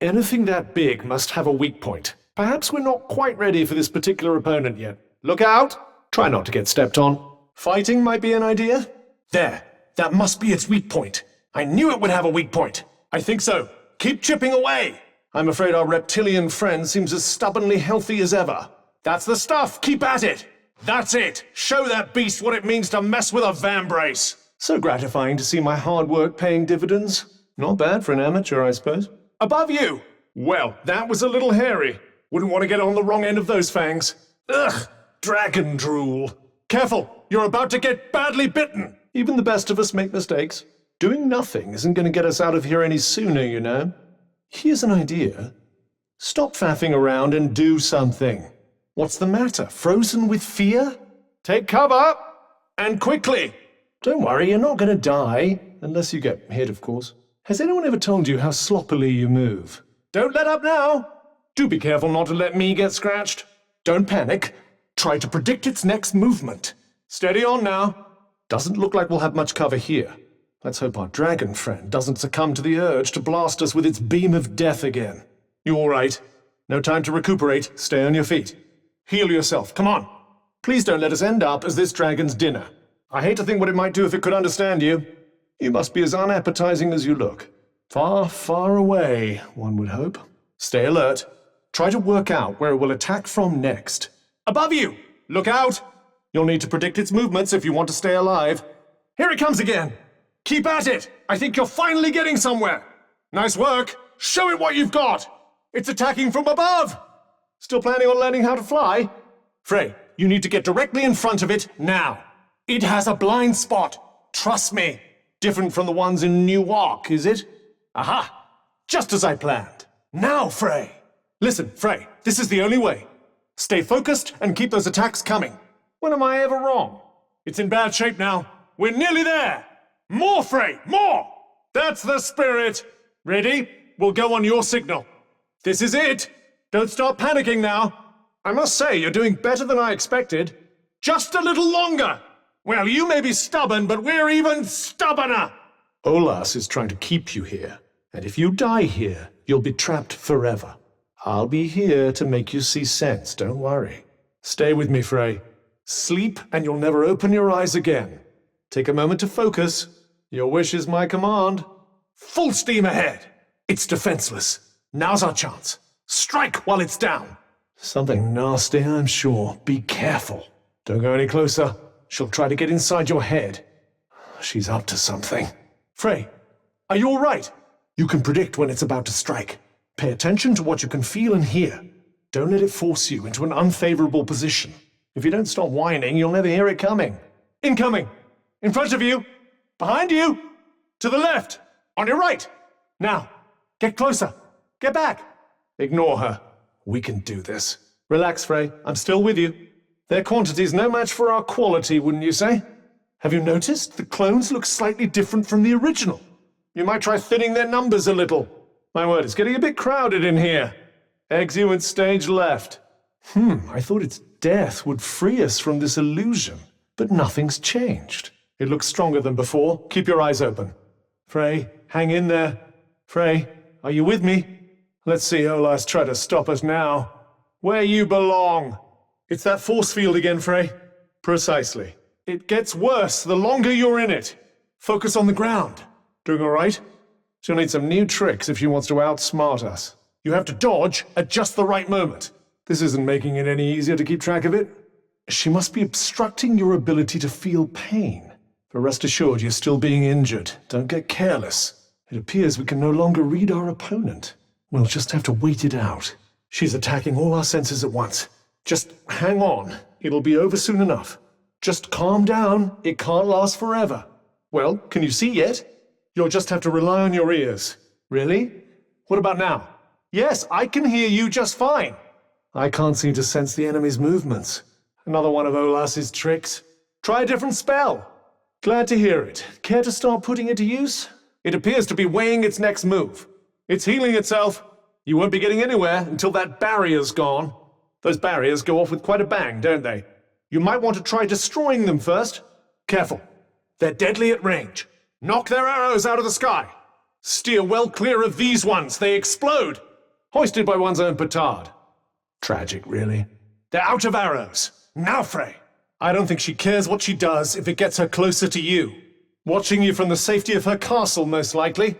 Anything that big must have a weak point. Perhaps we're not quite ready for this particular opponent yet. Look out! Try not to get stepped on. Fighting might be an idea? There. That must be its weak point. I knew it would have a weak point. I think so. Keep chipping away. I'm afraid our reptilian friend seems as stubbornly healthy as ever. That's the stuff. Keep at it. That's it. Show that beast what it means to mess with a vambrace. So gratifying to see my hard work paying dividends. Not bad for an amateur, I suppose. Above you! Well, that was a little hairy. Wouldn't want to get on the wrong end of those fangs. Ugh! Dragon drool. Careful! You're about to get badly bitten! Even the best of us make mistakes. Doing nothing isn't going to get us out of here any sooner, you know. Here's an idea. Stop faffing around and do something. What's the matter? Frozen with fear? Take cover! And quickly! Don't worry, you're not going to die. Unless you get hit, of course. Has anyone ever told you how sloppily you move? Don't let up now! Do be careful not to let me get scratched. Don't panic. Try to predict its next movement. Steady on now. Doesn't look like we'll have much cover here. Let's hope our dragon friend doesn't succumb to the urge to blast us with its beam of death again. You all right? No time to recuperate. Stay on your feet. Heal yourself. Come on. Please don't let us end up as this dragon's dinner. I hate to think what it might do if it could understand you. You must be as unappetizing as you look. Far, far away, one would hope. Stay alert. Try to work out where it will attack from next. Above you! Look out! You'll need to predict its movements if you want to stay alive. Here it comes again! Keep at it! I think you're finally getting somewhere! Nice work! Show it what you've got! It's attacking from above! Still planning on learning how to fly? Frey, you need to get directly in front of it now. It has a blind spot. Trust me. Different from the ones in Newark, is it? Aha! Just as I planned. Now, Frey! Listen, Frey, this is the only way. Stay focused and keep those attacks coming. When am I ever wrong? It's in bad shape now. We're nearly there! More, Frey! More! That's the spirit! Ready? We'll go on your signal. This is it! Don't start panicking now. I must say, you're doing better than I expected. Just a little longer! Well, you may be stubborn, but we're even stubborner! Olas is trying to keep you here, and if you die here, you'll be trapped forever. I'll be here to make you see sense, don't worry. Stay with me, Frey. Sleep, and you'll never open your eyes again. Take a moment to focus. Your wish is my command. Full steam ahead! It's defenseless. Now's our chance. Strike while it's down. Something nasty, I'm sure. Be careful. Don't go any closer. She'll try to get inside your head. She's up to something. Frey, are you all right? You can predict when it's about to strike. Pay attention to what you can feel and hear. Don't let it force you into an unfavorable position. If you don't stop whining, you'll never hear it coming. Incoming! In front of you! Behind you! To the left! On your right! Now, get closer! Get back! Ignore her. We can do this. Relax, Frey. I'm still with you. Their quantity's no match for our quality, wouldn't you say? Have you noticed the clones look slightly different from the original? You might try thinning their numbers a little. My word, it's getting a bit crowded in here. Exeunt stage left. I thought its death would free us from this illusion, but nothing's changed. It looks stronger than before. Keep your eyes open. Frey, hang in there. Frey, are you with me? Let's see Olas try to stop us now. Where you belong. It's that force field again, Frey. Precisely. It gets worse the longer you're in it. Focus on the ground. Doing all right? She'll need some new tricks if she wants to outsmart us. You have to dodge at just the right moment. This isn't making it any easier to keep track of it. She must be obstructing your ability to feel pain. But rest assured, you're still being injured. Don't get careless. It appears we can no longer read our opponent. We'll just have to wait it out. She's attacking all our senses at once. Just hang on. It'll be over soon enough. Just calm down. It can't last forever. Well, can you see yet? You'll just have to rely on your ears. Really? What about now? Yes, I can hear you just fine. I can't seem to sense the enemy's movements. Another one of Olas's tricks. Try a different spell. Glad to hear it. Care to start putting it to use? It appears to be weighing its next move. It's healing itself. You won't be getting anywhere until that barrier's gone. Those barriers go off with quite a bang, don't they? You might want to try destroying them first. Careful. They're deadly at range. Knock their arrows out of the sky. Steer well clear of these ones. They explode. Hoisted by one's own petard. Tragic, really. They're out of arrows. Now, Frey. I don't think she cares what she does if it gets her closer to you. Watching you from the safety of her castle, most likely.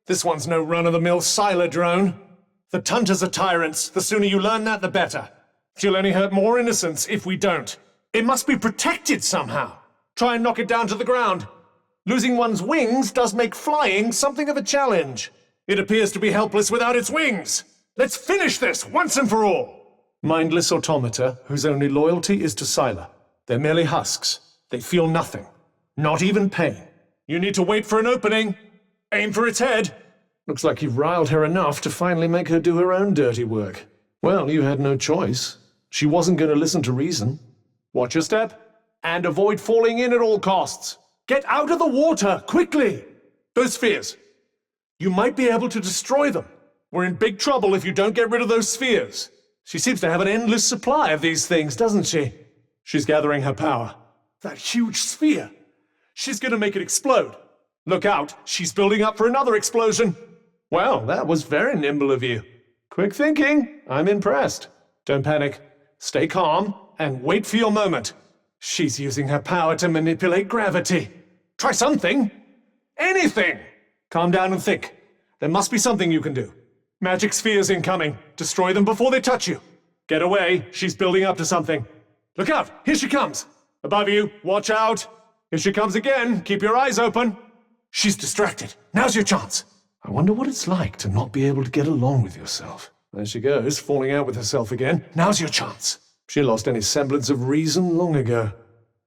This one's no run-of-the-mill Siler drone. The Tunters are tyrants. The sooner you learn that, the better. She'll only hurt more innocents if we don't. It must be protected somehow. Try and knock it down to the ground. Losing one's wings does make flying something of a challenge. It appears to be helpless without its wings. Let's finish this once and for all. Mindless automata whose only loyalty is to Siler. They're merely husks. They feel nothing. Not even pain. You need to wait for an opening. Aim for its head. Looks like you've riled her enough to finally make her do her own dirty work. Well, you had no choice. She wasn't going to listen to reason. Watch your step. And avoid falling in at all costs. Get out of the water, quickly! Those spheres. You might be able to destroy them. We're in big trouble if you don't get rid of those spheres. She seems to have an endless supply of these things, doesn't she? She's gathering her power. That huge sphere. She's going to make it explode. Look out, she's building up for another explosion. Well, that was very nimble of you. Quick thinking. I'm impressed. Don't panic. Stay calm and wait for your moment. She's using her power to manipulate gravity. Try something. Anything. Calm down and think. There must be something you can do. Magic spheres incoming. Destroy them before they touch you. Get away. She's building up to something. Look out. Here she comes. Above you. Watch out. Here she comes again. Keep your eyes open. She's distracted. Now's your chance. I wonder what it's like to not be able to get along with yourself. There she goes, falling out with herself again. Now's your chance. She lost any semblance of reason long ago.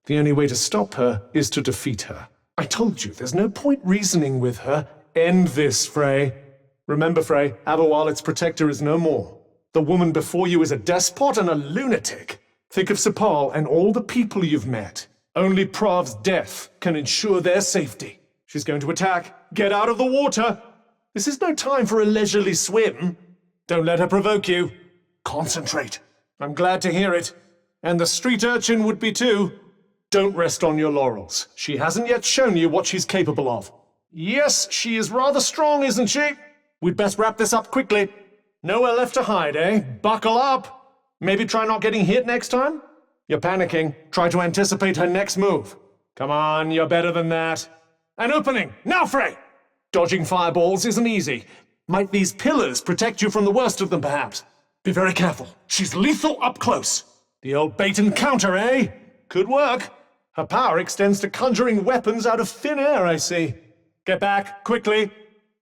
The only way to stop her is to defeat her. I told you, there's no point reasoning with her. End this, Frey. Remember, Frey, Aberwal, protector, is no more. The woman before you is a despot and a lunatic. Think of Sepal and all the people you've met. Only Prav's death can ensure their safety. She's going to attack. Get out of the water. This is no time for a leisurely swim. Don't let her provoke you. Concentrate. I'm glad to hear it. And the street urchin would be too. Don't rest on your laurels. She hasn't yet shown you what she's capable of. Yes, she is rather strong, isn't she? We'd best wrap this up quickly. Nowhere left to hide, eh? Buckle up. Maybe try not getting hit next time? You're panicking. Try to anticipate her next move. Come on, you're better than that. An opening! Now, Frey! Dodging fireballs isn't easy. Might these pillars protect you from the worst of them, perhaps? Be very careful. She's lethal up close. The old bait and counter, eh? Could work. Her power extends to conjuring weapons out of thin air, I see. Get back, quickly.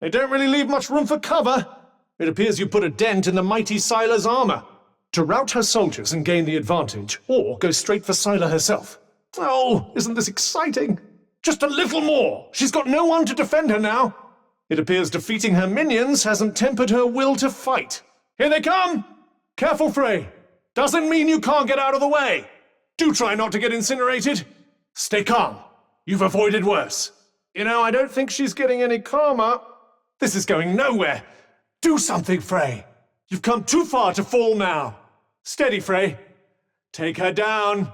They don't really leave much room for cover. It appears you put a dent in the mighty Siler's armor. To rout her soldiers and gain the advantage, or go straight for Siler herself. Oh, isn't this exciting? Just a little more. She's got no one to defend her now. It appears defeating her minions hasn't tempered her will to fight. Here they come! Careful, Frey. Doesn't mean you can't get out of the way. Do try not to get incinerated. Stay calm. You've avoided worse. You know, I don't think she's getting any calmer. This is going nowhere. Do something, Frey. You've come too far to fall now. Steady, Frey. Take her down.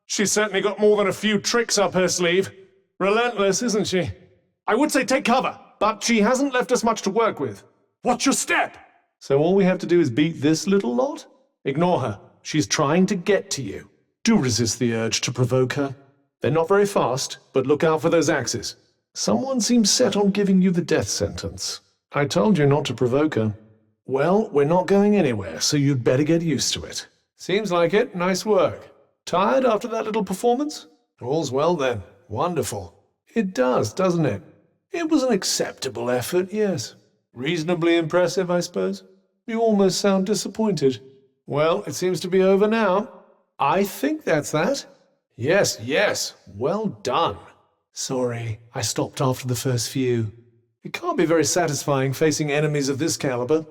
She's certainly got more than a few tricks up her sleeve. Relentless, isn't she? I would say take cover, but she hasn't left us much to work with. Watch your step! So all we have to do is beat this little lot? Ignore her. She's trying to get to you. Do resist the urge to provoke her. They're not very fast, but look out for those axes. Someone seems set on giving you the death sentence. I told you not to provoke her. Well, we're not going anywhere, so you'd better get used to it. Seems like it. Nice work. Tired after that little performance? All's well then. Wonderful. It does, doesn't it? It was an acceptable effort, yes. Reasonably impressive, I suppose. You almost sound disappointed. Well, it seems to be over now. I think that's that. Yes, yes. Well done. Sorry, I stopped after the first few. It can't be very satisfying facing enemies of this caliber.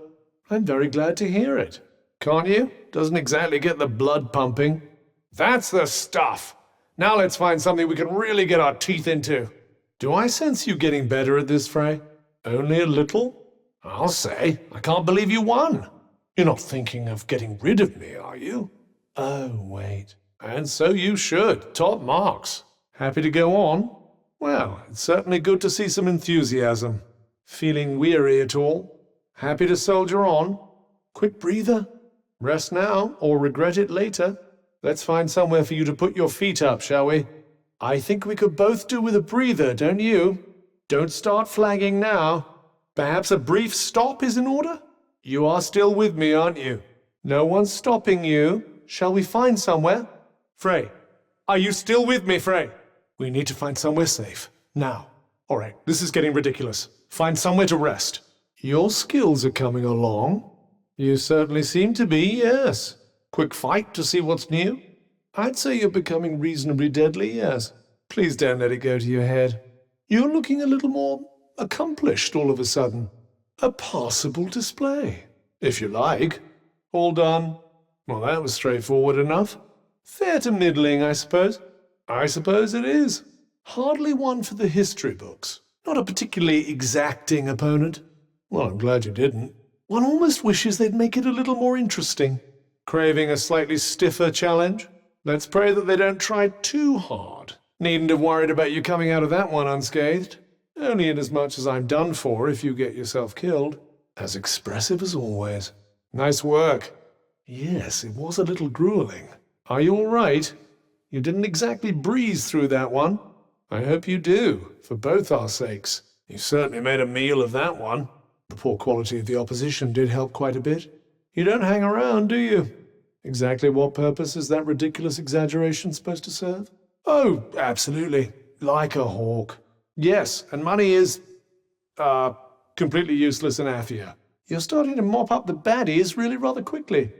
I'm very glad to hear it. Can't you? Doesn't exactly get the blood pumping. That's the stuff. Now let's find something we can really get our teeth into. Do I sense you getting better at this, Frey? Only a little? I'll say. I can't believe you won. You're not thinking of getting rid of me, are you? Oh, wait. And so you should. Top marks. Happy to go on? Well, it's certainly good to see some enthusiasm. Feeling weary at all? Happy to soldier on? Quick breather. Rest now, or regret it later. Let's find somewhere for you to put your feet up, shall we? I think we could both do with a breather, don't you? Don't start flagging now. Perhaps a brief stop is in order? You are still with me, aren't you? No one's stopping you. Shall we find somewhere? Frey, are you still with me, Frey? We need to find somewhere safe. Now. All right, this is getting ridiculous. Find somewhere to rest. Your skills are coming along. You certainly seem to be, yes. Quick fight to see what's new? I'd say you're becoming reasonably deadly, yes. Please don't let it go to your head. You're looking a little more accomplished all of a sudden. A passable display, if you like. All done. Well, that was straightforward enough. Fair to middling, I suppose. I suppose it is. Hardly one for the history books. Not a particularly exacting opponent. Well, I'm glad you didn't. One almost wishes they'd make it a little more interesting. Craving a slightly stiffer challenge? Let's pray that they don't try too hard. Needn't have worried about you coming out of that one unscathed. Only inasmuch as I'm done for if you get yourself killed. As expressive as always. Nice work. Yes, it was a little grueling. Are you all right? You didn't exactly breeze through that one. I hope you do, for both our sakes. You certainly made a meal of that one. The poor quality of the opposition did help quite a bit. You don't hang around, do you? Exactly what purpose is that ridiculous exaggeration supposed to serve? Oh, absolutely. Like a hawk. Yes, and money is, completely useless in Athia. You're starting to mop up the baddies really rather quickly.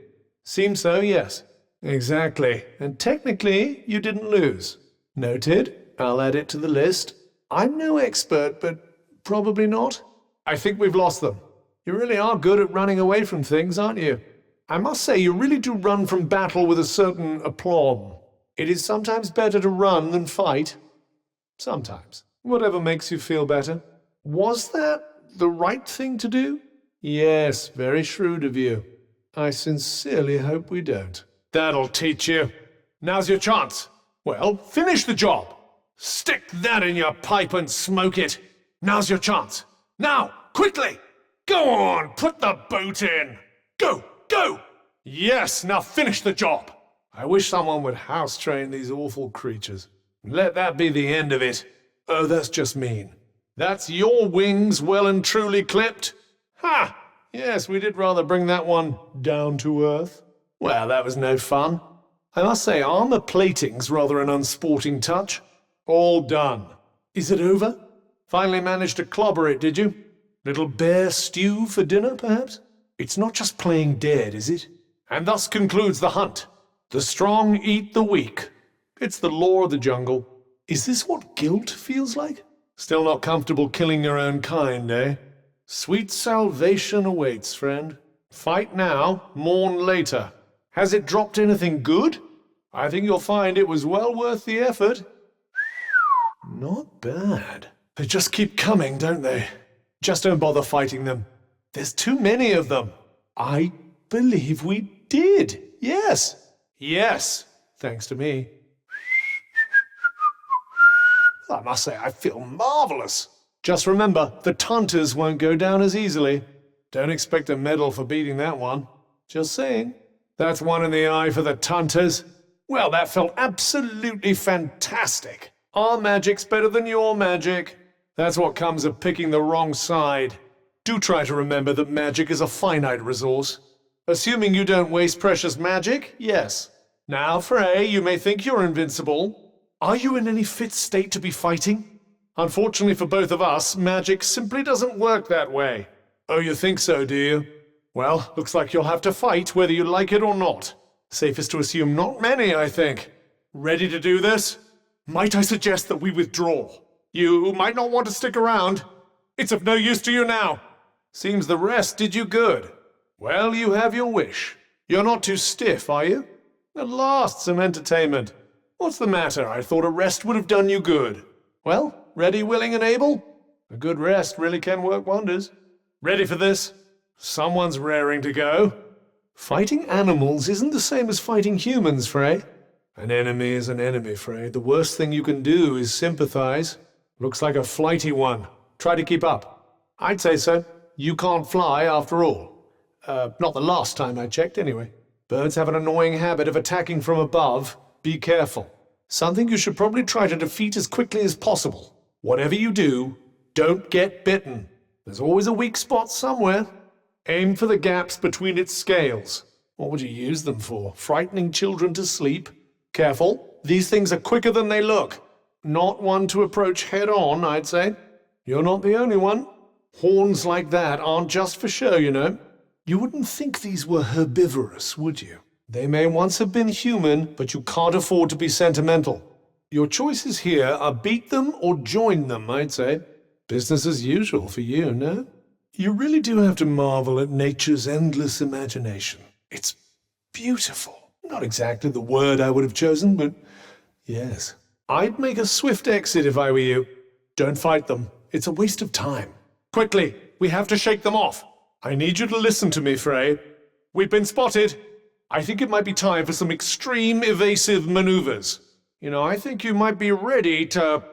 Seems so, yes. Exactly. And technically, you didn't lose. Noted. I'll add it to the list. I'm no expert, but probably not. I think we've lost them. You really are good at running away from things, aren't you? I must say, you really do run from battle with a certain aplomb. It is sometimes better to run than fight. Sometimes. Whatever makes you feel better. Was that the right thing to do? Yes, very shrewd of you. I sincerely hope we don't. That'll teach you. Now's your chance. Well, finish the job. Stick that in your pipe and smoke it. Now's your chance. Now, quickly! Go on, put the boot in. Go, go! Yes, now finish the job. I wish someone would house train these awful creatures. Let that be the end of it. Oh, that's just mean. That's your wings well and truly clipped? Ha! Yes, we did rather bring that one down to earth. Well, that was no fun. I must say, armor plating's rather an unsporting touch. All done. Is it over? Finally managed to clobber it, did you? Little bear stew for dinner, perhaps? It's not just playing dead, is it? And thus concludes the hunt. The strong eat the weak. It's the law of the jungle. Is this what guilt feels like? Still not comfortable killing your own kind, eh? Sweet salvation awaits, friend. Fight now, mourn later. Has it dropped anything good? I think you'll find it was well worth the effort. Not bad. They just keep coming, don't they? Just don't bother fighting them. There's too many of them. I believe we did. Yes. Yes. Thanks to me. I must say, I feel marvelous. Just remember, the Tunters won't go down as easily. Don't expect a medal for beating that one. Just saying. That's one in the eye for the Tunters. Well, that felt absolutely fantastic. Our magic's better than your magic. That's what comes of picking the wrong side. Do try to remember that magic is a finite resource. Assuming you don't waste precious magic, yes. Now, Frey, you may think you're invincible. Are you in any fit state to be fighting? Unfortunately for both of us, magic simply doesn't work that way. Oh, you think so, do you? Well, looks like you'll have to fight whether you like it or not. Safest to assume not many, I think. Ready to do this? Might I suggest that we withdraw? You might not want to stick around. It's of no use to you now. Seems the rest did you good. Well, you have your wish. You're not too stiff, are you? At last, some entertainment. What's the matter? I thought a rest would have done you good. Well, ready, willing, and able? A good rest really can work wonders. Ready for this? Someone's raring to go. Fighting animals isn't the same as fighting humans, Frey. An enemy is an enemy, Frey. The worst thing you can do is sympathize. Looks like a flighty one. Try to keep up. I'd say so. You can't fly after all. Not the last time I checked, anyway. Birds have an annoying habit of attacking from above. Be careful. Something you should probably try to defeat as quickly as possible. Whatever you do, don't get bitten. There's always a weak spot somewhere. Aim for the gaps between its scales. What would you use them for? Frightening children to sleep? Careful. These things are quicker than they look. Not one to approach head-on, I'd say. You're not the only one. Horns like that aren't just for show, you know. You wouldn't think these were herbivorous, would you? They may once have been human, but you can't afford to be sentimental. Your choices here are beat them or join them, I'd say. Business as usual for you, no? You really do have to marvel at nature's endless imagination. It's beautiful. Not exactly the word I would have chosen, but yes. I'd make a swift exit if I were you. Don't fight them. It's a waste of time. Quickly, we have to shake them off. I need you to listen to me, Frey. We've been spotted. I think it might be time for some extreme evasive maneuvers. You know, I think you might be ready to...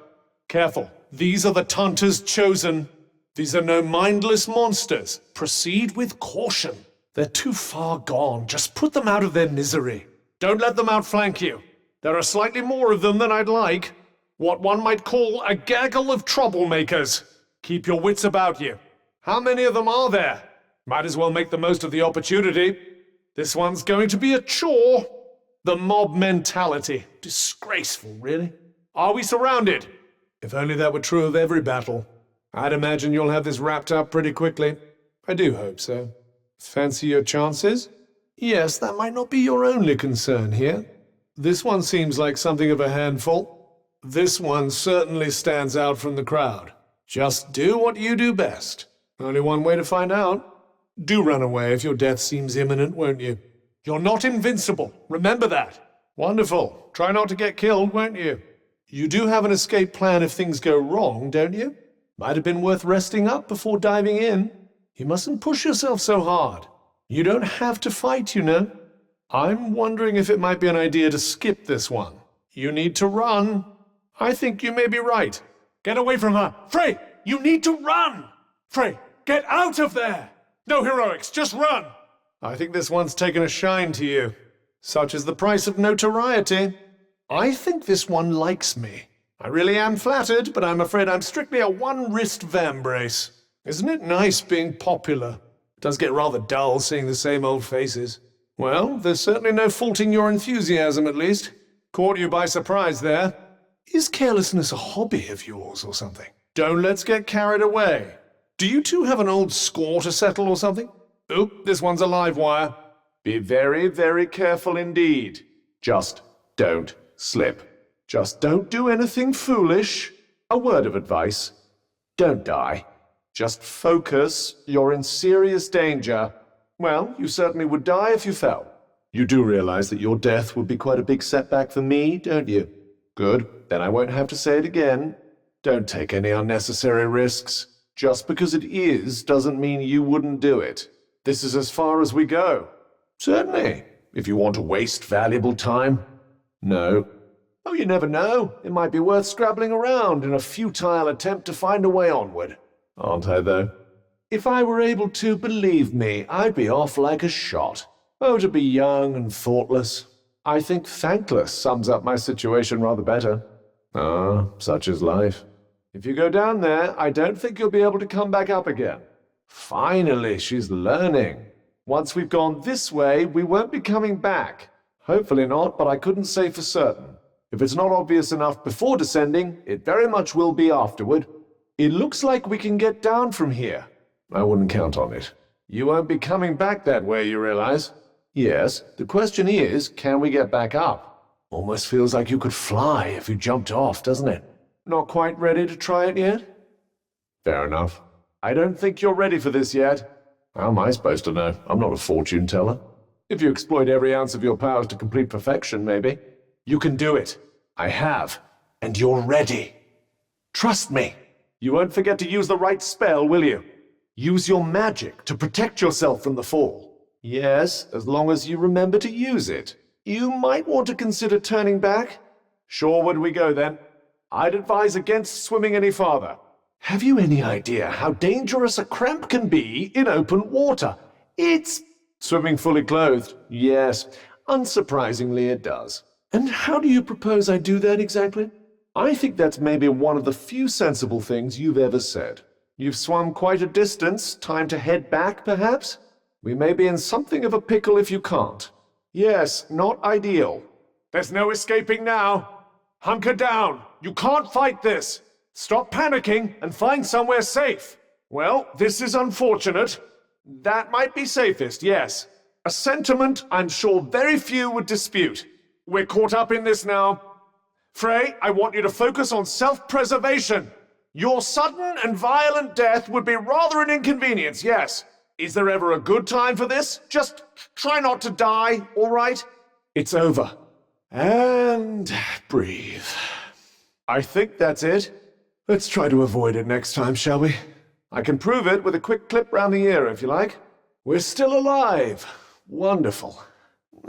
Careful. These are the Tanta's chosen. These are no mindless monsters. Proceed with caution. They're too far gone. Just put them out of their misery. Don't let them outflank you. There are slightly more of them than I'd like. What one might call a gaggle of troublemakers. Keep your wits about you. How many of them are there? Might as well make the most of the opportunity. This one's going to be a chore. The mob mentality. Disgraceful, really. Are we surrounded? If only that were true of every battle. I'd imagine you'll have this wrapped up pretty quickly. I do hope so. Fancy your chances? Yes, that might not be your only concern here. This one seems like something of a handful. This one certainly stands out from the crowd. Just do what you do best. Only one way to find out. Do run away if your death seems imminent, won't you? You're not invincible. Remember that. Wonderful. Try not to get killed, won't you? You do have an escape plan if things go wrong, don't you? Might have been worth resting up before diving in. You mustn't push yourself so hard. You don't have to fight, you know. I'm wondering if it might be an idea to skip this one. You need to run. I think you may be right. Get away from her. Frey, you need to run! Frey, get out of there! No heroics, just run! I think this one's taken a shine to you. Such is the price of notoriety. I think this one likes me. I really am flattered, but I'm afraid I'm strictly a one-wrist vambrace. Isn't it nice being popular? It does get rather dull seeing the same old faces. Well, there's certainly no faulting your enthusiasm, at least. Caught you by surprise there. Is carelessness a hobby of yours or something? Don't let's get carried away. Do you two have an old score to settle or something? Oop, this one's a live wire. Be very, very careful indeed. Just don't slip. Just don't do anything foolish. A word of advice. Don't die. Just focus. You're in serious danger. Well, you certainly would die if you fell. You do realize that your death would be quite a big setback for me, don't you? Good. Then I won't have to say it again. Don't take any unnecessary risks. Just because it is doesn't mean you wouldn't do it. This is as far as we go. Certainly. If you want to waste valuable time. No. Oh, you never know. It might be worth scrabbling around in a futile attempt to find a way onward. Aren't I, though? If I were able to, believe me, I'd be off like a shot. Oh, to be young and thoughtless. I think thankless sums up my situation rather better. Ah, such is life. If you go down there, I don't think you'll be able to come back up again. Finally, she's learning. Once we've gone this way, we won't be coming back. Hopefully not, but I couldn't say for certain. If it's not obvious enough before descending, it very much will be afterward. It looks like we can get down from here. I wouldn't count on it. You won't be coming back that way, you realize? Yes, the question is, can we get back up? Almost feels like you could fly if you jumped off, doesn't it? Not quite ready to try it yet? Fair enough. I don't think you're ready for this yet. How am I supposed to know? I'm not a fortune teller. If you exploit every ounce of your powers to complete perfection, maybe. You can do it. I have. And you're ready. Trust me. You won't forget to use the right spell, will you? Use your magic to protect yourself from the fall. Yes, as long as you remember to use it. You might want to consider turning back. Shoreward we go, then. I'd advise against swimming any farther. Have you any idea how dangerous a cramp can be in open water? It's swimming fully clothed. Yes, unsurprisingly it does. And how do you propose I do that exactly? I think that's maybe one of the few sensible things you've ever said. You've swum quite a distance. Time to head back, perhaps? We may be in something of a pickle if you can't. Yes, not ideal. There's no escaping now. Hunker down. You can't fight this. Stop panicking and find somewhere safe. Well, this is unfortunate. That might be safest, yes. A sentiment I'm sure very few would dispute. We're caught up in this now. Frey, I want you to focus on self-preservation. Your sudden and violent death would be rather an inconvenience, yes. Is there ever a good time for this? Just try not to die, all right? It's over. And breathe. I think that's it. Let's try to avoid it next time, shall we? I can prove it with a quick clip round the ear, if you like. We're still alive. Wonderful.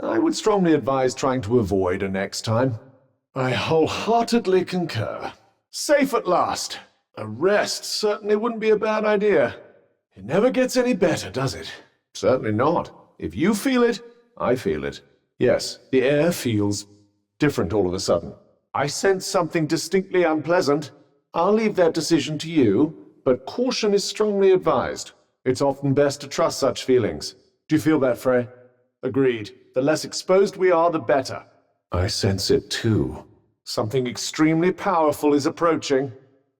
I would strongly advise trying to avoid a next time. I wholeheartedly concur. Safe at last. A rest certainly wouldn't be a bad idea. It never gets any better, does it? Certainly not. If you feel it, I feel it. Yes, the air feels different all of a sudden. I sense something distinctly unpleasant. I'll leave that decision to you, but caution is strongly advised. It's often best to trust such feelings. Do you feel that, Frey? Agreed. The less exposed we are, the better. I sense it too. Something extremely powerful is approaching.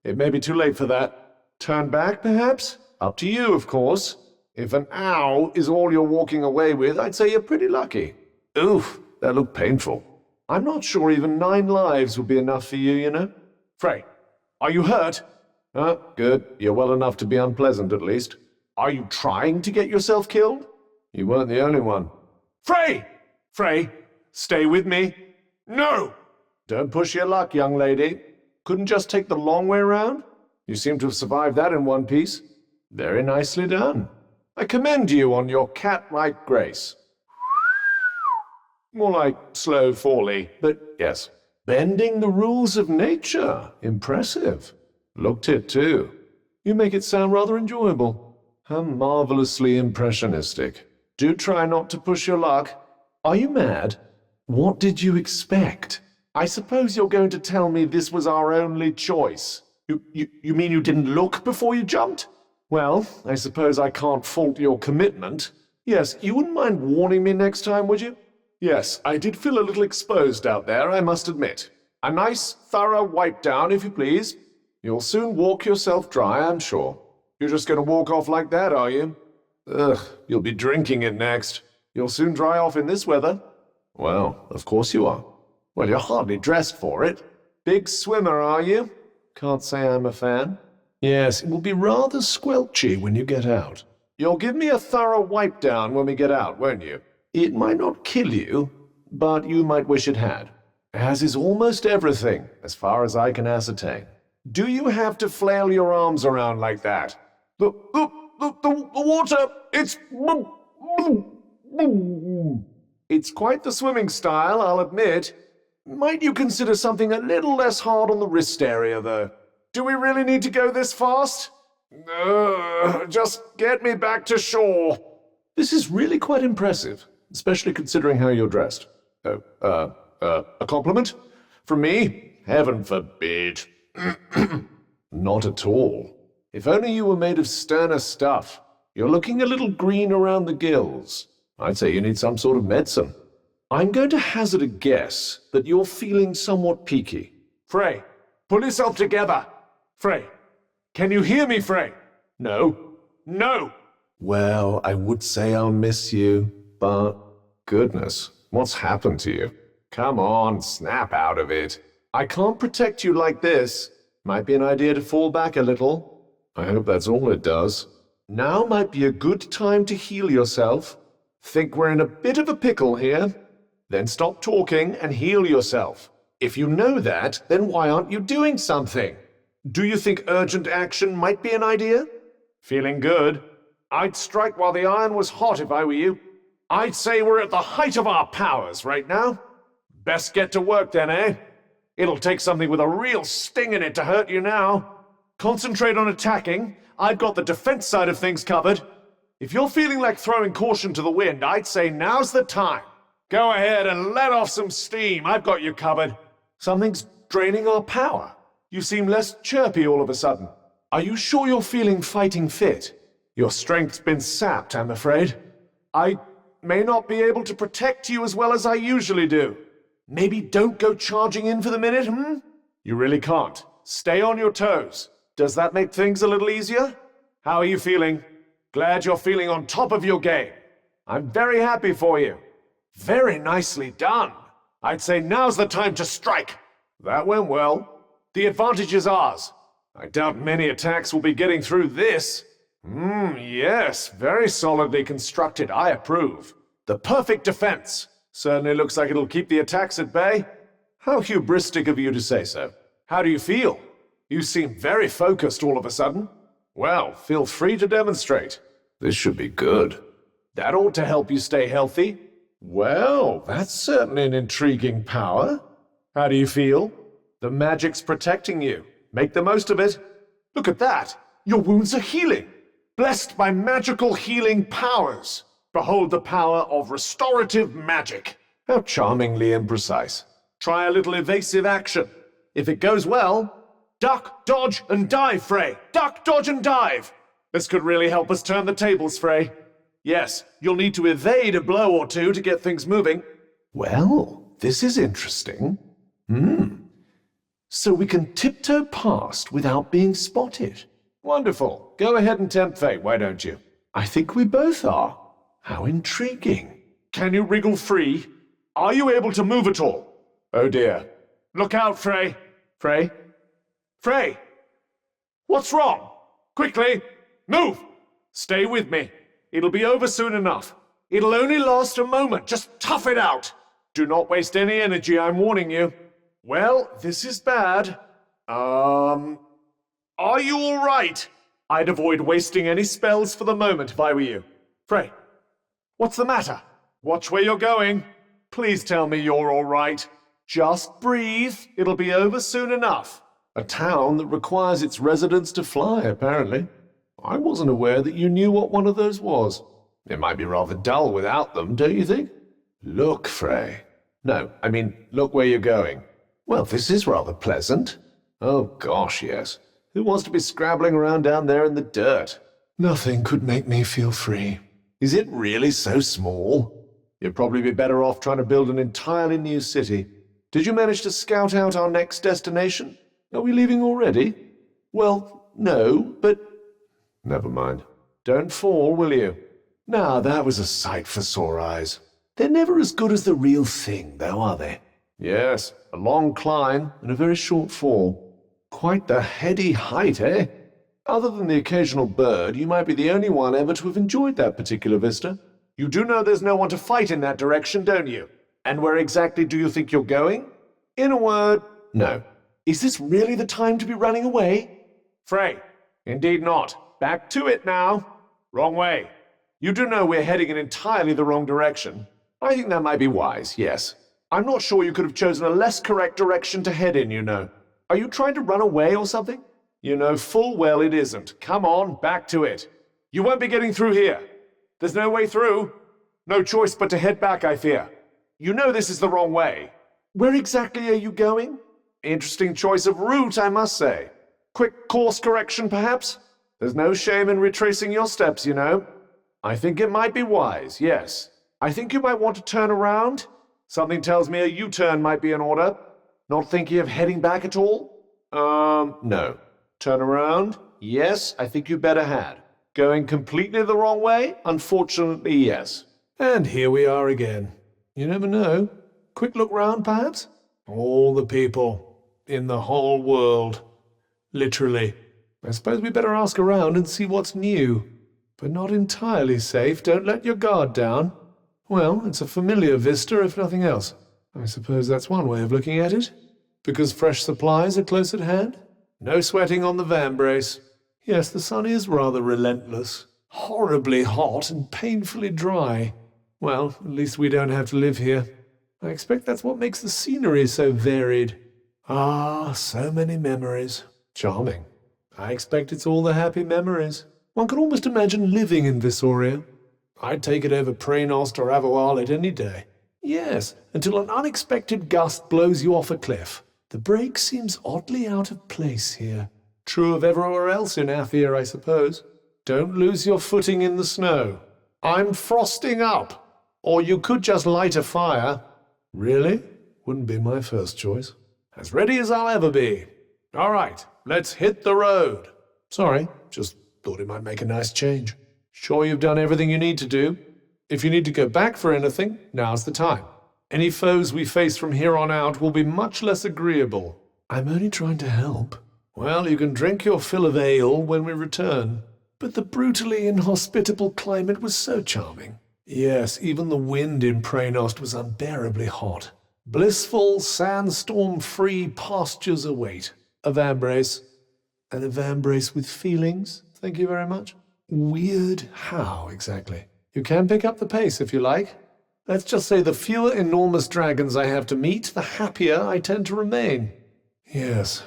It may be too late for that. Turn back, perhaps? Up to you, of course. If an ow is all you're walking away with, I'd say you're pretty lucky. Oof, that looked painful. I'm not sure even 9 lives would be enough for you, you know. Frey, are you hurt? Good. You're well enough to be unpleasant, at least. Are you trying to get yourself killed? You weren't the only one. Frey! Frey, stay with me. No! Don't push your luck, young lady. Couldn't just take the long way round? You seem to have survived that in one piece. Very nicely done. I commend you on your cat-like grace. More like slow folly, but yes. Bending the rules of nature. Impressive. Looked it, too. You make it sound rather enjoyable. How marvelously impressionistic. Do try not to push your luck. Are you mad? What did you expect? I suppose you're going to tell me this was our only choice. You mean you didn't look before you jumped? Well, I suppose I can't fault your commitment. Yes, you wouldn't mind warning me next time, would you? Yes, I did feel a little exposed out there, I must admit. A nice, thorough wipe down, if you please. You'll soon walk yourself dry, I'm sure. You're just going to walk off like that, are you? Ugh, you'll be drinking it next. You'll soon dry off in this weather. Well, of course you are. Well, you're hardly dressed for it. Big swimmer, are you? Can't say I'm a fan. Yes, it will be rather squelchy when you get out. You'll give me a thorough wipe down when we get out, won't you? It might not kill you, but you might wish it had. As is almost everything, as far as I can ascertain. Do you have to flail your arms around like that? The water, it's quite the swimming style, I'll admit. Might you consider something a little less hard on the wrist area, though? Do we really need to go this fast? Just get me back to shore. This is really quite impressive, especially considering how you're dressed. A compliment? From me? Heaven forbid. Not at all. If only you were made of sterner stuff. You're looking a little green around the gills. I'd say you need some sort of medicine. I'm going to hazard a guess that you're feeling somewhat peaky. Frey, pull yourself together. Frey, can you hear me, Frey? No. No! Well, I would say I'll miss you, but goodness, what's happened to you? Come on, snap out of it. I can't protect you like this. Might be an idea to fall back a little. I hope that's all it does. Now might be a good time to heal yourself. Think we're in a bit of a pickle here. Then stop talking and heal yourself. If you know that, then why aren't you doing something? Do you think urgent action might be an idea? Feeling good? I'd strike while the iron was hot if I were you. I'd say we're at the height of our powers right now. Best get to work then, eh? It'll take something with a real sting in it to hurt you now. Concentrate on attacking. I've got the defense side of things covered. If you're feeling like throwing caution to the wind, I'd say now's the time. Go ahead and let off some steam. I've got you covered. Something's draining our power. You seem less chirpy all of a sudden. Are you sure you're feeling fighting fit? Your strength's been sapped, I'm afraid. I may not be able to protect you as well as I usually do. Maybe don't go charging in for the minute, You really can't. Stay on your toes. Does that make things a little easier? How are you feeling? Glad you're feeling on top of your game. I'm very happy for you. Very nicely done. I'd say now's the time to strike. That went well. The advantage is ours. I doubt many attacks will be getting through this. Yes, very solidly constructed. I approve. The perfect defense. Certainly looks like it'll keep the attacks at bay. How hubristic of you to say so. How do you feel? You seem very focused all of a sudden. Well, feel free to demonstrate. This should be good. That ought to help you stay healthy. Well, that's certainly an intriguing power. How do you feel? The magic's protecting you. Make the most of it. Look at that. Your wounds are healing. Blessed by magical healing powers. Behold the power of restorative magic. How charmingly imprecise. Try a little evasive action. If it goes well, duck, dodge, and dive, Frey. Duck, dodge, and dive. This could really help us turn the tables, Frey. Yes, you'll need to evade a blow or two to get things moving. Well, this is interesting. So we can tiptoe past without being spotted. Wonderful. Go ahead and tempt fate, why don't you? I think we both are. How intriguing. Can you wriggle free? Are you able to move at all? Oh dear. Look out, Frey. Frey? Frey! What's wrong? Quickly! Move! Stay with me. It'll be over soon enough. It'll only last a moment. Just tough it out. Do not waste any energy, I'm warning you. Well, this is bad. Are you all right? I'd avoid wasting any spells for the moment if I were you. Frey, what's the matter? Watch where you're going. Please tell me you're all right. Just breathe. It'll be over soon enough. A town that requires its residents to fly, apparently. I wasn't aware that you knew what one of those was. It might be rather dull without them, don't you think? Look, Frey. No, I mean, look where you're going. Well, this is rather pleasant. Oh, gosh, yes. Who wants to be scrabbling around down there in the dirt? Nothing could make me feel free. Is it really so small? You'd probably be better off trying to build an entirely new city. Did you manage to scout out our next destination? Are we leaving already? Well, no, but... Never mind. Don't fall, will you? Now, that was a sight for sore eyes. They're never as good as the real thing, though, are they? Yes, a long climb and a very short fall. Quite the heady height, eh? Other than the occasional bird, you might be the only one ever to have enjoyed that particular vista. You do know there's no one to fight in that direction, don't you? And where exactly do you think you're going? In a word, no. Is this really the time to be running away? Frey, indeed not. Back to it now. Wrong way. You do know we're heading in entirely the wrong direction. I think that might be wise, yes. I'm not sure you could have chosen a less correct direction to head in, you know. Are you trying to run away or something? You know full well it isn't. Come on, back to it. You won't be getting through here. There's no way through. No choice but to head back, I fear. You know this is the wrong way. Where exactly are you going? Interesting choice of route, I must say. Quick course correction, perhaps? There's no shame in retracing your steps, you know. I think it might be wise, yes. I think you might want to turn around. Something tells me a U-turn might be in order. Not thinking of heading back at all? No. Turn around? Yes, I think you better had. Going completely the wrong way? Unfortunately, yes. And here we are again. You never know. Quick look round, perhaps? All the people. In the whole world. Literally. I suppose we better ask around and see what's new. But not entirely safe. Don't let your guard down. Well, it's a familiar vista, if nothing else. I suppose that's one way of looking at it. Because fresh supplies are close at hand? No sweating on the van brace. Yes, the sun is rather relentless. Horribly hot and painfully dry. Well, at least we don't have to live here. I expect that's what makes the scenery so varied. Ah, so many memories. Charming. I expect it's all the happy memories. One could almost imagine living in Visoria. I'd take it over Praenost or Avoalit any day. Yes, until an unexpected gust blows you off a cliff. The break seems oddly out of place here. True of everywhere else in Athia, I suppose. Don't lose your footing in the snow. I'm frosting up. Or you could just light a fire. Really? Wouldn't be my first choice. As ready as I'll ever be. All right, let's hit the road. Sorry, just thought it might make a nice change. Sure you've done everything you need to do? If you need to go back for anything, now's the time. Any foes we face from here on out will be much less agreeable. I'm only trying to help. Well, you can drink your fill of ale when we return. But the brutally inhospitable climate was so charming. Yes, even the wind in Praenost was unbearably hot. Blissful, sandstorm-free pastures await. A vambrace. An vambrace with feelings, thank you very much. Weird how, exactly? You can pick up the pace if you like. Let's just say the fewer enormous dragons I have to meet, the happier I tend to remain. Yes,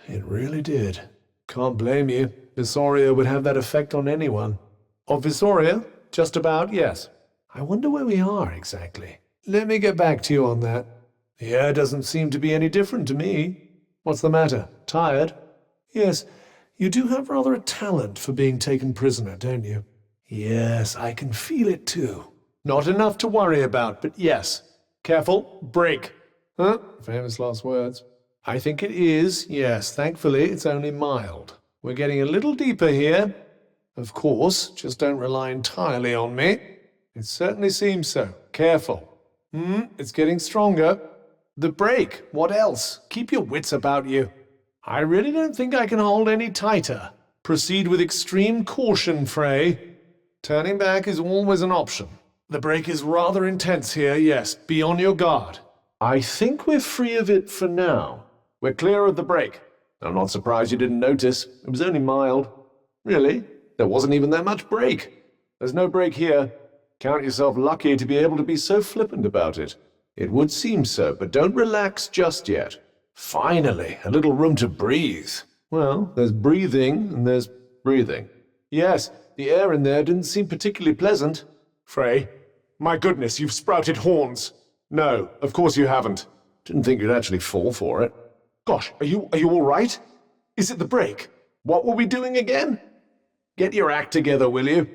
it really did. Can't blame you. Visoria would have that effect on anyone. Of Visoria? Just about, yes. I wonder where we are exactly. Let me get back to you on that. The air doesn't seem to be any different to me. What's the matter? Tired? Yes, you do have rather a talent for being taken prisoner, don't you? Yes, I can feel it too. Not enough to worry about, but yes. Careful, break. Huh? Famous last words. I think it is, yes. Thankfully, it's only mild. We're getting a little deeper here. Of course, just don't rely entirely on me. It certainly seems so. Careful. It's getting stronger. The break. What else? Keep your wits about you. I really don't think I can hold any tighter. Proceed with extreme caution, Frey. Turning back is always an option. The break is rather intense here, yes. Be on your guard. I think we're free of it for now. We're clear of the break. I'm not surprised you didn't notice. It was only mild. Really? There wasn't even that much break. There's no break here. Count yourself lucky to be able to be so flippant about it. It would seem so, but don't relax just yet. Finally, a little room to breathe. Well, there's breathing and there's breathing. Yes, the air in there didn't seem particularly pleasant. Frey, my goodness, you've sprouted horns. No, of course you haven't. Didn't think you'd actually fall for it. Gosh, are you all right? Is it the break? What were we doing again? Get your act together, will you?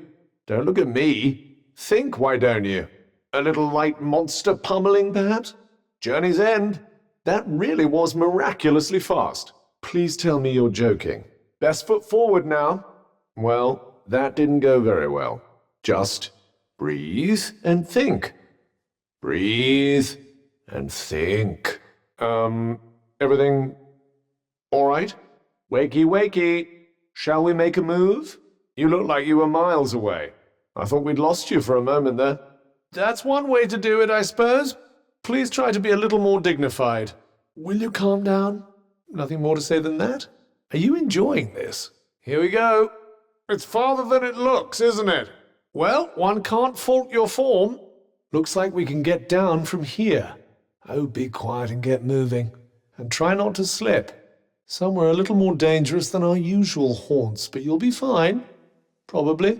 Don't look at me. Think, why don't you? A little light monster pummeling, perhaps? Journey's end. That really was miraculously fast. Please tell me you're joking. Best foot forward now. Well, that didn't go very well. Just breathe and think. Breathe and think. Everything all right? Wakey, wakey. Shall we make a move? You look like you were miles away. I thought we'd lost you for a moment there. That's one way to do it, I suppose. Please try to be a little more dignified. Will you calm down? Nothing more to say than that? Are you enjoying this? Here we go. It's farther than it looks, isn't it? Well, one can't fault your form. Looks like we can get down from here. Oh, be quiet and get moving. And try not to slip. Somewhere a little more dangerous than our usual haunts, but you'll be fine. Probably.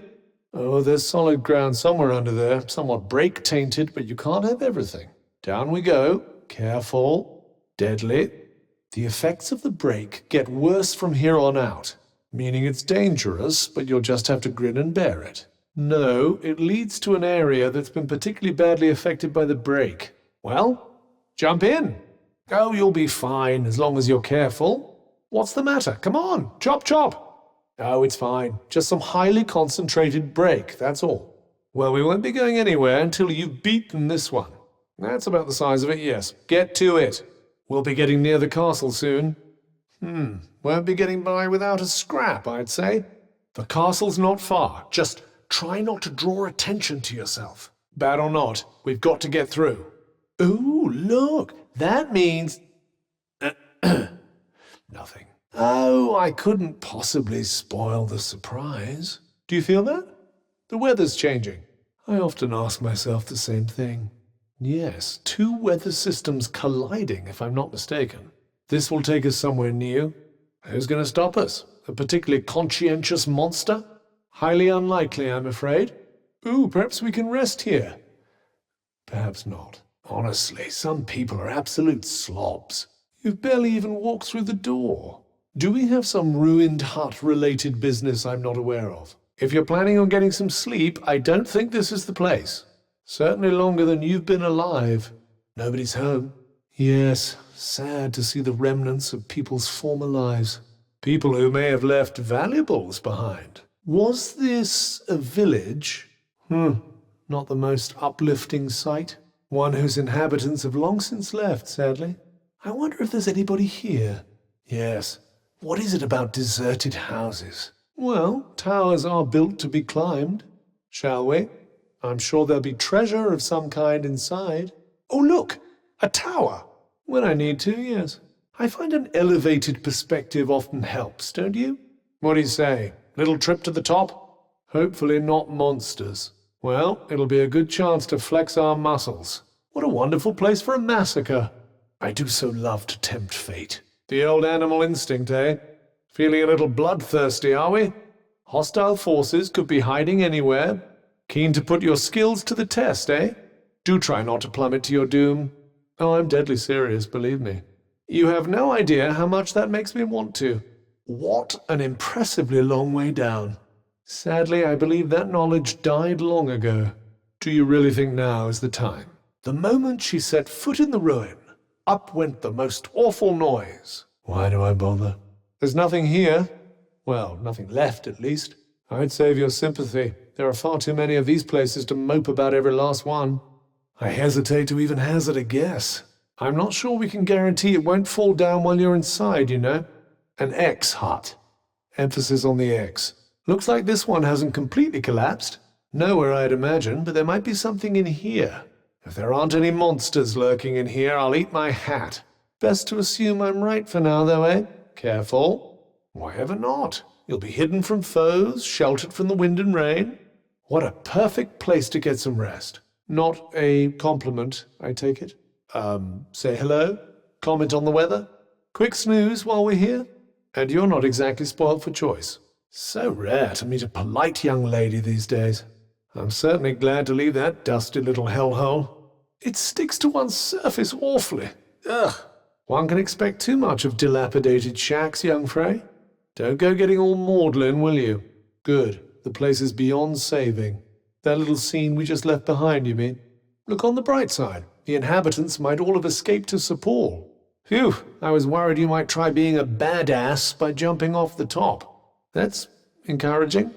Oh, there's solid ground somewhere under there, somewhat break-tainted, but you can't have everything. Down we go. Careful. Deadly. The effects of the break get worse from here on out, meaning it's dangerous, but you'll just have to grin and bear it. No, it leads to an area that's been particularly badly affected by the break. Well, jump in. Oh, you'll be fine, as long as you're careful. What's the matter? Come on, chop chop. Oh, it's fine. Just some highly concentrated break, that's all. Well, we won't be going anywhere until you've beaten this one. That's about the size of it, yes. Get to it. We'll be getting near the castle soon. Won't be getting by without a scrap, I'd say. The castle's not far. Just try not to draw attention to yourself. Bad or not, we've got to get through. Ooh, look, that means... Nothing. Oh, I couldn't possibly spoil the surprise. Do you feel that? The weather's changing. I often ask myself the same thing. Yes, two weather systems colliding, if I'm not mistaken. This will take us somewhere new. Who's going to stop us? A particularly conscientious monster? Highly unlikely, I'm afraid. Ooh, perhaps we can rest here. Perhaps not. Honestly, some people are absolute slobs. You've barely even walked through the door. Do we have some ruined hut-related business I'm not aware of? If you're planning on getting some sleep, I don't think this is the place. Certainly longer than you've been alive. Nobody's home. Yes, sad to see the remnants of people's former lives. People who may have left valuables behind. Was this a village? Not the most uplifting sight. One whose inhabitants have long since left, sadly. I wonder if there's anybody here. Yes. What is it about deserted houses? Well, towers are built to be climbed. Shall we? I'm sure there'll be treasure of some kind inside. Oh, look! A tower! When I need to, yes. I find an elevated perspective often helps, don't you? What do you say? Little trip to the top? Hopefully not monsters. Well, it'll be a good chance to flex our muscles. What a wonderful place for a massacre. I do so love to tempt fate. The old animal instinct, eh? Feeling a little bloodthirsty, are we? Hostile forces could be hiding anywhere. Keen to put your skills to the test, eh? Do try not to plummet to your doom. Oh, I'm deadly serious, believe me. You have no idea how much that makes me want to. What an impressively long way down. Sadly, I believe that knowledge died long ago. Do you really think now is the time? The moment she set foot in the ruin, up went the most awful noise. Why do I bother? There's nothing here. Well, nothing left, at least. I'd save your sympathy. There are far too many of these places to mope about every last one. I hesitate to even hazard a guess. I'm not sure we can guarantee it won't fall down while you're inside, you know. An X hut. Emphasis on the X. Looks like this one hasn't completely collapsed. Nowhere, I'd imagine, but there might be something in here. If there aren't any monsters lurking in here, I'll eat my hat. Best to assume I'm right for now, though, eh? Careful. Why ever not? You'll be hidden from foes, sheltered from the wind and rain. What a perfect place to get some rest. Not a compliment, I take it. Say hello? Comment on the weather? Quick snooze while we're here? And you're not exactly spoiled for choice. So rare to meet a polite young lady these days. I'm certainly glad to leave that dusty little hellhole. It sticks to one's surface awfully. Ugh. One can expect too much of dilapidated shacks, young Frey. Don't go getting all maudlin, will you? Good. The place is beyond saving. That little scene we just left behind, you mean? Look on the bright side. The inhabitants might all have escaped to Sir Paul. Phew, I was worried you might try being a badass by jumping off the top. That's encouraging,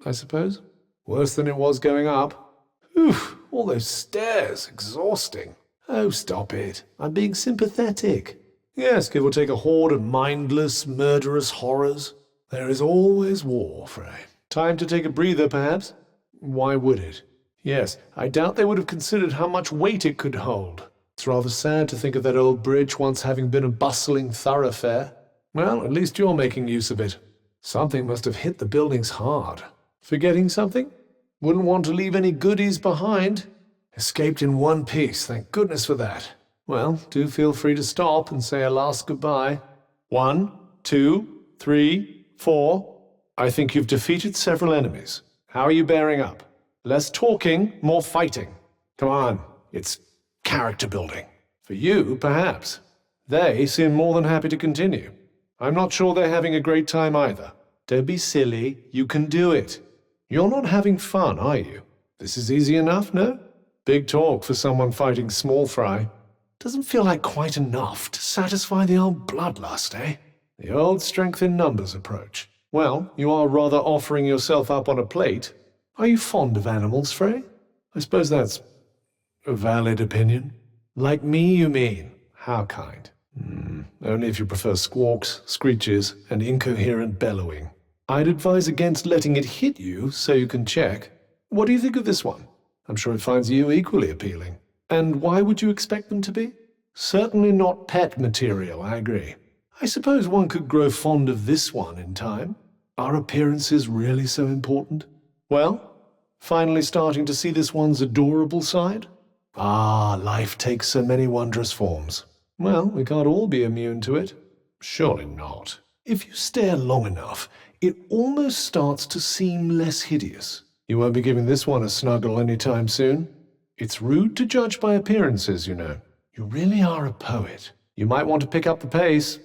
I suppose. Worse than it was going up. Phew, all those stairs, exhausting. Oh, stop it. I'm being sympathetic. Yes, give or take a horde of mindless, murderous horrors. There is always war, Frey. Time to take a breather, perhaps? Why would it? Yes, I doubt they would have considered how much weight it could hold. It's rather sad to think of that old bridge once having been a bustling thoroughfare. Well, at least you're making use of it. Something must have hit the buildings hard. Forgetting something? Wouldn't want to leave any goodies behind. Escaped in one piece, thank goodness for that. Well, do feel free to stop and say a last goodbye. 1, 2, 3, 4. I think you've defeated several enemies. How are you bearing up? Less talking, more fighting. Come on, it's character building. For you, perhaps. They seem more than happy to continue. I'm not sure they're having a great time either. Don't be silly, you can do it. You're not having fun, are you? This is easy enough, no? Big talk for someone fighting small fry. Doesn't feel like quite enough to satisfy the old bloodlust, eh? The old strength in numbers approach. Well, you are rather offering yourself up on a plate. Are you fond of animals, Frey? I suppose that's a valid opinion. Like me, you mean? How kind? Only if you prefer squawks, screeches, and incoherent bellowing. I'd advise against letting it hit you so you can check. What do you think of this one? I'm sure it finds you equally appealing. And why would you expect them to be? Certainly not pet material, I agree. I suppose one could grow fond of this one in time. Are appearances really so important? Well, finally starting to see this one's adorable side? Ah, life takes so many wondrous forms. Well, we can't all be immune to it. Surely not. If you stare long enough, it almost starts to seem less hideous. You won't be giving this one a snuggle anytime soon. It's rude to judge by appearances, you know. You really are a poet. You might want to pick up the pace.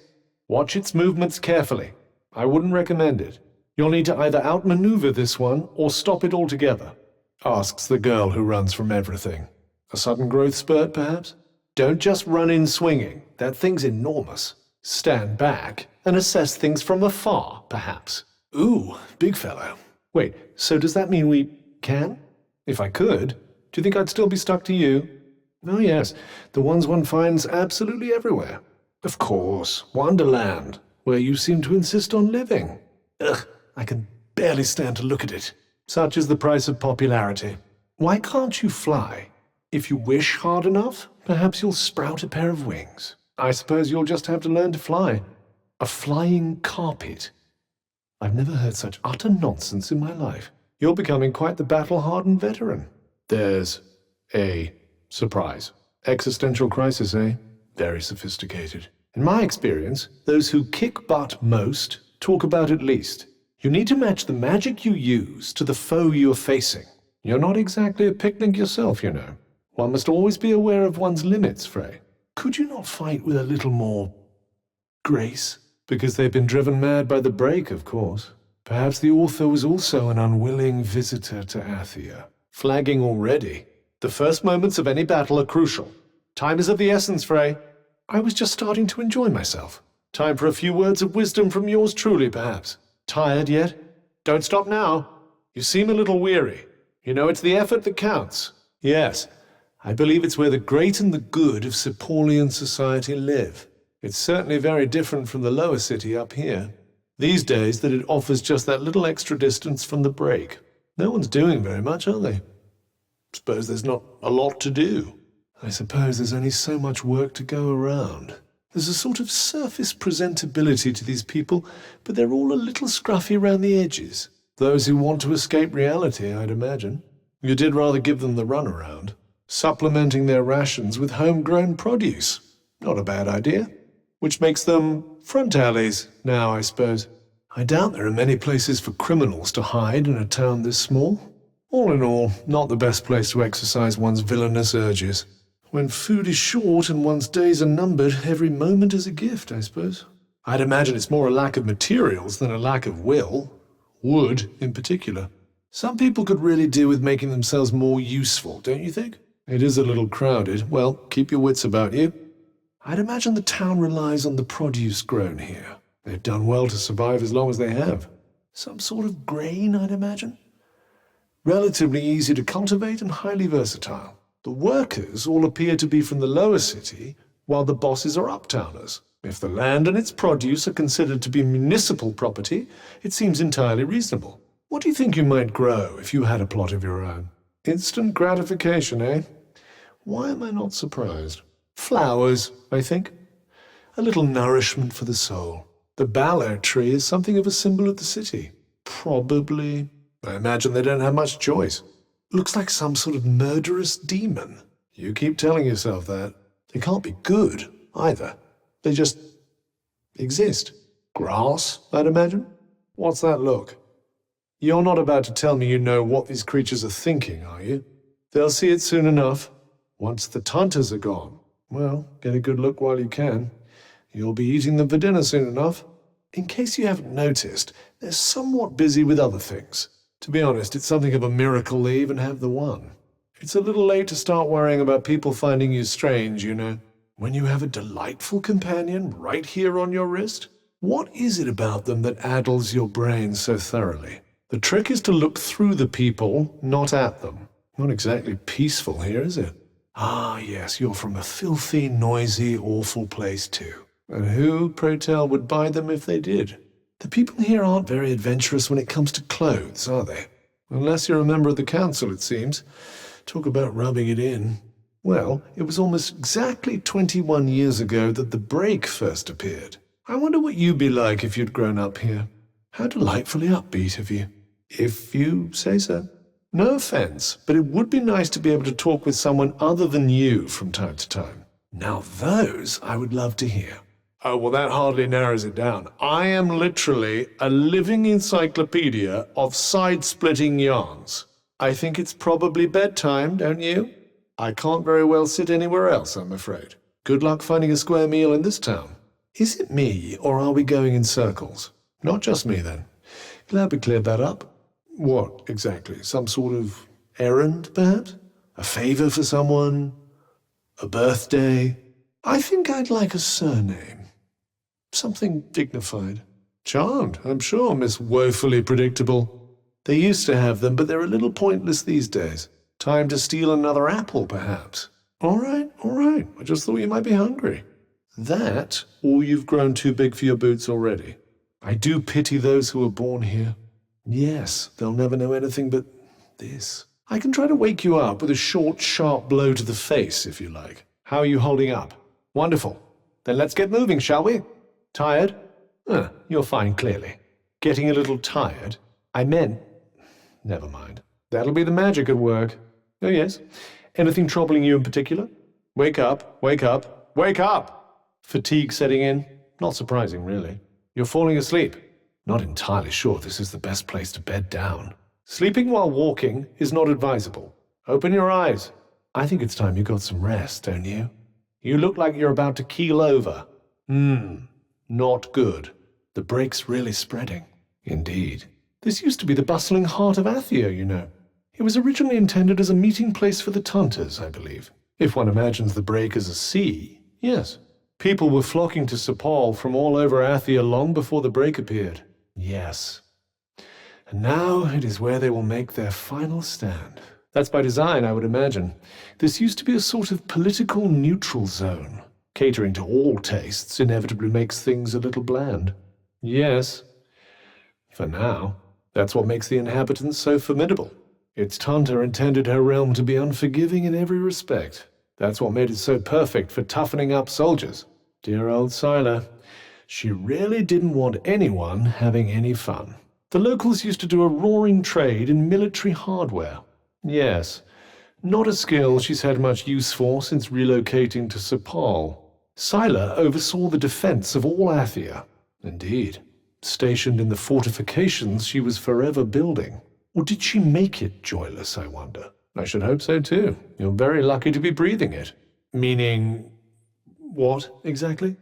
Watch its movements carefully. I wouldn't recommend it. You'll need to either outmaneuver this one or stop it altogether, asks the girl who runs from everything. A sudden growth spurt, perhaps? Don't just run in swinging. That thing's enormous. Stand back and assess things from afar, perhaps. Ooh, big fellow. Wait, so does that mean we can? If I could, do you think I'd still be stuck to you? Oh yes, the ones one finds absolutely everywhere. Of course, Wonderland, where you seem to insist on living. Ugh, I can barely stand to look at it. Such is the price of popularity. Why can't you fly? If you wish hard enough, perhaps you'll sprout a pair of wings. I suppose you'll just have to learn to fly. A flying carpet. I've never heard such utter nonsense in my life. You're becoming quite the battle-hardened veteran. There's a surprise. Existential crisis, eh? Very sophisticated. In my experience, those who kick butt most talk about it least. You need to match the magic you use to the foe you're facing. You're not exactly a picnic yourself, you know. One must always be aware of one's limits, Frey. Could you not fight with a little more grace? Because they've been driven mad by the break, of course. Perhaps the author was also an unwilling visitor to Athia. Flagging already. The first moments of any battle are crucial. Time is of the essence, Frey. I was just starting to enjoy myself. Time for a few words of wisdom from yours truly, perhaps. Tired yet? Don't stop now. You seem a little weary. You know it's the effort that counts. Yes, I believe it's where the great and the good of Sepolian society live. It's certainly very different from the lower city up here. These days that it offers just that little extra distance from the break. No one's doing very much, are they? Suppose there's not a lot to do. I suppose there's only so much work to go around. There's a sort of surface presentability to these people, but they're all a little scruffy around the edges. Those who want to escape reality, I'd imagine. You did rather give them the runaround, supplementing their rations with homegrown produce. Not a bad idea. Which makes them front alleys now, I suppose. I doubt there are many places for criminals to hide in a town this small. All in all, not the best place to exercise one's villainous urges. When food is short and one's days are numbered, every moment is a gift, I suppose. I'd imagine it's more a lack of materials than a lack of will. Wood, in particular. Some people could really do with making themselves more useful, don't you think? It is a little crowded. Well, keep your wits about you. I'd imagine the town relies on the produce grown here. They've done well to survive as long as they have. Some sort of grain, I'd imagine. Relatively easy to cultivate and highly versatile. The workers all appear to be from the lower city, while the bosses are uptowners. If the land and its produce are considered to be municipal property, it seems entirely reasonable. What do you think you might grow if you had a plot of your own? Instant gratification, eh? Why am I not surprised? Flowers, I think. A little nourishment for the soul. The ballot tree is something of a symbol of the city. Probably. I imagine they don't have much choice. Looks like some sort of murderous demon. You keep telling yourself that. They can't be good, either. They just exist. Grass, I'd imagine? What's that look? You're not about to tell me you know what these creatures are thinking, are you? They'll see it soon enough. Once the hunters are gone, well, get a good look while you can. You'll be eating them for dinner soon enough. In case you haven't noticed, they're somewhat busy with other things. To be honest, it's something of a miracle they even have the one. It's a little late to start worrying about people finding you strange, you know. When you have a delightful companion right here on your wrist, what is it about them that addles your brain so thoroughly? The trick is to look through the people, not at them. Not exactly peaceful here, is it? Ah, yes, you're from a filthy, noisy, awful place too. And who, pray tell, would buy them if they did? The people here aren't very adventurous when it comes to clothes, are they? Unless you're a member of the council, it seems. Talk about rubbing it in. Well, it was almost exactly 21 years ago that the break first appeared. I wonder what you'd be like if you'd grown up here. How delightfully upbeat of you. If you say so. No offense, but it would be nice to be able to talk with someone other than you from time to time. Now those I would love to hear. Oh, well, that hardly narrows it down. I am literally a living encyclopedia of side-splitting yarns. I think it's probably bedtime, don't you? I can't very well sit anywhere else, I'm afraid. Good luck finding a square meal in this town. Is it me, or are we going in circles? Not just me, then. Glad we cleared that up. What, exactly? Some sort of errand, perhaps? A favor for someone? A birthday? I think I'd like a surname. Something dignified. Charmed, I'm sure, Miss Woefully Predictable. They used to have them, but they're a little pointless these days. Time to steal another apple, perhaps. All right. I just thought you might be hungry. That, or you've grown too big for your boots already. I do pity those who are born here. Yes, they'll never know anything but this. I can try to wake you up with a short, sharp blow to the face, if you like. How are you holding up? Wonderful. Then let's get moving, shall we? Tired? You're fine, clearly. Getting a little tired? I meant... Never mind. That'll be the magic at work. Oh, yes. Anything troubling you in particular? Wake up, wake up, wake up! Fatigue setting in? Not surprising, really. You're falling asleep. Not entirely sure this is the best place to bed down. Sleeping while walking is not advisable. Open your eyes. I think it's time you got some rest, don't you? You look like you're about to keel over. Not good. The break's really spreading. Indeed. This used to be the bustling heart of Athia, you know. It was originally intended as a meeting place for the Tunters, I believe. If one imagines the break as a sea, yes. People were flocking to Sepal from all over Athia long before the break appeared. Yes. And now it is where they will make their final stand. That's by design, I would imagine. This used to be a sort of political neutral zone. Catering to all tastes inevitably makes things a little bland. Yes. For now. That's what makes the inhabitants so formidable. Its Tanta intended her realm to be unforgiving in every respect. That's what made it so perfect for toughening up soldiers. Dear old Scylla. She really didn't want anyone having any fun. The locals used to do a roaring trade in military hardware. Yes. Not a skill she's had much use for since relocating to Sepal. Scylla oversaw the defense of all Athia. Indeed. Stationed in the fortifications she was forever building. Or did she make it joyless, I wonder? I should hope so, too. You're very lucky to be breathing it. Meaning... what, exactly?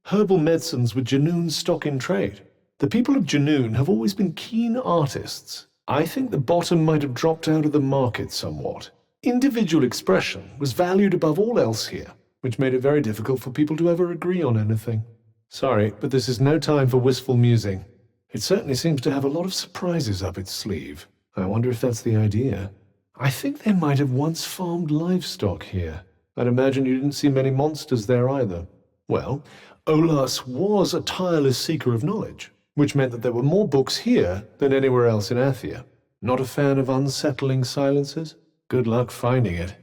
Herbal medicines were Janoon's stock in trade. The people of Janoon have always been keen artists. I think the bottom might have dropped out of the market somewhat. Individual expression was valued above all else here, which made it very difficult for people to ever agree on anything. Sorry, but this is no time for wistful musing. It certainly seems to have a lot of surprises up its sleeve. I wonder if that's the idea. I think they might have once farmed livestock here. I'd imagine you didn't see many monsters there either. Well, Olas was a tireless seeker of knowledge, which meant that there were more books here than anywhere else in Athia. Not a fan of unsettling silences? Good luck finding it.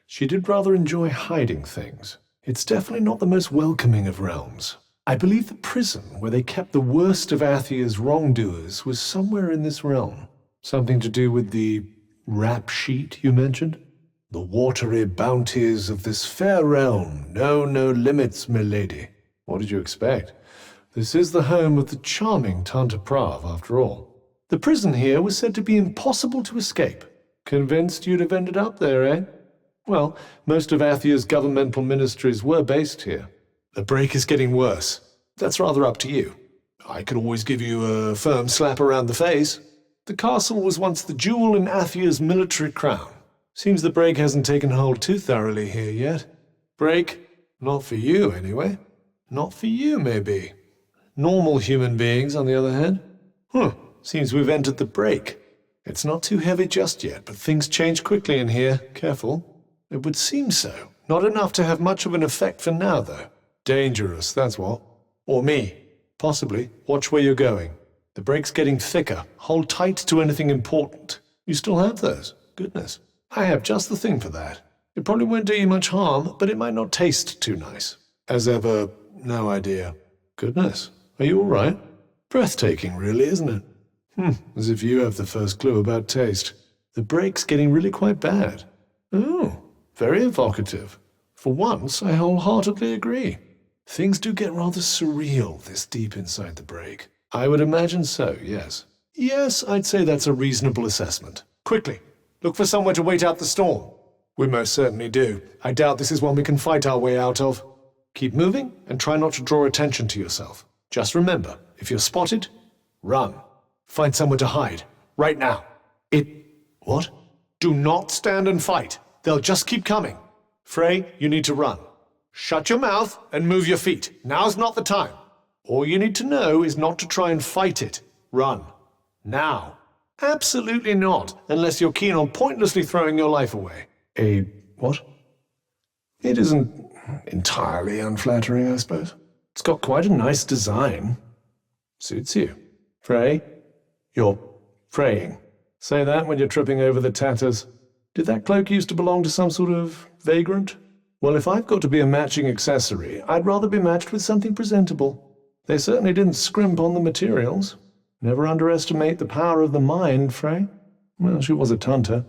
She did rather enjoy hiding things. It's definitely not the most welcoming of realms. I believe the prison where they kept the worst of Athia's wrongdoers was somewhere in this realm. Something to do with the rap sheet you mentioned? The watery bounties of this fair realm know no limits, milady. What did you expect? This is the home of the charming Tanta Prav, after all. The prison here was said to be impossible to escape. Convinced you'd have ended up there, eh? Well, most of Athia's governmental ministries were based here. The break is getting worse. That's rather up to you. I could always give you a firm slap around the face. The castle was once the jewel in Athia's military crown. Seems the break hasn't taken hold too thoroughly here yet. Break? Not for you, anyway. Not for you, maybe. Normal human beings, on the other hand. Seems we've entered the break. It's not too heavy just yet, but things change quickly in here. Careful. It would seem so. Not enough to have much of an effect for now, though. Dangerous, that's what. Or me. Possibly. Watch where you're going. The break's getting thicker. Hold tight to anything important. You still have those? Goodness. I have just the thing for that. It probably won't do you much harm, but it might not taste too nice. As ever, no idea. Goodness. Are you all right? Breathtaking, really, isn't it? As if you have the first clue about taste. The break's getting really quite bad. Oh, very evocative. For once, I wholeheartedly agree. Things do get rather surreal this deep inside the break. I would imagine so, yes. Yes, I'd say that's a reasonable assessment. Quickly, look for somewhere to wait out the storm. We most certainly do. I doubt this is one we can fight our way out of. Keep moving and try not to draw attention to yourself. Just remember, if you're spotted, run. Find somewhere to hide. Right now. What? Do not stand and fight. They'll just keep coming. Frey, you need to run. Shut your mouth and move your feet. Now's not the time. All you need to know is not to try and fight it. Run. Now. Absolutely not, unless you're keen on pointlessly throwing your life away. What? It isn't entirely unflattering, I suppose. It's got quite a nice design. Suits you. Frey, you're fraying. Say that when you're tripping over the tatters. Did that cloak used to belong to some sort of vagrant? Well, if I've got to be a matching accessory, I'd rather be matched with something presentable. They certainly didn't scrimp on the materials. Never underestimate the power of the mind, Frey. Well, she was a tunter.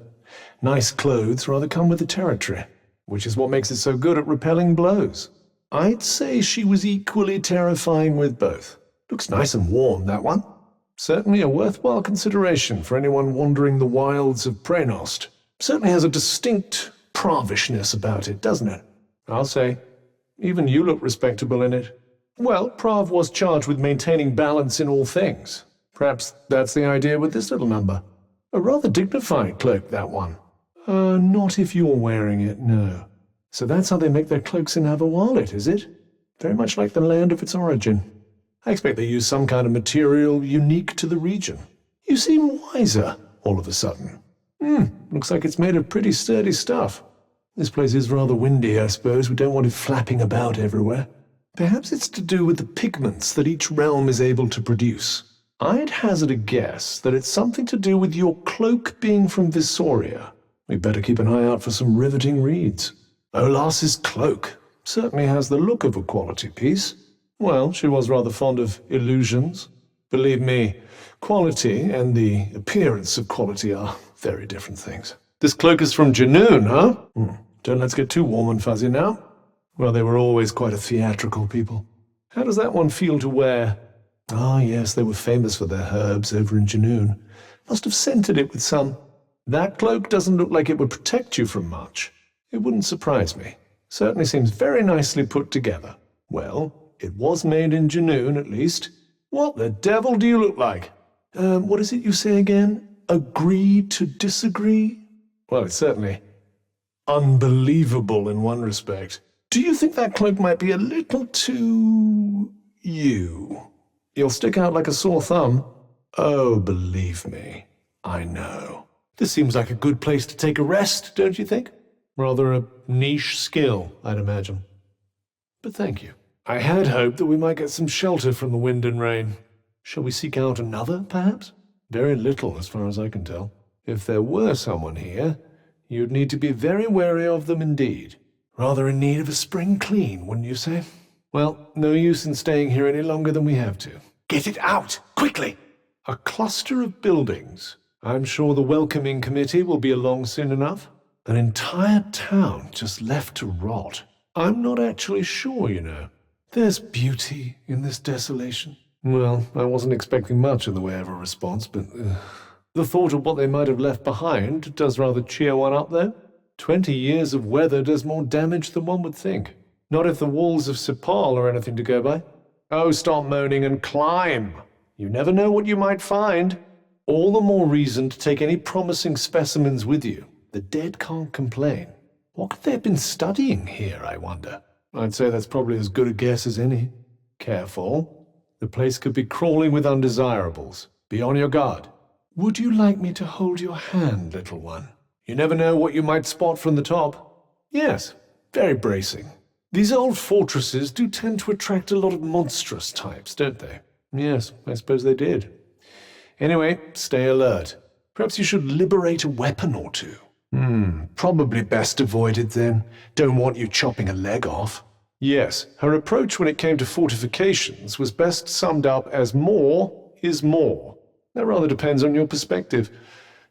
Nice clothes rather come with the territory, which is what makes it so good at repelling blows. I'd say she was equally terrifying with both. Looks nice and warm, that one. Certainly a worthwhile consideration for anyone wandering the wilds of Praenost. Certainly has a distinct pravishness about it, doesn't it? I'll say. Even you look respectable in it. Well, Prav was charged with maintaining balance in all things. Perhaps that's the idea with this little number. A rather dignified cloak, that one. Not if you're wearing it, no. So that's how they make their cloaks in Averwalit, is it? Very much like the land of its origin. I expect they use some kind of material unique to the region. You seem wiser, all of a sudden. Looks like it's made of pretty sturdy stuff. This place is rather windy, I suppose. We don't want it flapping about everywhere. Perhaps it's to do with the pigments that each realm is able to produce. I'd hazard a guess that it's something to do with your cloak being from Visoria. We'd better keep an eye out for some riveting reads. Olas's cloak certainly has the look of a quality piece. Well, she was rather fond of illusions. Believe me, quality and the appearance of quality are very different things. This cloak is from Janoon, huh? Don't let's get too warm and fuzzy now. Well, they were always quite a theatrical people. How does that one feel to wear? Ah, yes, they were famous for their herbs over in Janoon. Must have scented it with some. That cloak doesn't look like it would protect you from much. It wouldn't surprise me. Certainly seems very nicely put together. Well, it was made in Janoon, at least. What the devil do you look like? What is it you say again? Agree to disagree? Well, it's certainly unbelievable in one respect. Do you think that cloak might be a little too... you? You'll stick out like a sore thumb. Oh, believe me, I know. This seems like a good place to take a rest, don't you think? Rather a niche skill, I'd imagine. But thank you. I had hoped that we might get some shelter from the wind and rain. Shall we seek out another, perhaps? Very little, as far as I can tell. If there were someone here, you'd need to be very wary of them indeed. Rather in need of a spring clean, wouldn't you say? Well, no use in staying here any longer than we have to. Get it out, quickly! A cluster of buildings. I'm sure the welcoming committee will be along soon enough. An entire town just left to rot. I'm not actually sure, you know. There's beauty in this desolation. Well, I wasn't expecting much in the way of a response, but the thought of what they might have left behind does rather cheer one up, though. 20 years of weather does more damage than one would think. Not if the walls of Sepal are anything to go by. Oh, stop moaning and climb. You never know what you might find. All the more reason to take any promising specimens with you. The dead can't complain. What could they have been studying here, I wonder? I'd say that's probably as good a guess as any. Careful. The place could be crawling with undesirables. Be on your guard. Would you like me to hold your hand, little one? You never know what you might spot from the top. Yes, very bracing. These old fortresses do tend to attract a lot of monstrous types, don't they? Yes, I suppose they did. Anyway, stay alert. Perhaps you should liberate a weapon or two. Probably best avoided then. Don't want you chopping a leg off. Yes, her approach when it came to fortifications was best summed up as more is more. That rather depends on your perspective.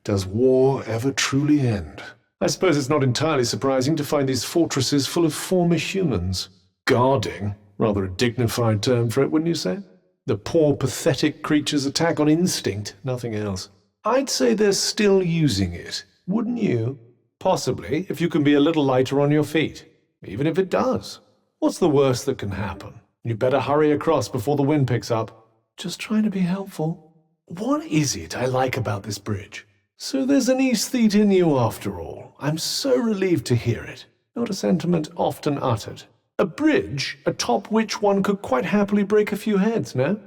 Does war ever truly end? I suppose it's not entirely surprising to find these fortresses full of former humans. Guarding? Rather a dignified term for it, wouldn't you say? The poor, pathetic creature's attack on instinct, nothing else. I'd say they're still using it, wouldn't you? Possibly, if you can be a little lighter on your feet. Even if it does. What's the worst that can happen? You better hurry across before the wind picks up. Just trying to be helpful. What is it I like about this bridge? So there's an aesthete in you after all. I'm so relieved to hear it. Not a sentiment often uttered. A bridge atop which one could quite happily break a few heads, no?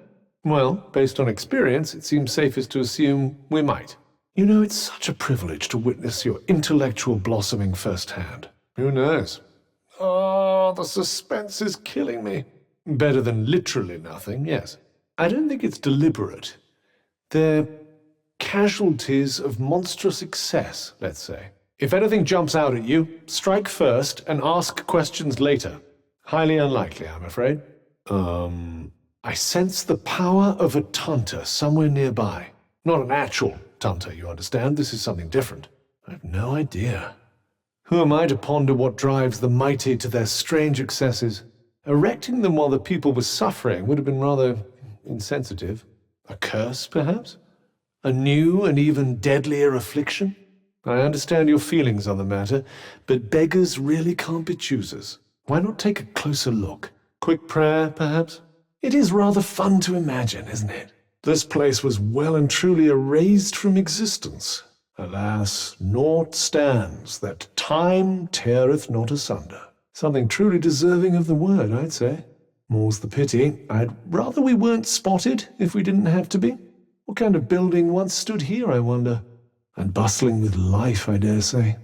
Well, based on experience, it seems safest to assume we might. You know, it's such a privilege to witness your intellectual blossoming firsthand. Who knows? Oh, the suspense is killing me. Better than literally nothing, yes. I don't think it's deliberate. They're casualties of monstrous excess, let's say. If anything jumps out at you, strike first and ask questions later. Highly unlikely, I'm afraid. I sense the power of a Tunter somewhere nearby. Not an actual Tunter, you understand? This is something different. I have no idea. Who am I to ponder what drives the mighty to their strange excesses? Erecting them while the people were suffering would have been rather insensitive. A curse, perhaps? A new and even deadlier affliction? I understand your feelings on the matter, but beggars really can't be choosers. Why not take a closer look? Quick prayer, perhaps? It is rather fun to imagine, isn't it? This place was well and truly erased from existence. Alas, naught stands that time teareth not asunder. Something truly deserving of the word, I'd say. More's the pity. I'd rather we weren't spotted if we didn't have to be. What kind of building once stood here, I wonder? And bustling with life, I dare say.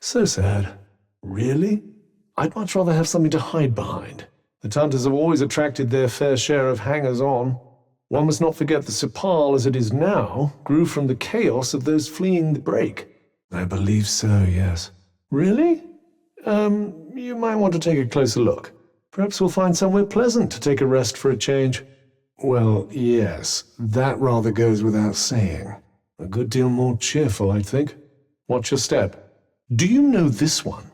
So sad. Really? I'd much rather have something to hide behind. The Tunters have always attracted their fair share of hangers-on. One must not forget the Sepal, as it is now, grew from the chaos of those fleeing the break. I believe so, yes. Really? You might want to take a closer look. Perhaps we'll find somewhere pleasant to take a rest for a change. Well, yes, that rather goes without saying. A good deal more cheerful, I'd think. Watch your step. Do you know this one?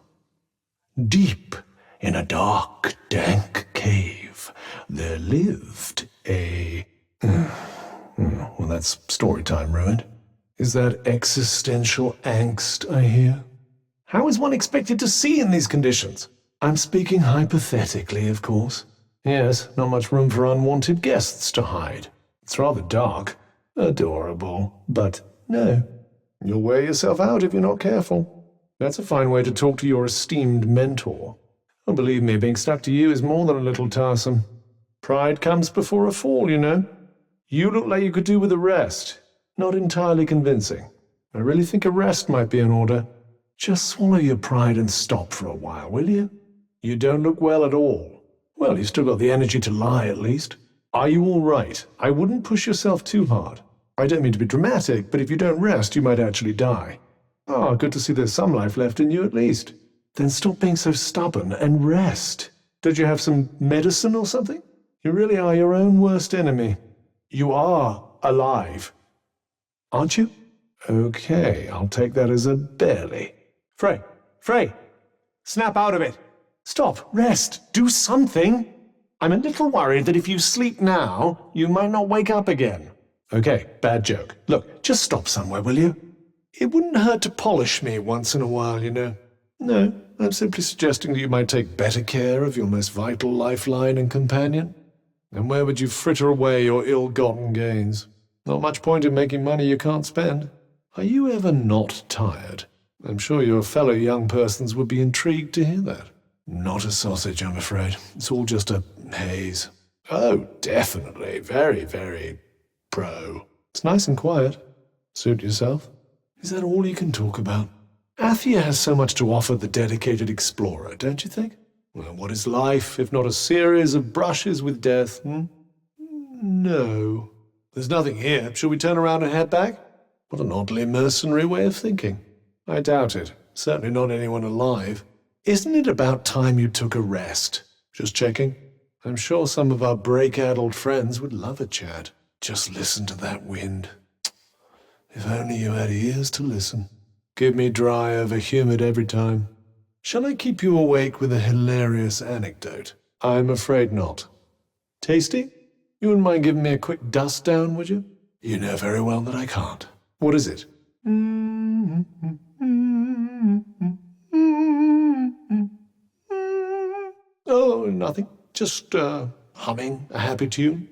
Deep in a dark, dank cave, there lived a... Well, that's story time ruined. Is that existential angst I hear? How is one expected to see in these conditions? I'm speaking hypothetically, of course. Yes, not much room for unwanted guests to hide. It's rather dark. Adorable. But no. You'll wear yourself out if you're not careful. That's a fine way to talk to your esteemed mentor. Oh, believe me, being stuck to you is more than a little tiresome. Pride comes before a fall, you know. You look like you could do with a rest. Not entirely convincing. I really think a rest might be in order. Just swallow your pride and stop for a while, will you? You don't look well at all. Well, you've still got the energy to lie, at least. Are you all right? I wouldn't push yourself too hard. I don't mean to be dramatic, but if you don't rest, you might actually die. Ah, good to see there's some life left in you at least. Then stop being so stubborn and rest. Did you have some medicine or something? You really are your own worst enemy. You are alive. Aren't you? Okay, I'll take that as a barely. Frey! Snap out of it! Stop, rest, do something! I'm a little worried that if you sleep now, you might not wake up again. Okay, bad joke. Look, just stop somewhere, will you? It wouldn't hurt to polish me once in a while, you know. No, I'm simply suggesting that you might take better care of your most vital lifeline and companion. And where would you fritter away your ill-gotten gains? Not much point in making money you can't spend. Are you ever not tired? I'm sure your fellow young persons would be intrigued to hear that. Not a sausage, I'm afraid. It's all just a haze. Oh, definitely. Very, very pro. It's nice and quiet. Suit yourself. Is that all you can talk about? Athia has so much to offer the dedicated explorer, don't you think? Well, what is life, if not a series of brushes with death, No. There's nothing here. Shall we turn around and head back? What an oddly mercenary way of thinking. I doubt it. Certainly not anyone alive. Isn't it about time you took a rest? Just checking. I'm sure some of our break-addled friends would love a chat. Just listen to that wind. If only you had ears to listen. Give me dry over humid every time. Shall I keep you awake with a hilarious anecdote? I'm afraid not. Tasty? You wouldn't mind giving me a quick dust down, would you? You know very well that I can't. What is it? Oh, nothing. Just humming a happy tune.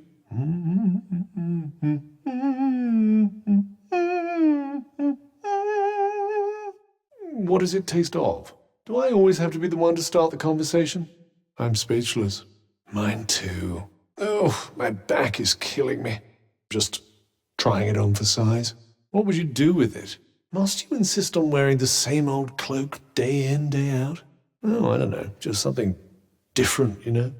What does it taste of? Do I always have to be the one to start the conversation? I'm speechless. Mine too. Oh, my back is killing me. Just trying it on for size. What would you do with it? Must you insist on wearing the same old cloak day in, day out? Oh, I don't know. Just something different, you know?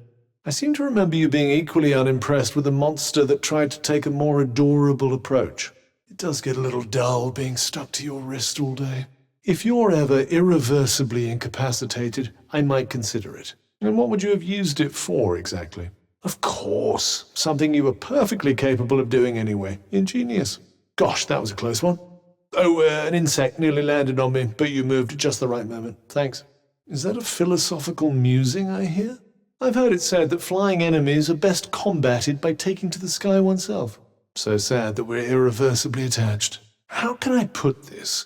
I seem to remember you being equally unimpressed with a monster that tried to take a more adorable approach. It does get a little dull being stuck to your wrist all day. If you're ever irreversibly incapacitated, I might consider it. And what would you have used it for, exactly? Of course, something you were perfectly capable of doing anyway. Ingenious. Gosh, that was a close one. Oh, an insect nearly landed on me, but you moved at just the right moment. Thanks. Is that a philosophical musing I hear? I've heard it said that flying enemies are best combated by taking to the sky oneself. So sad that we're irreversibly attached. How can I put this?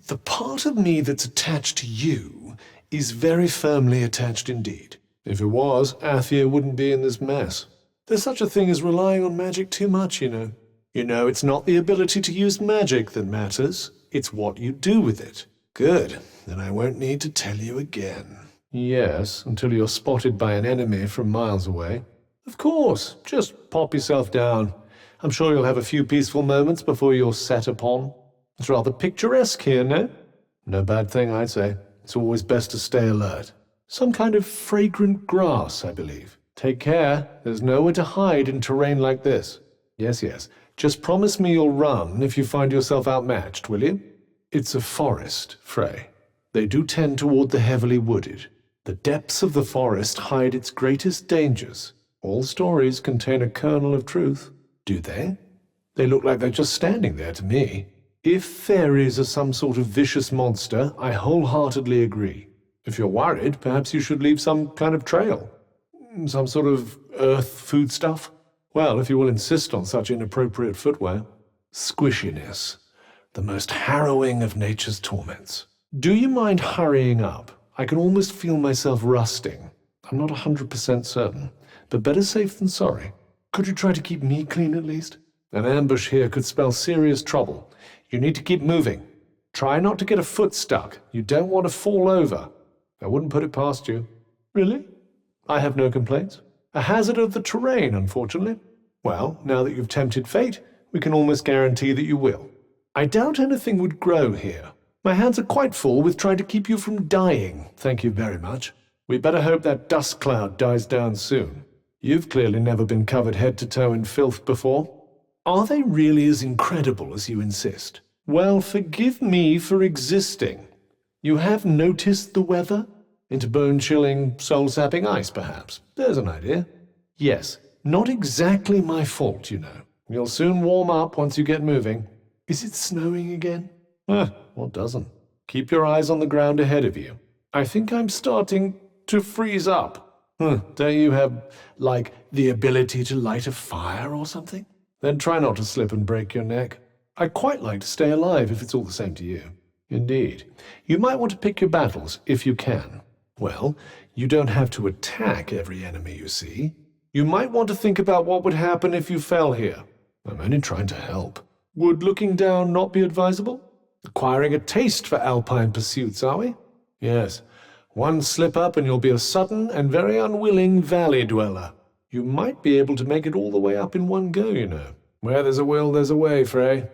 The part of me that's attached to you is very firmly attached indeed. If it was, Athia wouldn't be in this mess. There's such a thing as relying on magic too much, you know. You know, it's not the ability to use magic that matters. It's what you do with it. Good. Then I won't need to tell you again. Yes, until you're spotted by an enemy from miles away. Of course. Just pop yourself down. I'm sure you'll have a few peaceful moments before you're set upon. It's rather picturesque here, no? No bad thing, I'd say. It's always best to stay alert. Some kind of fragrant grass, I believe. Take care. There's nowhere to hide in terrain like this. Yes, yes. Just promise me you'll run if you find yourself outmatched, will you? It's a forest, Frey. They do tend toward the heavily wooded. The depths of the forest hide its greatest dangers. All stories contain a kernel of truth. Do they? They look like they're just standing there to me. If fairies are some sort of vicious monster, I wholeheartedly agree. If you're worried, perhaps you should leave some kind of trail. Some sort of earth food stuff. Well, if you will insist on such inappropriate footwear. Squishiness. The most harrowing of nature's torments. Do you mind hurrying up? I can almost feel myself rusting. I'm not 100% certain, but better safe than sorry. Could you try to keep me clean at least? An ambush here could spell serious trouble. You need to keep moving. Try not to get a foot stuck. You don't want to fall over. I wouldn't put it past you. Really? I have no complaints. A hazard of the terrain, unfortunately. Well, now that you've tempted fate, we can almost guarantee that you will. I doubt anything would grow here. My hands are quite full with trying to keep you from dying, thank you very much. We better hope that dust cloud dies down soon. You've clearly never been covered head to toe in filth before. Are they really as incredible as you insist? Well, forgive me for existing. You have noticed the weather? Into bone-chilling, soul-sapping ice, perhaps. There's an idea. Yes, not exactly my fault, you know. You'll soon warm up once you get moving. Is it snowing again? What doesn't? Keep your eyes on the ground ahead of you. I think I'm starting to freeze up. Don't you have, like, the ability to light a fire or something? Then try not to slip and break your neck. I'd quite like to stay alive if it's all the same to you. Indeed. You might want to pick your battles, if you can. Well, you don't have to attack every enemy you see. You might want to think about what would happen if you fell here. I'm only trying to help. Would looking down not be advisable? Acquiring a taste for alpine pursuits, are we? Yes. One slip-up and you'll be a sudden and very unwilling valley dweller. You might be able to make it all the way up in one go, you know. Where there's a will, there's a way, Frey.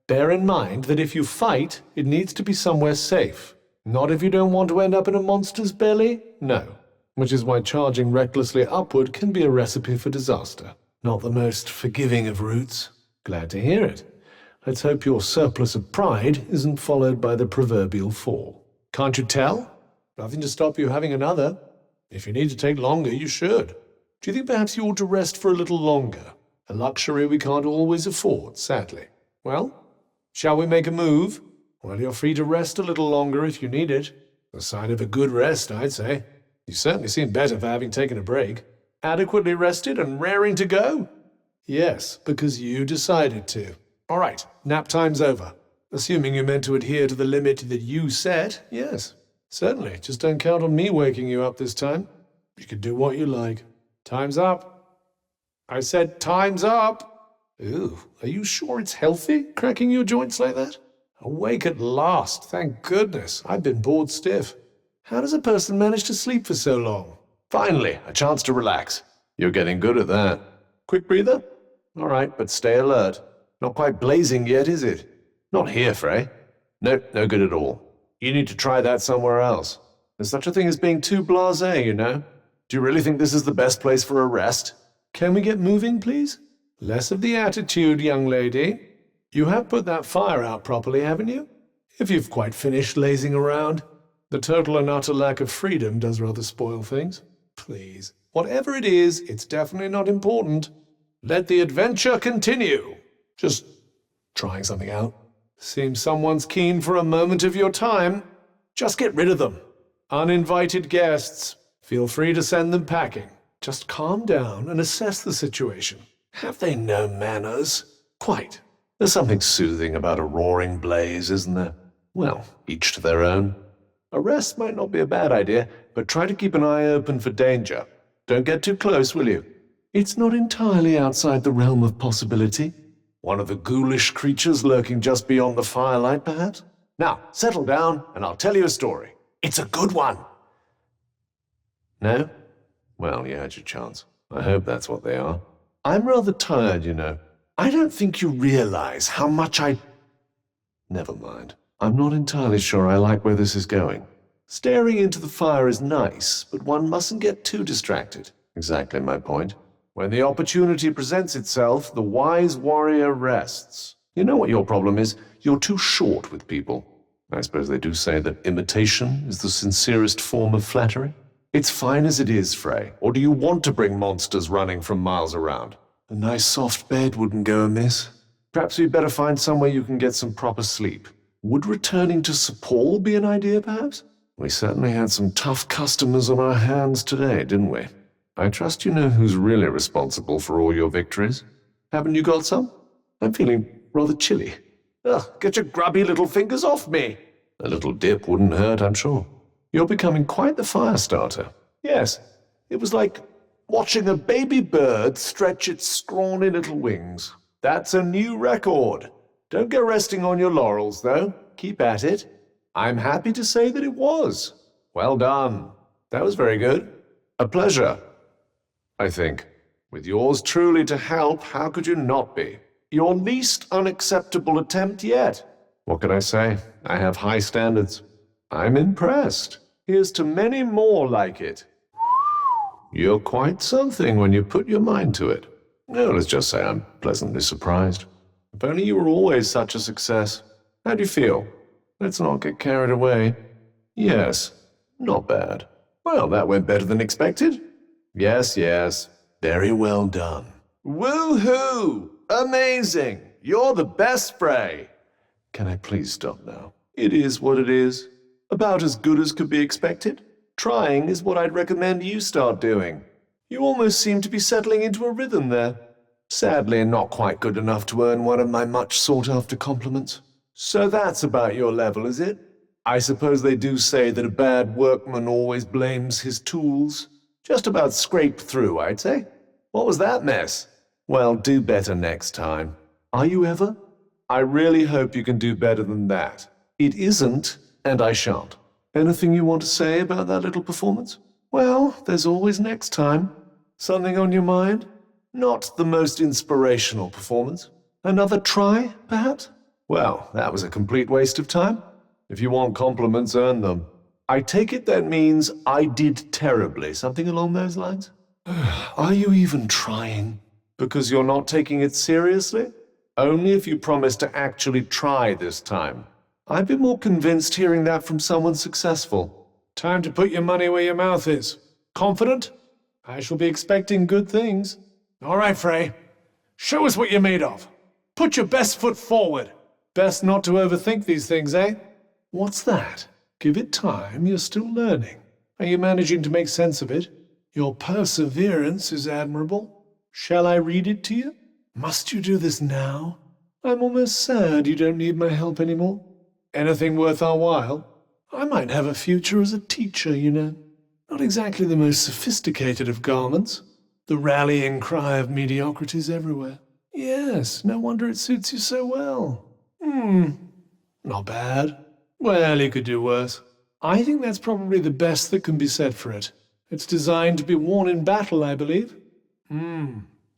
Bear in mind that if you fight, it needs to be somewhere safe. Not if you don't want to end up in a monster's belly, no. Which is why charging recklessly upward can be a recipe for disaster. Not the most forgiving of routes. Glad to hear it. Let's hope your surplus of pride isn't followed by the proverbial fall. Can't you tell? Nothing to stop you having another. If you need to take longer, you should. Do you think perhaps you ought to rest for a little longer? A luxury we can't always afford, sadly. Well, shall we make a move? Well, you're free to rest a little longer if you need it. A sign of a good rest, I'd say. You certainly seem better for having taken a break. Adequately rested and raring to go? Yes, because you decided to. All right, nap time's over. Assuming you meant to adhere to the limit that you set, yes. Certainly, just don't count on me waking you up this time. You can do what you like. Time's up. I said time's up. Ooh, are you sure it's healthy, cracking your joints like that? Awake at last, thank goodness. I've been bored stiff. How does a person manage to sleep for so long? Finally, a chance to relax. You're getting good at that. Quick breather? All right, but stay alert. Not quite blazing yet, is it? Not here, Frey. Nope, no good at all. You need to try that somewhere else. There's such a thing as being too blasé, you know. Do you really think this is the best place for a rest? Can we get moving, please? Less of the attitude, young lady. You have put that fire out properly, haven't you? If you've quite finished lazing around. The total and utter lack of freedom does rather spoil things. Please. Whatever it is, it's definitely not important. Let the adventure continue. Just trying something out. Seems someone's keen for a moment of your time. Just get rid of them. Uninvited guests. Feel free to send them packing. Just calm down and assess the situation. Have they no manners? Quite. There's something soothing about a roaring blaze, isn't there? Well, each to their own. A rest might not be a bad idea, but try to keep an eye open for danger. Don't get too close, will you? It's not entirely outside the realm of possibility. One of the ghoulish creatures lurking just beyond the firelight, perhaps? Now, settle down, and I'll tell you a story. It's a good one. No? Well, you had your chance. I hope that's what they are. I'm rather tired, you know. I don't think you realize how much Never mind. I'm not entirely sure I like where this is going. Staring into the fire is nice, but one mustn't get too distracted. Exactly my point. When the opportunity presents itself, the wise warrior rests. You know what your problem is? You're too short with people. I suppose they do say that imitation is the sincerest form of flattery. It's fine as it is, Frey. Or do you want to bring monsters running from miles around? A nice soft bed wouldn't go amiss. Perhaps we'd better find somewhere you can get some proper sleep. Would returning to Sepal be an idea, perhaps? We certainly had some tough customers on our hands today, didn't we? I trust you know who's really responsible for all your victories. Haven't you got some? I'm feeling rather chilly. Ugh, get your grubby little fingers off me. A little dip wouldn't hurt, I'm sure. You're becoming quite the fire starter. Yes, it was like watching a baby bird stretch its scrawny little wings. That's a new record. Don't go resting on your laurels, though. Keep at it. I'm happy to say that it was. Well done. That was very good. A pleasure, I think. With yours truly to help, how could you not be? Your least unacceptable attempt yet. What can I say? I have high standards. I'm impressed. Here's to many more like it. You're quite something when you put your mind to it. No, let's just say I'm pleasantly surprised. If only you were always such a success. How do you feel? Let's not get carried away. Yes, not bad. Well, that went better than expected. Yes, yes. Very well done. Woo-hoo! Amazing! You're the best, Frey! Can I please stop now? It is what it is. About as good as could be expected. Trying is what I'd recommend you start doing. You almost seem to be settling into a rhythm there. Sadly, not quite good enough to earn one of my much sought-after compliments. So that's about your level, is it? I suppose they do say that a bad workman always blames his tools. Just about scraped through, I'd say. What was that mess? Well, do better next time. Are you ever? I really hope you can do better than that. It isn't, and I shan't. Anything you want to say about that little performance? Well, there's always next time. Something on your mind? Not the most inspirational performance. Another try, perhaps? Well, that was a complete waste of time. If you want compliments, earn them. I take it that means I did terribly, something along those lines? Are you even trying? Because you're not taking it seriously? Only if you promise to actually try this time. I'd be more convinced hearing that from someone successful. Time to put your money where your mouth is. Confident? I shall be expecting good things. All right, Frey. Show us what you're made of. Put your best foot forward. Best not to overthink these things, eh? What's that? Give it time, you're still learning. Are you managing to make sense of it? Your perseverance is admirable. Shall I read it to you? Must you do this now? I'm almost sad you don't need my help anymore. Anything worth our while? I might have a future as a teacher, you know. Not exactly the most sophisticated of garments. The rallying cry of mediocrities everywhere. Yes, no wonder it suits you so well. Not bad. Well, you could do worse. I think that's probably the best that can be said for it. It's designed to be worn in battle, I believe.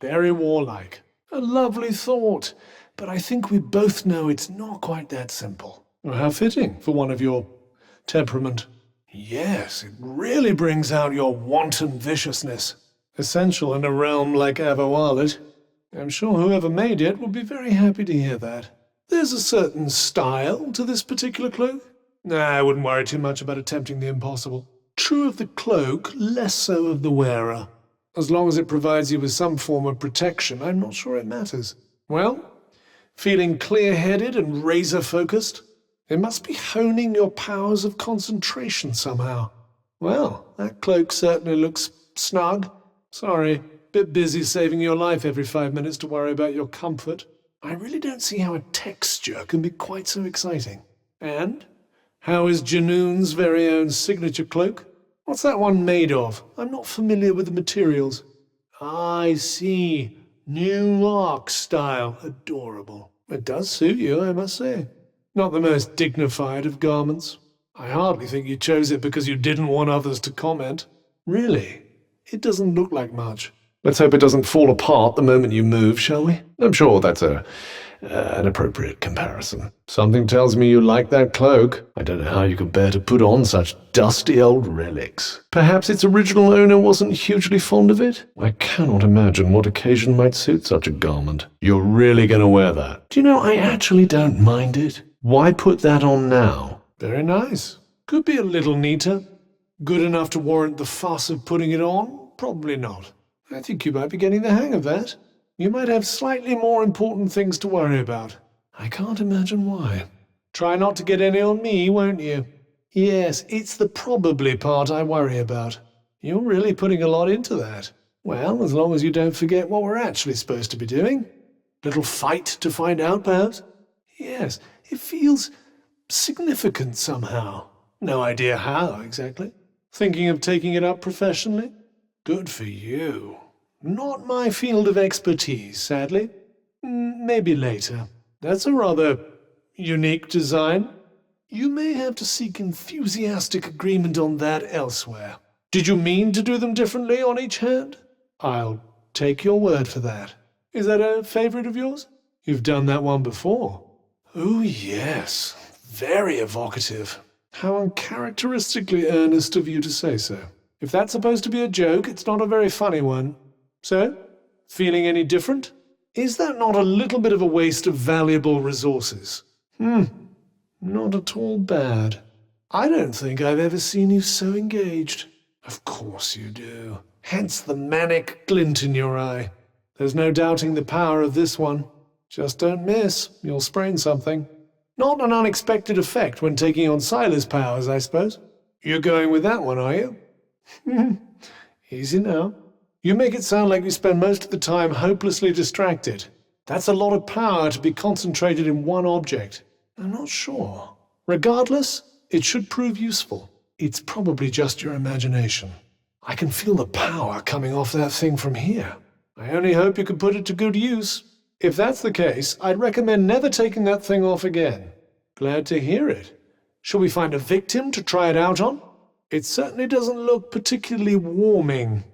Very warlike. A lovely thought, but I think we both know it's not quite that simple. Well, how fitting for one of your temperament. Yes, it really brings out your wanton viciousness. Essential in a realm like Avoalit. I'm sure whoever made it will be very happy to hear that. There's a certain style to this particular cloak. I wouldn't worry too much about attempting the impossible. True of the cloak, less so of the wearer. As long as it provides you with some form of protection, I'm not sure it matters. Well, feeling clear-headed and razor-focused? It must be honing your powers of concentration somehow. Well, that cloak certainly looks snug. Sorry, bit busy saving your life every 5 minutes to worry about your comfort. I really don't see how a texture can be quite so exciting. And? How is Janoon's very own signature cloak? What's that one made of? I'm not familiar with the materials. I see. New Ark style. Adorable. It does suit you, I must say. Not the most dignified of garments. I hardly think you chose it because you didn't want others to comment. Really? It doesn't look like much. Let's hope it doesn't fall apart the moment you move, shall we? I'm sure that's an appropriate comparison. Something tells me you like that cloak. I don't know how you can bear to put on such dusty old relics. Perhaps its original owner wasn't hugely fond of it? I cannot imagine what occasion might suit such a garment. You're really going to wear that? Do you know, I actually don't mind it. Why put that on now? Very nice. Could be a little neater. Good enough to warrant the fuss of putting it on? Probably not. I think you might be getting the hang of that. You might have slightly more important things to worry about. I can't imagine why. Try not to get any on me, won't you? Yes, it's the probably part I worry about. You're really putting a lot into that. Well, as long as you don't forget what we're actually supposed to be doing. Little fight to find out, perhaps? Yes, it feels significant somehow. No idea how, exactly. Thinking of taking it up professionally? Good for you. Not my field of expertise, sadly. Maybe later. That's a rather unique design. You may have to seek enthusiastic agreement on that elsewhere. Did you mean to do them differently on each hand? I'll take your word for that. Is that a favorite of yours? You've done that one before. Oh, yes. Very evocative. How uncharacteristically earnest of you to say so. If that's supposed to be a joke, it's not a very funny one. So, feeling any different? Is that not a little bit of a waste of valuable resources? Not at all bad. I don't think I've ever seen you so engaged. Of course you do. Hence the manic glint in your eye. There's no doubting the power of this one. Just don't miss. You'll sprain something. Not an unexpected effect when taking on Silas' powers, I suppose. You're going with that one, are you? Easy now. You make it sound like you spend most of the time hopelessly distracted. That's a lot of power to be concentrated in one object. I'm not sure. Regardless, it should prove useful. It's probably just your imagination. I can feel the power coming off that thing from here. I only hope you can put it to good use. If that's the case, I'd recommend never taking that thing off again. Glad to hear it. Shall we find a victim to try it out on? It certainly doesn't look particularly warming.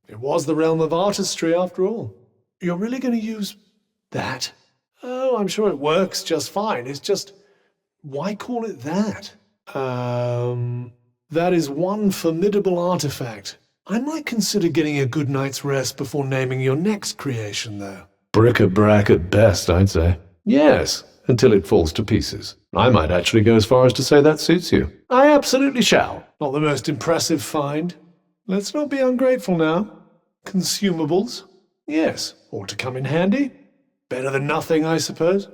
It was the realm of artistry, after all. You're really going to use that? Oh, I'm sure it works just fine. It's just, why call it that? That is one formidable artifact. I might consider getting a good night's rest before naming your next creation, though. Bric-a-brac at best, I'd say. Yes, until it falls to pieces. I might actually go as far as to say that suits you. I absolutely shall. Not the most impressive find. Let's not be ungrateful now. Consumables? Yes, ought to come in handy. Better than nothing, I suppose.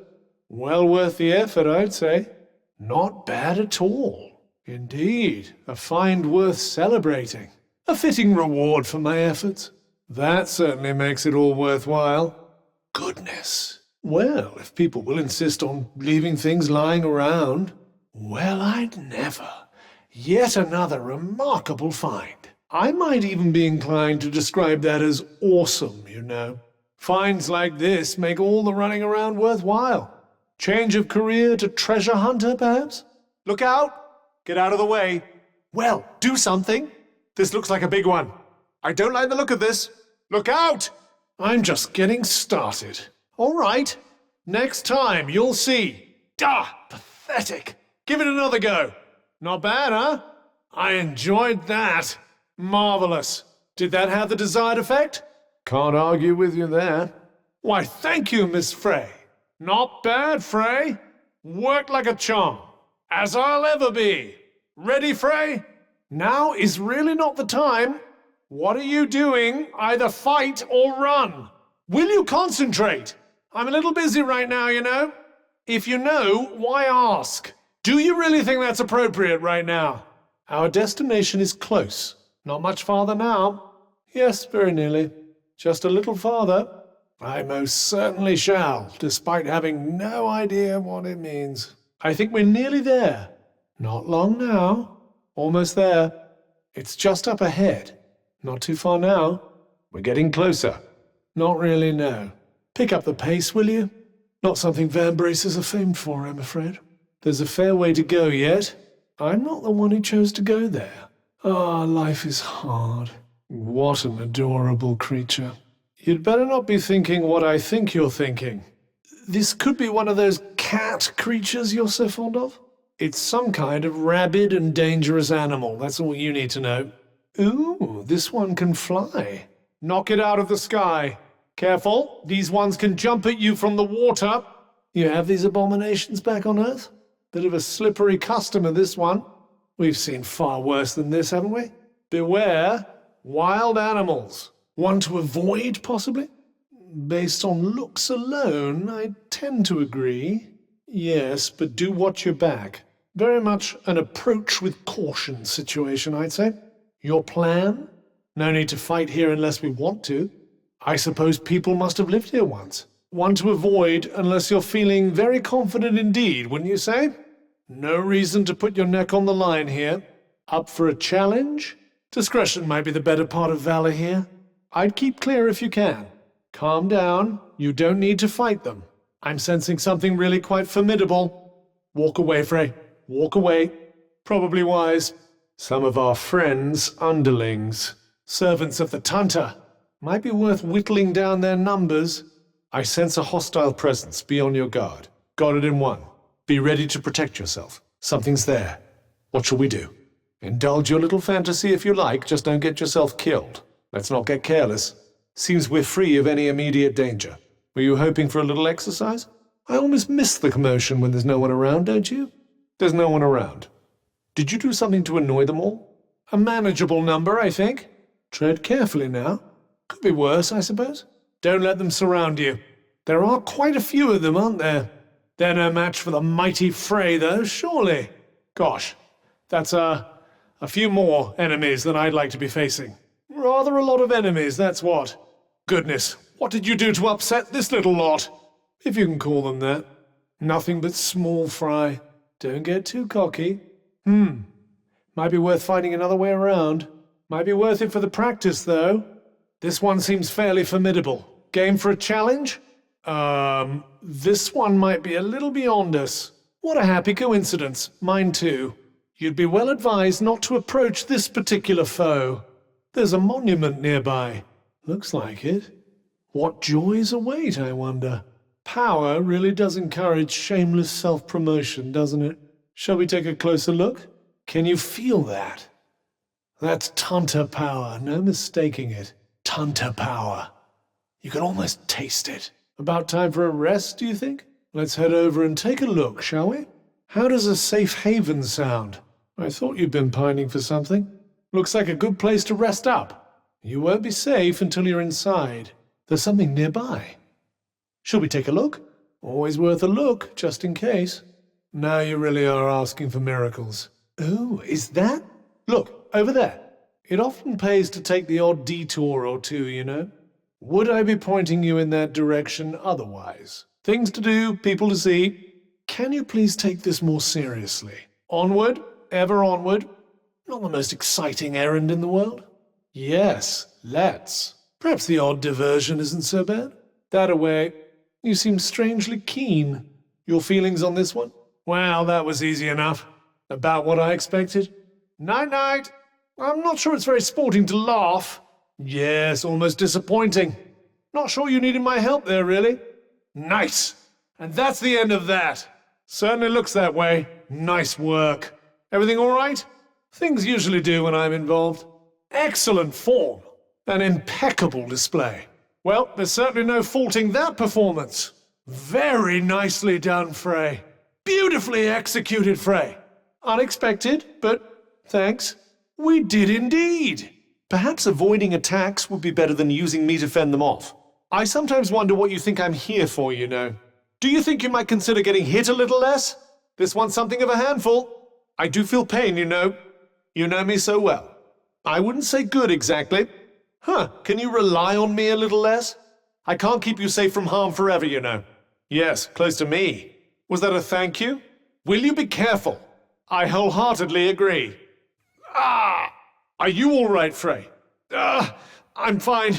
Well worth the effort, I'd say. Not bad at all. Indeed, a find worth celebrating. A fitting reward for my efforts. That certainly makes it all worthwhile. Goodness. Well, if people will insist on leaving things lying around, well, I'd never. Yet another remarkable find. I might even be inclined to describe that as awesome, you know. Finds like this make all the running around worthwhile. Change of career to treasure hunter, perhaps? Look out! Get out of the way. Well, do something. This looks like a big one. I don't like the look of this. Look out! I'm just getting started. All right. Next time, you'll see. Pathetic. Give it another go. Not bad, huh? I enjoyed that. Marvelous. Did that have the desired effect? Can't argue with you there. Why, thank you, Miss Frey. Not bad, Frey. Worked like a charm. As I'll ever be. Ready, Frey? Now is really not the time. What are you doing? Either fight or run. Will you concentrate? I'm a little busy right now, you know. If you know, why ask? Do you really think that's appropriate right now? Our destination is close. Not much farther now. Yes, very nearly. Just a little farther. I most certainly shall, despite having no idea what it means. I think we're nearly there. Not long now. Almost there. It's just up ahead. Not too far now. We're getting closer. Not really, no. Pick up the pace, will you? Not something van braces are famed for, I'm afraid. There's a fair way to go yet. I'm not the one who chose to go there. Life is hard. What an adorable creature. You'd better not be thinking what I think you're thinking. This could be one of those cat creatures you're so fond of. It's some kind of rabid and dangerous animal, that's all you need to know. Ooh, this one can fly. Knock it out of the sky. Careful, these ones can jump at you from the water. You have these abominations back on Earth? Bit of a slippery customer, this one. We've seen far worse than this, haven't we? Beware, wild animals. One to avoid, possibly? Based on looks alone, I tend to agree. Yes, but do watch your back. Very much an approach with caution situation, I'd say. Your plan? No need to fight here unless we want to. I suppose people must have lived here once. One to avoid unless you're feeling very confident indeed, wouldn't you say? No reason to put your neck on the line here. Up for a challenge? Discretion might be the better part of valor here. I'd keep clear if you can. Calm down. You don't need to fight them. I'm sensing something really quite formidable. Walk away, Frey. Walk away. Probably wise. Some of our friends' underlings. Servants of the Tunter. Might be worth whittling down their numbers. I sense a hostile presence. Be on your guard. Got it in one. Be ready to protect yourself. Something's there. What shall we do? Indulge your little fantasy if you like, just don't get yourself killed. Let's not get careless. Seems we're free of any immediate danger. Were you hoping for a little exercise? I almost miss the commotion when there's no one around, don't you? There's no one around. Did you do something to annoy them all? A manageable number, I think. Tread carefully now. Could be worse, I suppose. Don't let them surround you. There are quite a few of them, aren't there? They're no match for the mighty Frey, though, surely. Gosh, that's a few more enemies than I'd like to be facing. Rather a lot of enemies, that's what. Goodness, what did you do to upset this little lot? If you can call them that. Nothing but small fry. Don't get too cocky. Might be worth finding another way around. Might be worth it for the practice, though. This one seems fairly formidable. Game for a challenge? This one might be a little beyond us. What a happy coincidence. Mine too. You'd be well advised not to approach this particular foe. There's a monument nearby. Looks like it. What joys await, I wonder? Power really does encourage shameless self-promotion, doesn't it? Shall we take a closer look? Can you feel that? That's Tunter power, no mistaking it. Tunter power. You can almost taste it. About time for a rest, do you think? Let's head over and take a look, shall we? How does a safe haven sound? I thought you'd been pining for something. Looks like a good place to rest up. You won't be safe until you're inside. There's something nearby. Shall we take a look? Always worth a look, just in case. Now you really are asking for miracles. Oh, is that? Look, over there. It often pays to take the odd detour or two, you know. Would I be pointing you in that direction otherwise? Things to do, people to see. Can you please take this more seriously? Onward, ever onward. Not the most exciting errand in the world. Yes, let's. Perhaps the odd diversion isn't so bad. That away, you seem strangely keen. Your feelings on this one? Well, that was easy enough. About what I expected. Night-night. I'm not sure it's very sporting to laugh. Yes, almost disappointing. Not sure you needed my help there, really. Nice. And that's the end of that. Certainly looks that way. Nice work. Everything all right? Things usually do when I'm involved. Excellent form. An impeccable display. Well, there's certainly no faulting that performance. Very nicely done, Frey. Beautifully executed, Frey. Unexpected, but thanks. We did indeed. Perhaps avoiding attacks would be better than using me to fend them off. I sometimes wonder what you think I'm here for, you know. Do you think you might consider getting hit a little less? This one's something of a handful. I do feel pain, you know. You know me so well. I wouldn't say good exactly. Can you rely on me a little less? I can't keep you safe from harm forever, you know. Yes, close to me. Was that a thank you? Will you be careful? I wholeheartedly agree. Are you all right, Frey? I'm fine.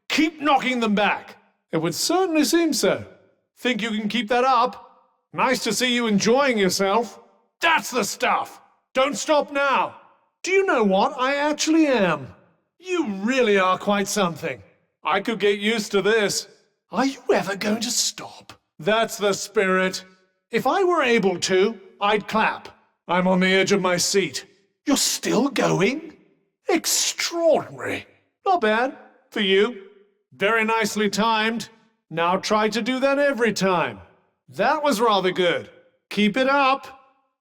Keep knocking them back. It would certainly seem so. Think you can keep that up? Nice to see you enjoying yourself. That's the stuff. Don't stop now. Do you know what? I actually am. You really are quite something. I could get used to this. Are you ever going to stop? That's the spirit. If I were able to, I'd clap. I'm on the edge of my seat. You're still going? Extraordinary. Not bad. For you. Very nicely timed. Now try to do that every time. That was rather good. Keep it up.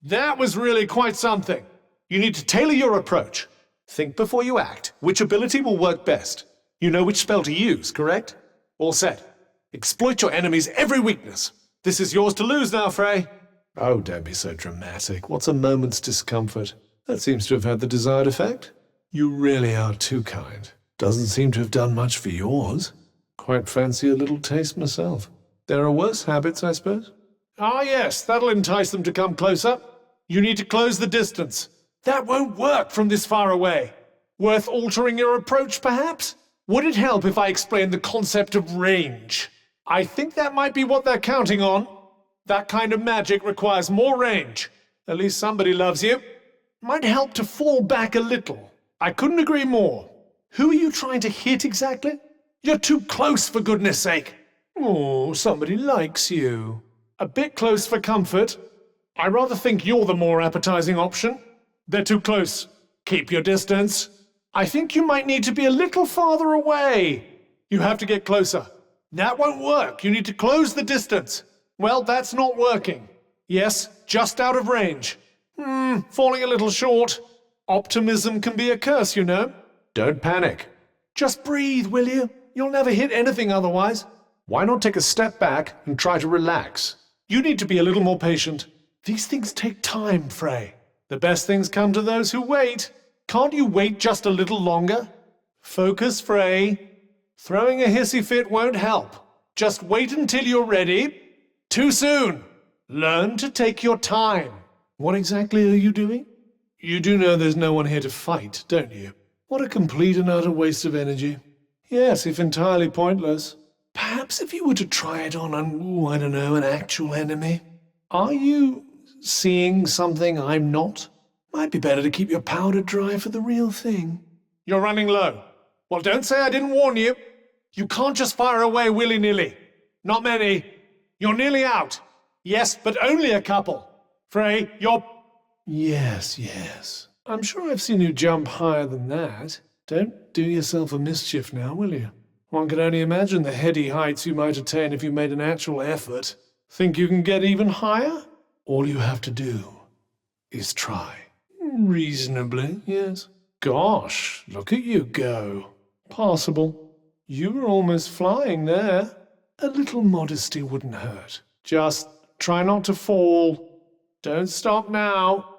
That was really quite something. You need to tailor your approach. Think before you act. Which ability will work best? You know which spell to use, correct? All set. Exploit your enemy's every weakness. This is yours to lose now, Frey. Oh, don't be so dramatic. What's a moment's discomfort? That seems to have had the desired effect. You really are too kind. Doesn't seem to have done much for yours. Quite fancy a little taste myself. There are worse habits, I suppose? Ah, yes, that'll entice them to come closer. You need to close the distance. That won't work from this far away. Worth altering your approach, perhaps? Would it help if I explained the concept of range? I think that might be what they're counting on. That kind of magic requires more range. At least somebody loves you. Might help to fall back a little. I couldn't agree more. Who are you trying to hit exactly? You're too close, for goodness sake. Oh, somebody likes you. A bit close for comfort. I rather think you're the more appetizing option. They're too close. Keep your distance. I think you might need to be a little farther away. You have to get closer. That won't work. You need to close the distance. Well, that's not working. Yes, just out of range. Falling a little short. Optimism can be a curse, you know. Don't panic. Just breathe, will you? You'll never hit anything otherwise. Why not take a step back and try to relax? You need to be a little more patient. These things take time, Frey. The best things come to those who wait. Can't you wait just a little longer? Focus, Frey. Throwing a hissy fit won't help. Just wait until you're ready. Too soon. Learn to take your time. What exactly are you doing? You do know there's no one here to fight, don't you? What a complete and utter waste of energy. Yes, if entirely pointless. Perhaps if you were to try it on an actual enemy. Are you seeing something I'm not? Might be better to keep your powder dry for the real thing. You're running low. Well, don't say I didn't warn you. You can't just fire away willy-nilly. Not many. You're nearly out. Yes, but only a couple. Frey, you're... Yes. I'm sure I've seen you jump higher than that. Don't do yourself a mischief now, will you? One can only imagine the heady heights you might attain if you made an actual effort. Think you can get even higher? All you have to do is try. Reasonably, yes. Gosh, look at you go. Possible. You were almost flying there. A little modesty wouldn't hurt. Just try not to fall. Don't stop now.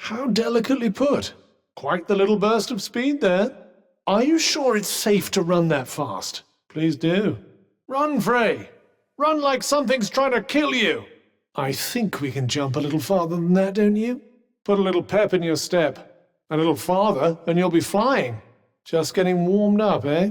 How delicately put. Quite the little burst of speed there. Are you sure it's safe to run that fast? Please do. Run, Frey! Run like something's trying to kill you! I think we can jump a little farther than that, don't you? Put a little pep in your step. A little farther, and you'll be flying. Just getting warmed up, eh?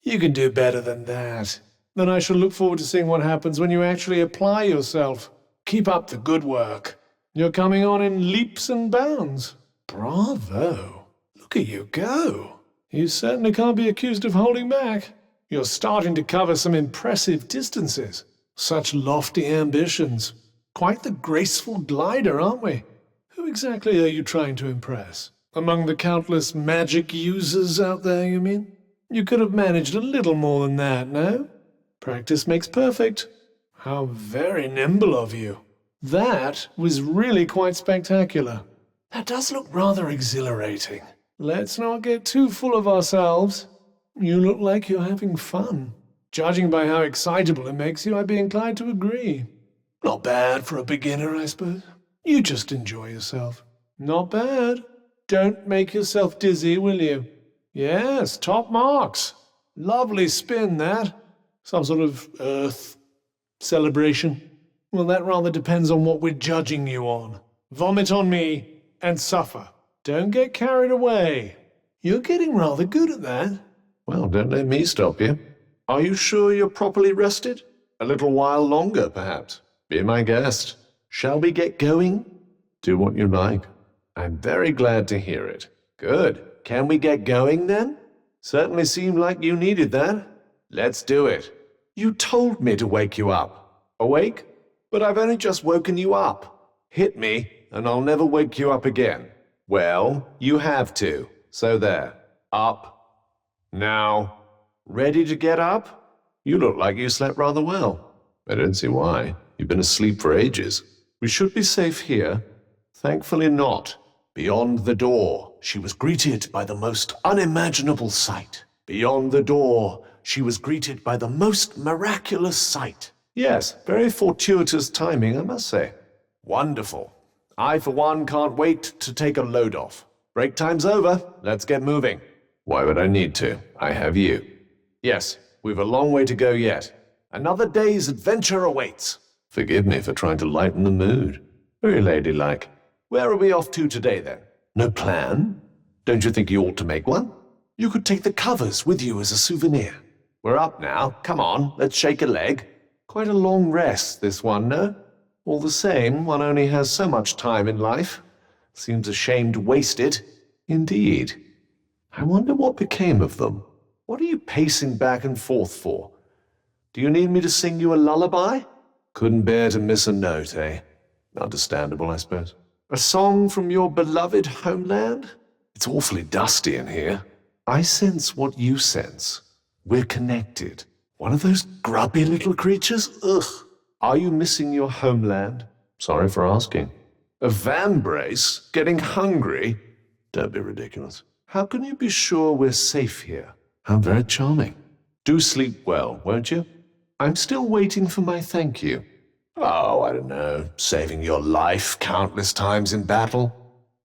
You can do better than that. Then I shall look forward to seeing what happens when you actually apply yourself. Keep up the good work. You're coming on in leaps and bounds. Bravo! Look at you go. You certainly can't be accused of holding back. You're starting to cover some impressive distances. Such lofty ambitions. Quite the graceful glider, aren't we? Who exactly are you trying to impress? Among the countless magic users out there, you mean? You could have managed a little more than that, no? Practice makes perfect. How very nimble of you. That was really quite spectacular. That does look rather exhilarating. Let's not get too full of ourselves. You look like you're having fun. Judging by how excitable it makes you, I'd be inclined to agree. Not bad for a beginner, I suppose. You just enjoy yourself. Not bad. Don't make yourself dizzy, will you? Yes, top marks. Lovely spin, that. Some sort of Earth celebration. Well, that rather depends on what we're judging you on. Vomit on me and suffer. Don't get carried away. You're getting rather good at that. Well, don't let me stop you. Are you sure you're properly rested? A little while longer, perhaps. Be my guest. Shall we get going? Do what you like. I'm very glad to hear it. Good. Can we get going, then? Certainly seemed like you needed that. Let's do it. You told me to wake you up. Awake? But I've only just woken you up. Hit me, and I'll never wake you up again. Well, you have to. So there. Up. Now. Ready to get up? You look like you slept rather well. I don't see why. You've been asleep for ages. We should be safe here. Thankfully not. Beyond the door, she was greeted by the most unimaginable sight. Beyond the door, she was greeted by the most miraculous sight. Yes, very fortuitous timing, I must say. Wonderful. I, for one, can't wait to take a load off. Break time's over. Let's get moving. Why would I need to? I have you. Yes, we've a long way to go yet. Another day's adventure awaits. Forgive me for trying to lighten the mood. Very ladylike. Where are we off to today, then? No plan? Don't you think you ought to make one? You could take the covers with you as a souvenir. We're up now. Come on, let's shake a leg. Quite a long rest, this one, no? All the same, one only has so much time in life. Seems a shame to waste it. Indeed. I wonder what became of them. What are you pacing back and forth for? Do you need me to sing you a lullaby? Couldn't bear to miss a note, eh? Understandable, I suppose. A song from your beloved homeland? It's awfully dusty in here. I sense what you sense. We're connected. One of those grubby little creatures? Ugh. Are you missing your homeland? Sorry for asking. A vambrace? Getting hungry? Don't be ridiculous. How can you be sure we're safe here? How very charming. Do sleep well, won't you? I'm still waiting for my thank you. Oh, I don't know, saving your life countless times in battle.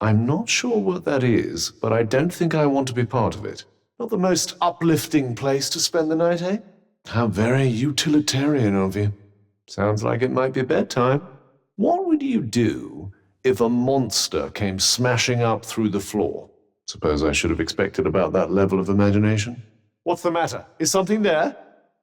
I'm not sure what that is, but I don't think I want to be part of it. Not the most uplifting place to spend the night, eh? How very utilitarian of you. Sounds like it might be bedtime. What would you do if a monster came smashing up through the floor? Suppose I should have expected about that level of imagination. What's the matter? Is something there?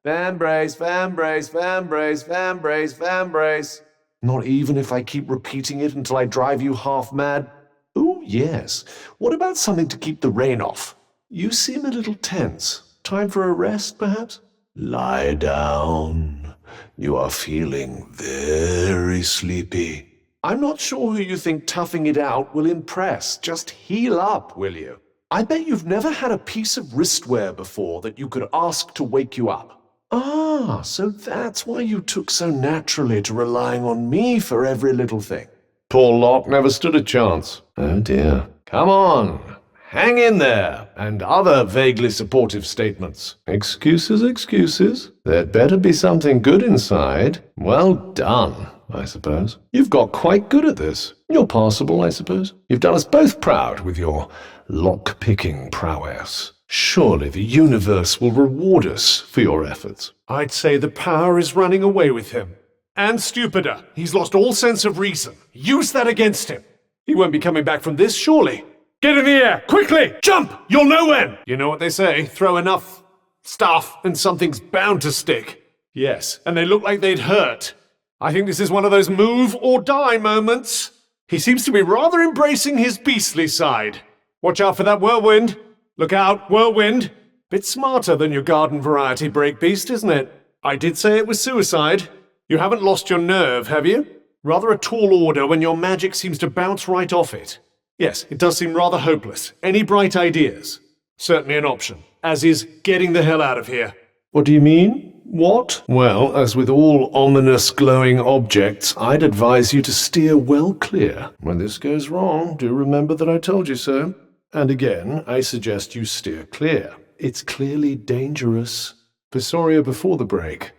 Vambrace, vambrace, vambrace, vambrace, vambrace. Not even if I keep repeating it until I drive you half mad? Oh, yes. What about something to keep the rain off? You seem a little tense. Time for a rest, perhaps? Lie down. You are feeling very sleepy. I'm not sure who you think toughing it out will impress. Just heal up, will you? I bet you've never had a piece of wristwear before that you could ask to wake you up. Ah, so that's why you took so naturally to relying on me for every little thing. Poor Locke never stood a chance. Oh dear. Come on. Hang in there, and other vaguely supportive statements. Excuses, excuses. There'd better be something good inside. Well done, I suppose. You've got quite good at this. You're passable, I suppose. You've done us both proud with your lock-picking prowess. Surely the universe will reward us for your efforts. I'd say the power is running away with him. And stupider. He's lost all sense of reason. Use that against him. He won't be coming back from this, surely. Get in the air! Quickly! Jump! You'll know when! You know what they say, throw enough stuff and something's bound to stick. Yes, and they look like they'd hurt. I think this is one of those move or die moments. He seems to be rather embracing his beastly side. Watch out for that whirlwind. Look out, whirlwind. Bit smarter than your garden variety break beast, isn't it? I did say it was suicide. You haven't lost your nerve, have you? Rather a tall order when your magic seems to bounce right off it. Yes, it does seem rather hopeless. Any bright ideas? Certainly an option, as is getting the hell out of here. What do you mean? What? Well, as with all ominous glowing objects, I'd advise you to steer well clear. When this goes wrong, do remember that I told you so. And again, I suggest you steer clear. It's clearly dangerous. Visoria before the break.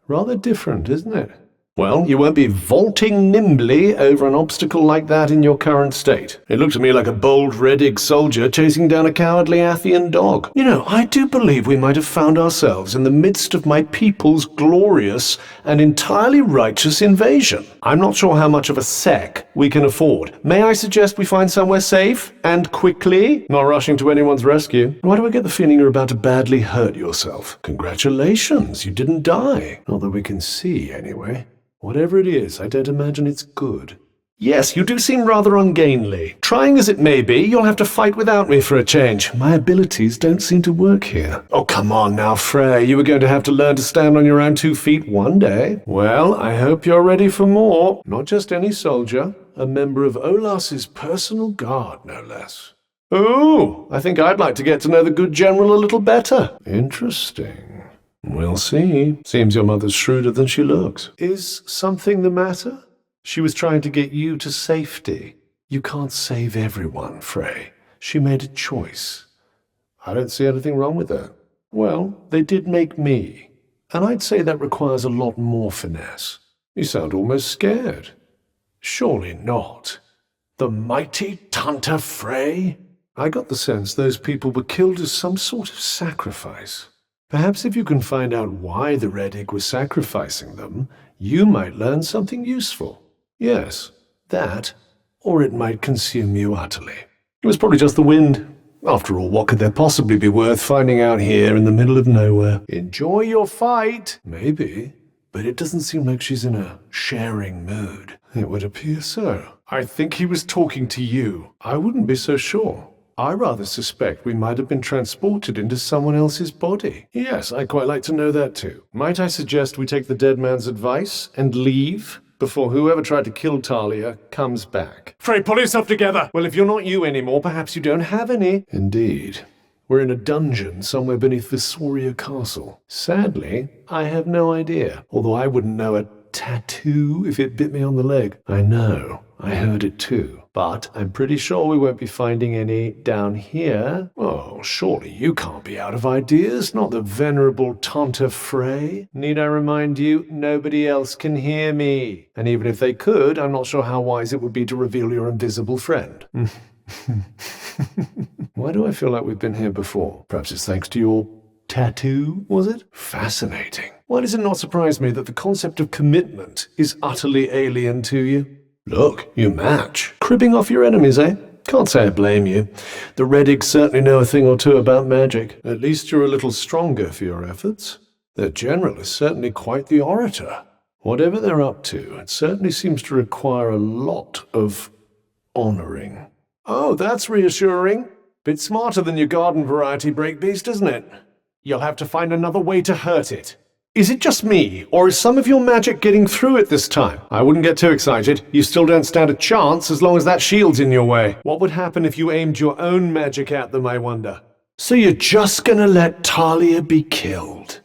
Rather different, isn't it? Well, you won't be vaulting nimbly over an obstacle like that in your current state. It looked to me like a bold Reddig soldier chasing down a cowardly Athian dog. You know, I do believe we might have found ourselves in the midst of my people's glorious and entirely righteous invasion. I'm not sure how much of a sec we can afford. May I suggest we find somewhere safe and quickly? Not rushing to anyone's rescue. Why do I get the feeling you're about to badly hurt yourself? Congratulations, you didn't die. Not that we can see, anyway. Whatever it is, I don't imagine it's good. Yes, you do seem rather ungainly. Trying as it may be, you'll have to fight without me for a change. My abilities don't seem to work here. Oh, come on now, Frey. You were going to have to learn to stand on your own 2 feet one day. Well, I hope you're ready for more. Not just any soldier. A member of Olas's personal guard, no less. Ooh, I think I'd like to get to know the good general a little better. Interesting. We'll see. Seems your mother's shrewder than she looks. Is something the matter? She was trying to get you to safety. You can't save everyone, Frey. She made a choice. I don't see anything wrong with that. Well, they did make me. And I'd say that requires a lot more finesse. You sound almost scared. Surely not. The mighty Tanta Frey? I got the sense those people were killed as some sort of sacrifice. Perhaps if you can find out why the Reddig was sacrificing them, you might learn something useful. Yes, that, or it might consume you utterly. It was probably just the wind. After all, what could there possibly be worth finding out here in the middle of nowhere? Enjoy your fight. Maybe, but it doesn't seem like she's in a sharing mood. It would appear so. I think he was talking to you. I wouldn't be so sure. I rather suspect we might have been transported into someone else's body. Yes, I'd quite like to know that too. Might I suggest we take the dead man's advice and leave before whoever tried to kill Talia comes back? Frey, pull yourself together! Well, if you're not you anymore, perhaps you don't have any. Indeed. We're in a dungeon somewhere beneath Visoria Castle. Sadly, I have no idea, although I wouldn't know a tattoo if it bit me on the leg. I know. I heard it too. But I'm pretty sure we won't be finding any down here. Oh, surely you can't be out of ideas, not the venerable Tanta Frey. Need I remind you, nobody else can hear me. And even if they could, I'm not sure how wise it would be to reveal your invisible friend. Why do I feel like we've been here before? Perhaps it's thanks to your tattoo, was it? Fascinating. Why does it not surprise me that the concept of commitment is utterly alien to you? Look, you match. Cribbing off your enemies, eh? Can't say I blame you. The Reddigs certainly know a thing or two about magic. At least you're a little stronger for your efforts. Their general is certainly quite the orator. Whatever they're up to, it certainly seems to require a lot of honoring. Oh, that's reassuring. Bit smarter than your garden variety breakbeast, isn't it? You'll have to find another way to hurt it. Is it just me, or is some of your magic getting through it this time? I wouldn't get too excited. You still don't stand a chance as long as that shield's in your way. What would happen if you aimed your own magic at them, I wonder? So you're just gonna let Talia be killed?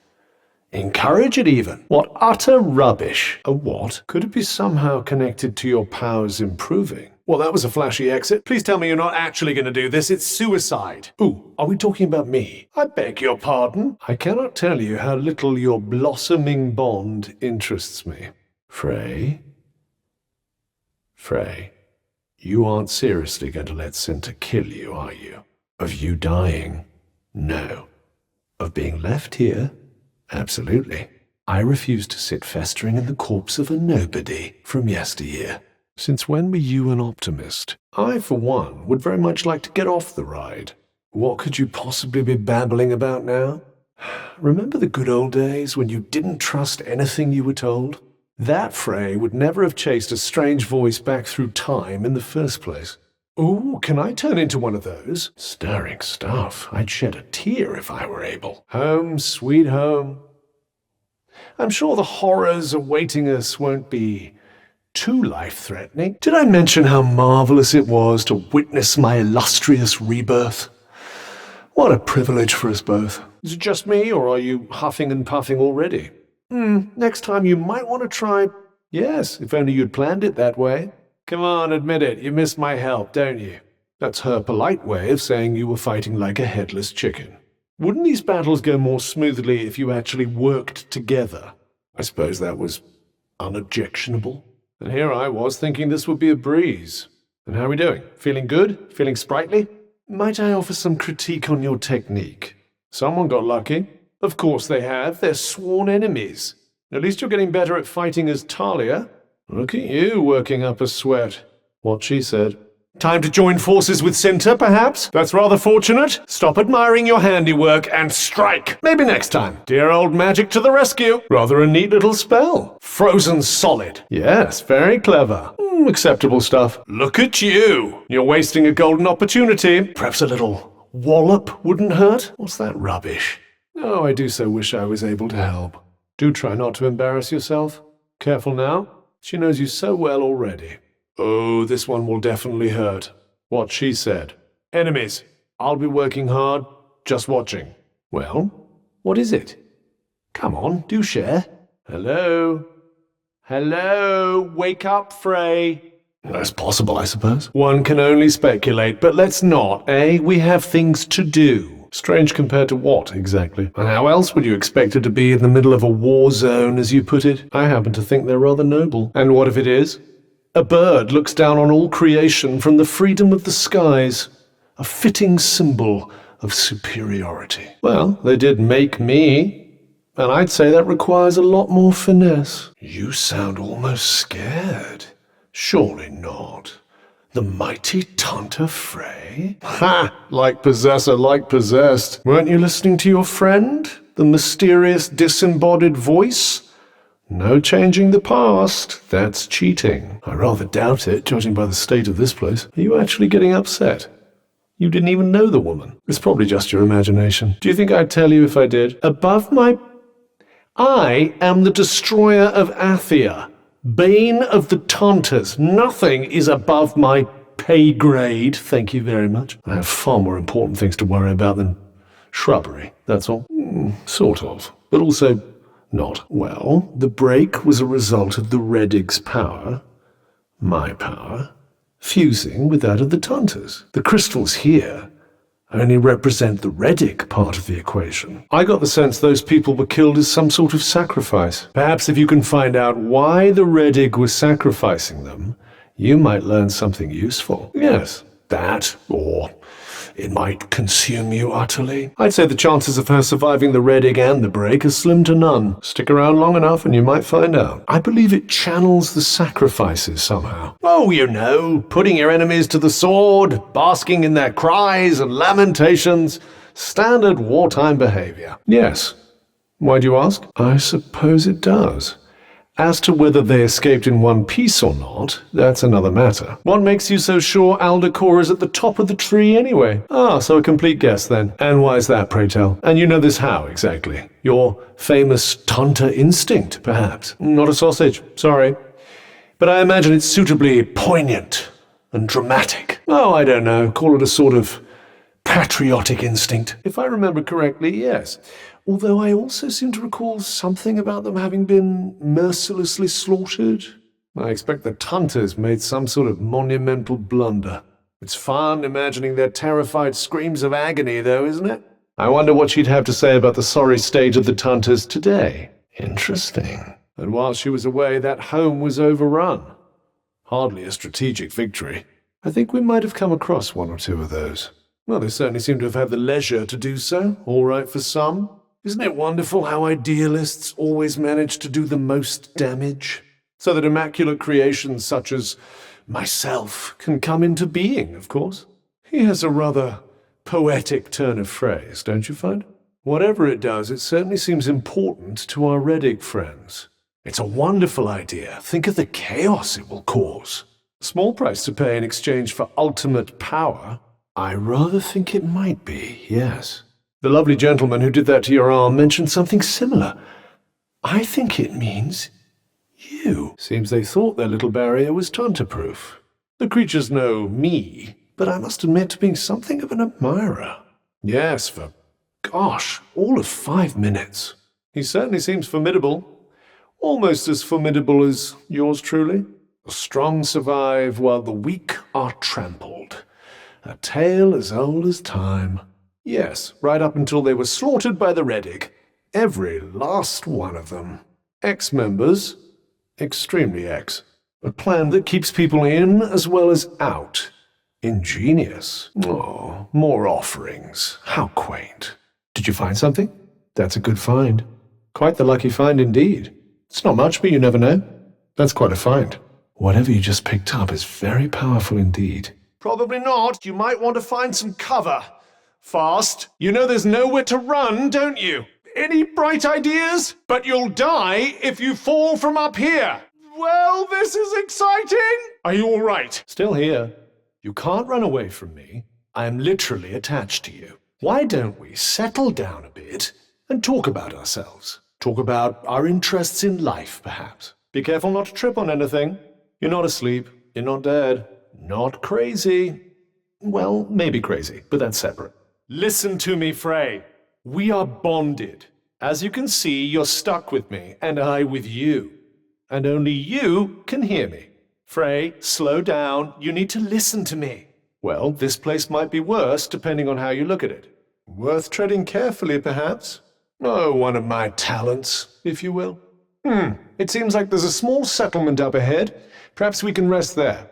Encourage it even? What utter rubbish. A what? Could it be somehow connected to your powers improving? Well, that was a flashy exit. Please tell me you're not actually going to do this. It's suicide. Ooh, are we talking about me? I beg your pardon. I cannot tell you how little your blossoming bond interests me. Frey? Frey, you aren't seriously going to let Cinta kill you, are you? Of you dying? No. Of being left here? Absolutely. I refuse to sit festering in the corpse of a nobody from yesteryear. Since when were you an optimist? I, for one, would very much like to get off the ride. What could you possibly be babbling about now? Remember the good old days when you didn't trust anything you were told? That Frey would never have chased a strange voice back through time in the first place. Ooh, can I turn into one of those? Stirring stuff. I'd shed a tear if I were able. Home, sweet home. I'm sure the horrors awaiting us won't be too life-threatening. Did I mention how marvelous it was to witness my illustrious rebirth? What a privilege for us both. Is it just me, or are you huffing and puffing already? Next time you might want to try... Yes, if only you'd planned it that way. Come on, admit it, you missed my help, don't you? That's her polite way of saying you were fighting like a headless chicken. Wouldn't these battles go more smoothly if you actually worked together? I suppose that was unobjectionable. And here I was thinking this would be a breeze. And how are we doing? Feeling good? Feeling sprightly? Might I offer some critique on your technique? Someone got lucky. Of course they have. They're sworn enemies. At least you're getting better at fighting as Talia. Look at you working up a sweat. What she said. Time to join forces with Cinta, perhaps? That's rather fortunate. Stop admiring your handiwork and strike. Maybe next time. Dear old magic to the rescue. Rather a neat little spell. Frozen solid. Yes, very clever. Acceptable stuff. Look at you. You're wasting a golden opportunity. Perhaps a little wallop wouldn't hurt? What's that rubbish? Oh, I do so wish I was able to help. Do try not to embarrass yourself. Careful now. She knows you so well already. Oh, this one will definitely hurt. What she said. Enemies. I'll be working hard, just watching. Well, what is it? Come on, do share. Hello? Hello? Wake up, Frey. That's possible, I suppose. One can only speculate, but let's not, eh? We have things to do. Strange compared to what, exactly? And how else would you expect it to be in the middle of a war zone, as you put it? I happen to think they're rather noble. And what if it is? A bird looks down on all creation from the freedom of the skies, a fitting symbol of superiority. Well, they did make me, and I'd say that requires a lot more finesse. You sound almost scared. Surely not. The mighty Tanta Frey? Ha! Like possessor, like possessed. Weren't you listening to your friend? The mysterious disembodied voice? No changing the past. That's cheating. I rather doubt it, judging by the state of this place. Are you actually getting upset? You didn't even know the woman. It's probably just your imagination. Do you think I'd tell you if I did? I am the destroyer of Athia. Bane of the Tantas. Nothing is above my pay grade, thank you very much. I have far more important things to worry about than shrubbery, that's all. Sort of. But also... not. Well, the break was a result of the Redig's power, my power, fusing with that of the Tantas. The crystals here only represent the Redig part of the equation. I got the sense those people were killed as some sort of sacrifice. Perhaps if you can find out why the Redig was sacrificing them, you might learn something useful. Yes, that, or... it might consume you utterly. I'd say the chances of her surviving the Redig and the break are slim to none. Stick around long enough and you might find out. I believe it channels the sacrifices somehow. Oh, you know, putting your enemies to the sword, basking in their cries and lamentations. Standard wartime behavior. Yes. Why do you ask? I suppose it does. As to whether they escaped in one piece or not, that's another matter. What makes you so sure Aldecor is at the top of the tree anyway? Ah, so a complete guess then. And why is that, pray tell? And you know this how, exactly? Your famous Tanta instinct, perhaps? Not a sausage, sorry. But I imagine it's suitably poignant and dramatic. Oh, I don't know, call it a sort of patriotic instinct. If I remember correctly, yes. Although I also seem to recall something about them having been mercilessly slaughtered. I expect the Tantas made some sort of monumental blunder. It's fun imagining their terrified screams of agony, though, isn't it? I wonder what she'd have to say about the sorry state of the Tantas today. Interesting. And while she was away, that home was overrun. Hardly a strategic victory. I think we might have come across one or two of those. Well, they certainly seem to have had the leisure to do so. All right for some. Isn't it wonderful how idealists always manage to do the most damage? So that immaculate creations such as myself can come into being, of course. He has a rather poetic turn of phrase, don't you find? Whatever it does, it certainly seems important to our Reddick friends. It's a wonderful idea. Think of the chaos it will cause. Small price to pay in exchange for ultimate power. I rather think it might be, yes. The lovely gentleman who did that to your arm mentioned something similar. I think it means you. Seems they thought their little barrier was Tanta-proof. The creatures know me, but I must admit to being something of an admirer. Yes, for, gosh, all of 5 minutes. He certainly seems formidable. Almost as formidable as yours truly. The strong survive while the weak are trampled. A tale as old as time. Yes, right up until they were slaughtered by the Reddick. Every last one of them. Ex-members. Extremely ex. A plan that keeps people in as well as out. Ingenious. Oh, more offerings. How quaint. Did you find something? That's a good find. Quite the lucky find indeed. It's not much, but you never know. That's quite a find. Whatever you just picked up is very powerful indeed. Probably not. You might want to find some cover. Fast. You know there's nowhere to run, don't you? Any bright ideas? But you'll die if you fall from up here. Well, this is exciting. Are you all right? Still here. You can't run away from me. I am literally attached to you. Why don't we settle down a bit and talk about ourselves? Talk about our interests in life, perhaps. Be careful not to trip on anything. You're not asleep. You're not dead. Not crazy. Well, maybe crazy, but that's separate. Listen to me, Frey. We are bonded. As you can see, you're stuck with me, and I with you. And only you can hear me. Frey, slow down. You need to listen to me. Well, this place might be worse, depending on how you look at it. Worth treading carefully, perhaps. Oh, one of my talents, if you will. It seems like there's a small settlement up ahead. Perhaps we can rest there.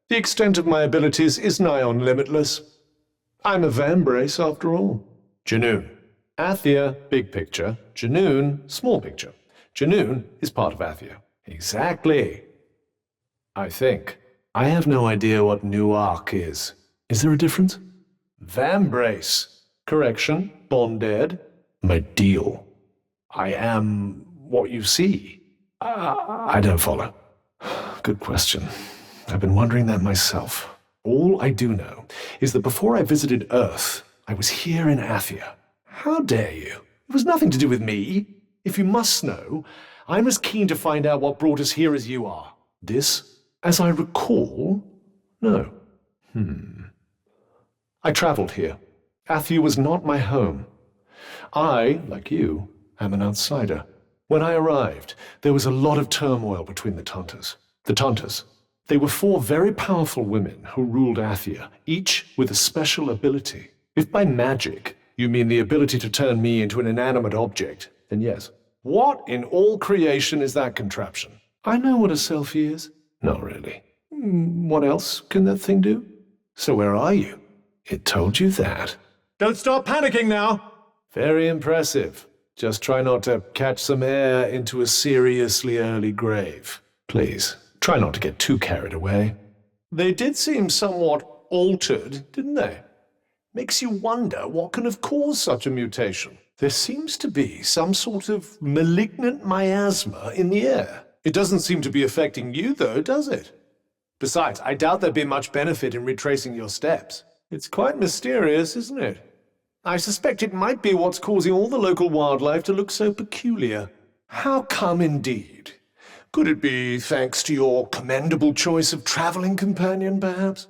The extent of my abilities is nigh on limitless. I'm a Vambrace, after all. Janoon. Athia, big picture. Janoon, small picture. Janoon is part of Athia. Exactly. I think. I have no idea what Newark is. Is there a difference? Vambrace. Correction. Bonded. My deal. I am what you see. I don't follow. Good question. I've been wondering that myself. All I do know is that before I visited Earth, I was here in Athia. How dare you? It was nothing to do with me. If you must know, I'm as keen to find out what brought us here as you are. This, as I recall, no. I traveled here. Athia was not my home. I, like you, am an outsider. When I arrived, there was a lot of turmoil between the Tantas. The Tantas. They were 4 very powerful women who ruled Athia, each with a special ability. If by magic you mean the ability to turn me into an inanimate object, then yes. What in all creation is that contraption? I know what a selfie is. Not really. What else can that thing do? So where are you? It told you that. Don't start panicking now! Very impressive. Just try not to catch some air into a seriously early grave. Please, try not to get too carried away. They did seem somewhat altered, didn't they? Makes you wonder what can have caused such a mutation. There seems to be some sort of malignant miasma in the air. It doesn't seem to be affecting you, though, does it? Besides, I doubt there'd be much benefit in retracing your steps. It's quite mysterious, isn't it? I suspect it might be what's causing all the local wildlife to look so peculiar. How come, indeed? Could it be thanks to your commendable choice of traveling companion, perhaps?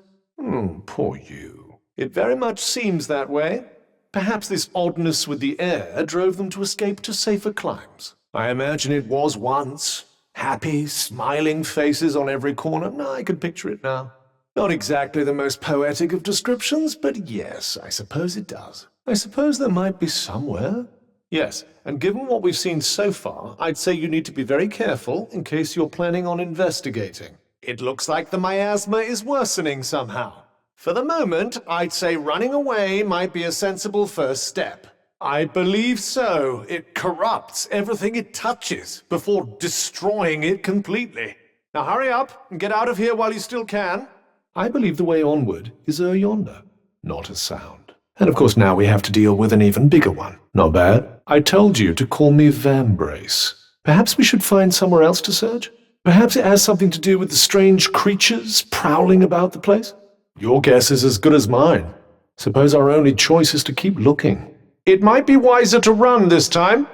Poor you. It very much seems that way. Perhaps this oddness with the air drove them to escape to safer climes. I imagine it was once. Happy, smiling faces on every corner. No, I can picture it now. Not exactly the most poetic of descriptions, but yes, I suppose it does. I suppose there might be somewhere. Yes, and given what we've seen so far, I'd say you need to be very careful in case you're planning on investigating. It looks like the miasma is worsening somehow. For the moment, I'd say running away might be a sensible first step. I believe so. It corrupts everything it touches before destroying it completely. Now hurry up and get out of here while you still can. I believe the way onward is yonder. Not a sound. And of course now we have to deal with an even bigger one. Not bad. I told you to call me Vambrace. Perhaps we should find somewhere else to search? Perhaps it has something to do with the strange creatures prowling about the place? Your guess is as good as mine. Suppose our only choice is to keep looking. It might be wiser to run this time.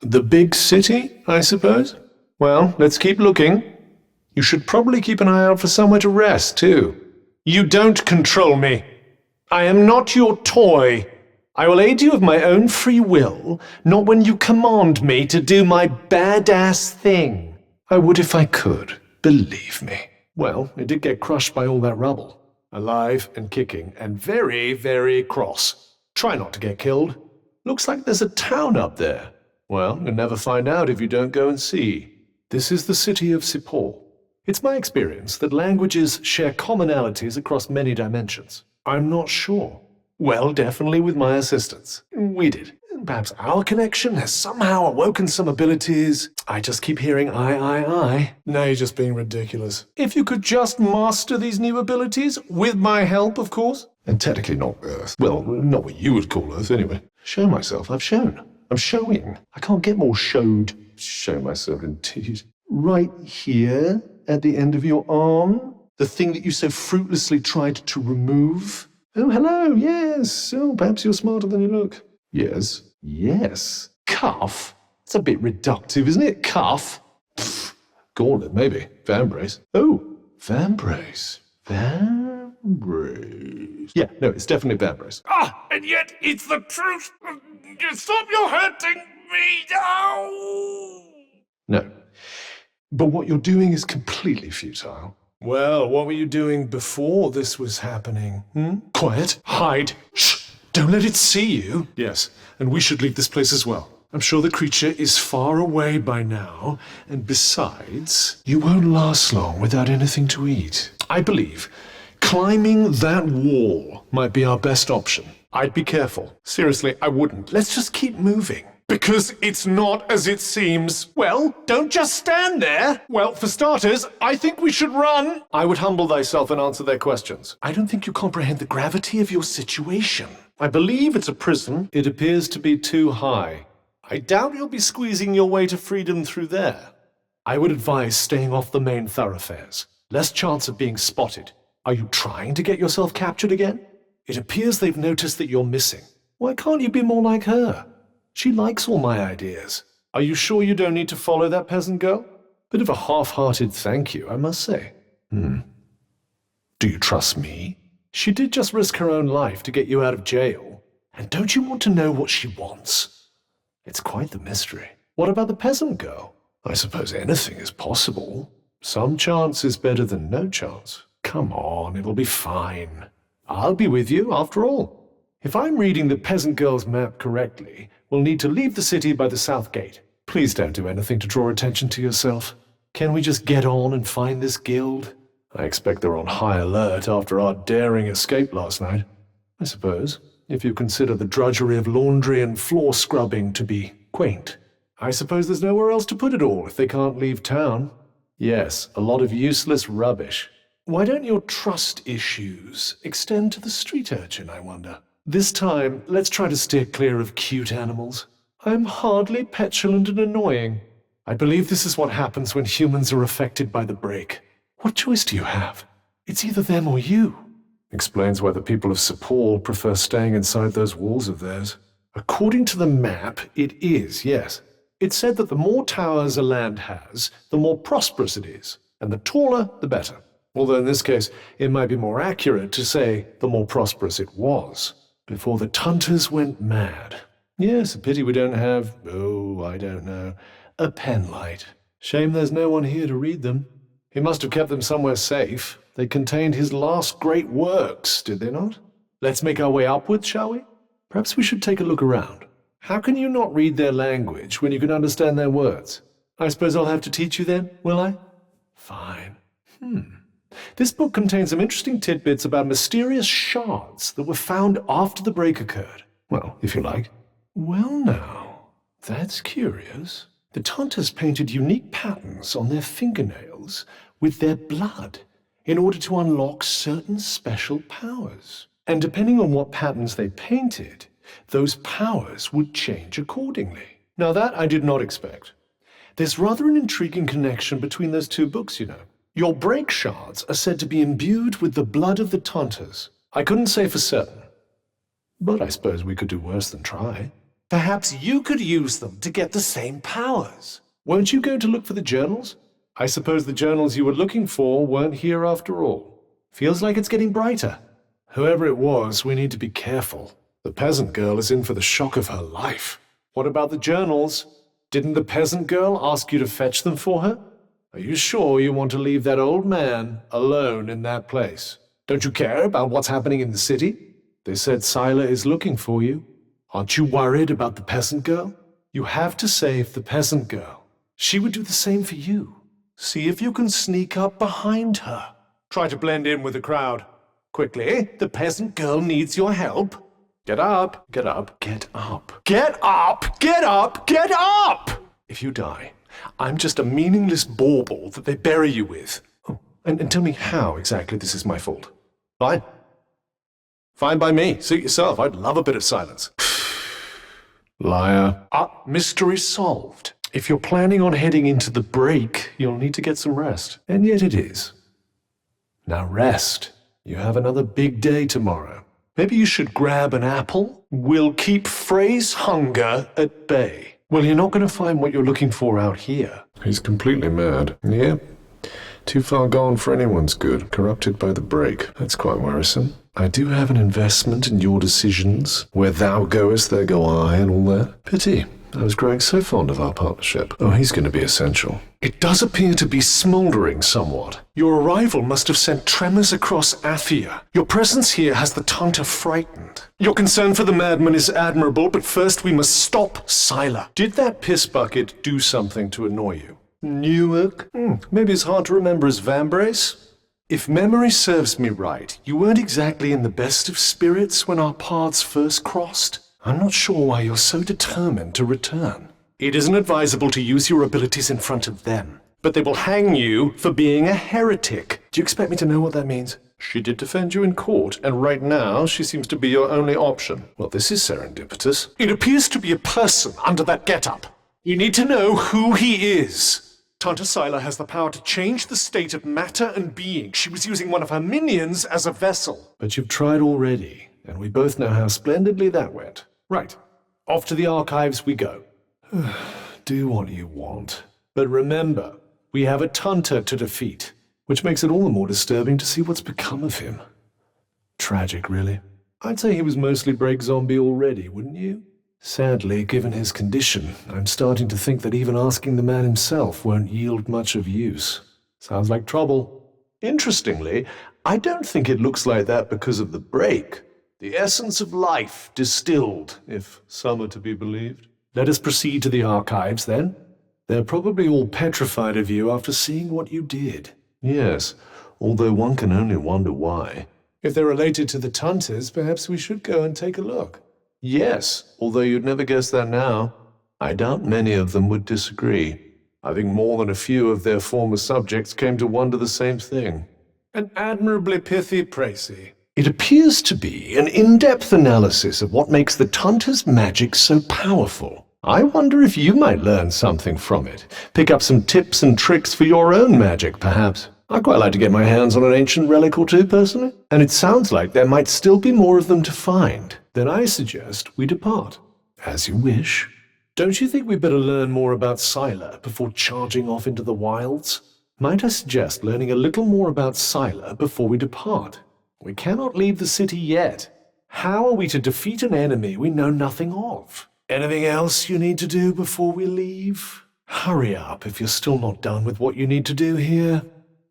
The big city, I suppose? Well, let's keep looking. You should probably keep an eye out for somewhere to rest, too. You don't control me. I am not your toy. I will aid you of my own free will, not when you command me to do my badass thing. I would if I could, believe me. Well, it did get crushed by all that rubble. Alive and kicking, and very, very cross. Try not to get killed. Looks like there's a town up there. Well, you'll never find out if you don't go and see. This is the city of Sepul. It's my experience that languages share commonalities across many dimensions. I'm not sure. Well, definitely with my assistance. We did. Perhaps our connection has somehow awoken some abilities. I just keep hearing I. Now you're just being ridiculous. If you could just master these new abilities, with my help, of course. And technically not Earth. Well, not what you would call Earth, anyway. Show myself. I've shown. I'm showing. I can't get more showed. Show myself, indeed. Right here, at the end of your arm. The thing that you so fruitlessly tried to remove. Oh, hello, yes. Oh, perhaps you're smarter than you look. Yes. Yes. Cuff? It's a bit reductive, isn't it? Cuff? Pfft. Gauntlet, maybe. Vambrace. Oh, Vambrace. Vambrace. Yeah, no, it's definitely Vambrace. Ah, and yet it's the truth. Stop, you're hurting me. Ow! No. But what you're doing is completely futile. Well, what were you doing before this was happening? Quiet. Hide. Shh. Don't let it see you. Yes, and we should leave this place as well. I'm sure the creature is far away by now, and besides, you won't last long without anything to eat. I believe climbing that wall might be our best option. I'd be careful. Seriously, I wouldn't. Let's just keep moving. Because it's not as it seems. Well, don't just stand there. Well, for starters, I think we should run. I would humble thyself and answer their questions. I don't think you comprehend the gravity of your situation. I believe it's a prison. It appears to be too high. I doubt you'll be squeezing your way to freedom through there. I would advise staying off the main thoroughfares. Less chance of being spotted. Are you trying to get yourself captured again? It appears they've noticed that you're missing. Why can't you be more like her? She likes all my ideas. Are you sure you don't need to follow that peasant girl? Bit of a half-hearted thank you, I must say. Do you trust me? She did just risk her own life to get you out of jail. And don't you want to know what she wants? It's quite the mystery. What about the peasant girl? I suppose anything is possible. Some chance is better than no chance. Come on, it'll be fine. I'll be with you, after all. If I'm reading the peasant girl's map correctly, we'll need to leave the city by the south gate. Please don't do anything to draw attention to yourself. Can we just get on and find this guild? I expect they're on high alert after our daring escape last night. I suppose, if you consider the drudgery of laundry and floor scrubbing to be quaint. I suppose there's nowhere else to put it all if they can't leave town. Yes, a lot of useless rubbish. Why don't your trust issues extend to the street urchin, I wonder? This time, let's try to steer clear of cute animals. I'm hardly petulant and annoying. I believe this is what happens when humans are affected by the break. What choice do you have? It's either them or you. Explains why the people of Sepul prefer staying inside those walls of theirs. According to the map, it is, yes. It said that the more towers a land has, the more prosperous it is, and the taller, the better. Although in this case, it might be more accurate to say the more prosperous it was, before the Tunters went mad. Yes, a pity we don't have, I don't know, a penlight. Shame there's no one here to read them. He must have kept them somewhere safe. They contained his last great works, did they not? Let's make our way upwards, shall we? Perhaps we should take a look around. How can you not read their language when you can understand their words? I suppose I'll have to teach you then, will I? Fine. This book contains some interesting tidbits about mysterious shards that were found after the break occurred. Well, if you like. Well now, that's curious. The Taunters painted unique patterns on their fingernails with their blood in order to unlock certain special powers. And depending on what patterns they painted, those powers would change accordingly. Now that I did not expect. There's rather an intriguing connection between those two books, you know. Your break shards are said to be imbued with the blood of the Taunters. I couldn't say for certain, but I suppose we could do worse than try. Perhaps you could use them to get the same powers. Weren't you going to look for the journals? I suppose the journals you were looking for weren't here after all. Feels like it's getting brighter. Whoever it was, we need to be careful. The peasant girl is in for the shock of her life. What about the journals? Didn't the peasant girl ask you to fetch them for her? Are you sure you want to leave that old man alone in that place? Don't you care about what's happening in the city? They said Scylla is looking for you. Aren't you worried about the peasant girl? You have to save the peasant girl. She would do the same for you. See if you can sneak up behind her. Try to blend in with the crowd. Quickly, the peasant girl needs your help. Get up, get up, get up. Get up, get up, get up! If you die, I'm just a meaningless bauble that they bury you with. Oh, and tell me how exactly this is my fault. Fine. Fine by me. Suit yourself. I'd love a bit of silence. Liar. Mystery solved. If you're planning on heading into the break, you'll need to get some rest. And yet it is. Now rest. You have another big day tomorrow. Maybe you should grab an apple. We'll keep Frey's hunger at bay. Well, you're not going to find what you're looking for out here. He's completely mad. Yeah. Too far gone for anyone's good. Corrupted by the break. That's quite worrisome. I do have an investment in your decisions. Where thou goest, there go I, and all that. Pity. I was growing so fond of our partnership. Oh, he's going to be essential. It does appear to be smouldering somewhat. Your arrival must have sent tremors across Athia. Your presence here has the Taunter frightened. Your concern for the madman is admirable, but first we must stop Scylla. Did that piss bucket do something to annoy you? Newark? Maybe it's hard to remember as Vambrace? If memory serves me right, you weren't exactly in the best of spirits when our paths first crossed. I'm not sure why you're so determined to return. It isn't advisable to use your abilities in front of them, but they will hang you for being a heretic. Do you expect me to know what that means? She did defend you in court, and right now she seems to be your only option. Well, this is serendipitous. It appears to be a person under that getup. You need to know who he is. Tanta Scylla has the power to change the state of matter and being. She was using one of her minions as a vessel. But you've tried already, and we both know how splendidly that went. Right. Off to the archives we go. Do what you want. But remember, we have a Tunter to defeat, which makes it all the more disturbing to see what's become of him. Tragic, really. I'd say he was mostly break zombie already, wouldn't you? Sadly, given his condition, I'm starting to think that even asking the man himself won't yield much of use. Sounds like trouble. Interestingly, I don't think it looks like that because of the break. The essence of life distilled, if some are to be believed. Let us proceed to the archives, then. They're probably all petrified of you after seeing what you did. Yes, although one can only wonder why. If they're related to the Tunters, perhaps we should go and take a look. Yes, although you'd never guess that now. I doubt many of them would disagree. I think more than a few of their former subjects came to wonder the same thing. An admirably pithy précis. It appears to be an in-depth analysis of what makes the Tunter's magic so powerful. I wonder if you might learn something from it. Pick up some tips and tricks for your own magic, perhaps. I'd quite like to get my hands on an ancient relic or two, personally. And it sounds like there might still be more of them to find. Then I suggest we depart. As you wish. Don't you think we'd better learn more about Scylla before charging off into the wilds? Might I suggest learning a little more about Scylla before we depart? We cannot leave the city yet. How are we to defeat an enemy we know nothing of? Anything else you need to do before we leave? Hurry up if you're still not done with what you need to do here.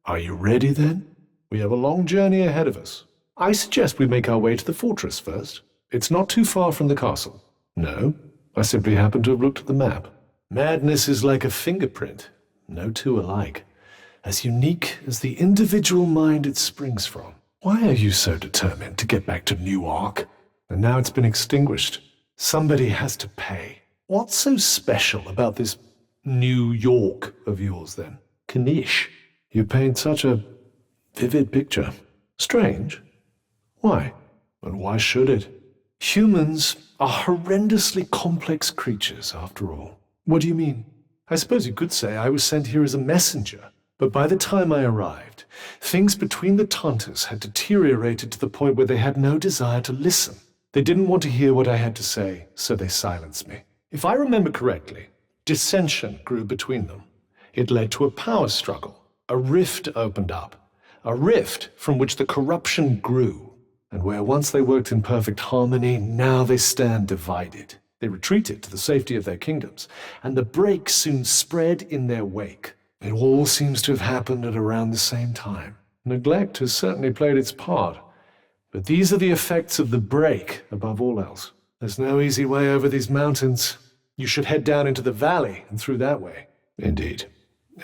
Are you ready then? We have a long journey ahead of us. I suggest we make our way to the fortress first. It's not too far from the castle. No, I simply happen to have looked at the map. Madness is like a fingerprint. No two alike. as unique as the individual mind it springs from. Why are you so determined to get back to Newark? And now it's been extinguished. Somebody has to pay. What's so special about this New York of yours, then? Kanish, you paint such a vivid picture. Strange. Why? And why should it? Humans are horrendously complex creatures, after all. What do you mean? I suppose you could say I was sent here as a messenger, but by the time I arrived, things between the Taunters had deteriorated to the point where they had no desire to listen. They didn't want to hear what I had to say, so they silenced me. If I remember correctly, dissension grew between them. It led to a power struggle. A rift opened up. A rift from which the corruption grew. And where once they worked in perfect harmony, now they stand divided. They retreated to the safety of their kingdoms, and the break soon spread in their wake. It all seems to have happened at around the same time. Neglect has certainly played its part. But these are the effects of the break, above all else. There's no easy way over these mountains. You should head down into the valley and through that way. Indeed.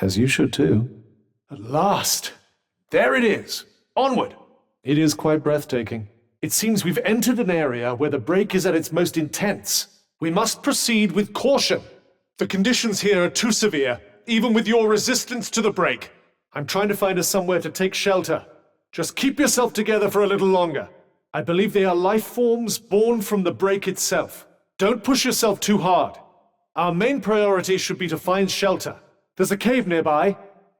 As you should too. At last! There it is! Onward! It is quite breathtaking. It seems we've entered an area where the break is at its most intense. We must proceed with caution. The conditions here are too severe, even with your resistance to the break. I'm trying to find us somewhere to take shelter. Just keep yourself together for a little longer. I believe they are life forms born from the break itself. Don't push yourself too hard. Our main priority should be to find shelter. There's a cave nearby.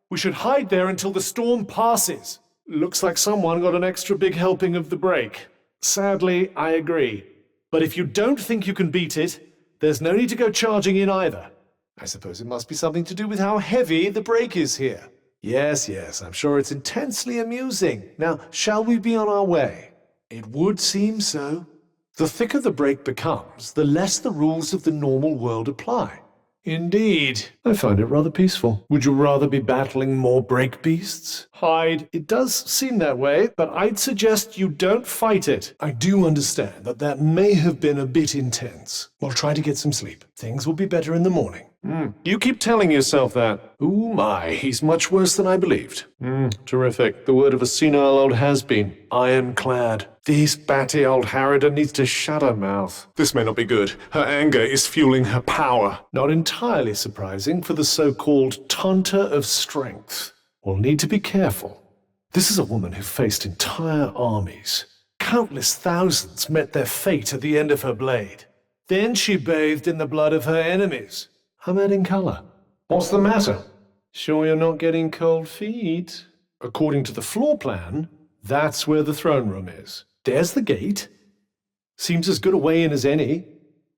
We should hide there until the storm passes. Looks like someone got an extra big helping of the break. Sadly, I agree. But if you don't think you can beat it, there's no need to go charging in either. I suppose it must be something to do with how heavy the break is here. Yes, I'm sure it's intensely amusing. Now, shall we be on our way? It would seem so. The thicker the break becomes, the less the rules of the normal world apply. Indeed. I find it rather peaceful. Would you rather be battling more break beasts? Hide. It does seem that way, but I'd suggest you don't fight it. I do understand that may have been a bit intense. We'll try to get some sleep. Things will be better in the morning. You keep telling yourself that. Ooh my, he's much worse than I believed. Terrific. The word of a senile old has-been. Ironclad. This batty old Harridan needs to shut her mouth. This may not be good. Her anger is fueling her power. Not entirely surprising for the so-called Taunter of Strength. We'll need to be careful. This is a woman who faced entire armies. Countless thousands met their fate at the end of her blade. Then she bathed in the blood of her enemies. I'm adding color. What's the matter? Sure you're not getting cold feet? According to the floor plan, that's where the throne room is. There's the gate. Seems as good a way in as any.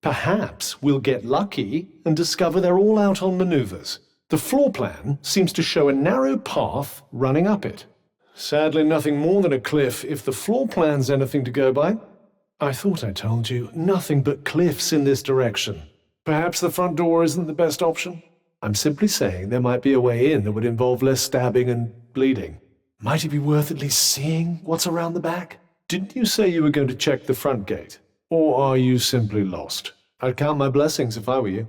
Perhaps we'll get lucky and discover they're all out on maneuvers. The floor plan seems to show a narrow path running up it. Sadly, nothing more than a cliff if the floor plan's anything to go by. I thought I told you, nothing but cliffs in this direction. Perhaps the front door isn't the best option? I'm simply saying there might be a way in that would involve less stabbing and bleeding. Might it be worth at least seeing what's around the back? Didn't you say you were going to check the front gate? Or are you simply lost? I'd count my blessings if I were you.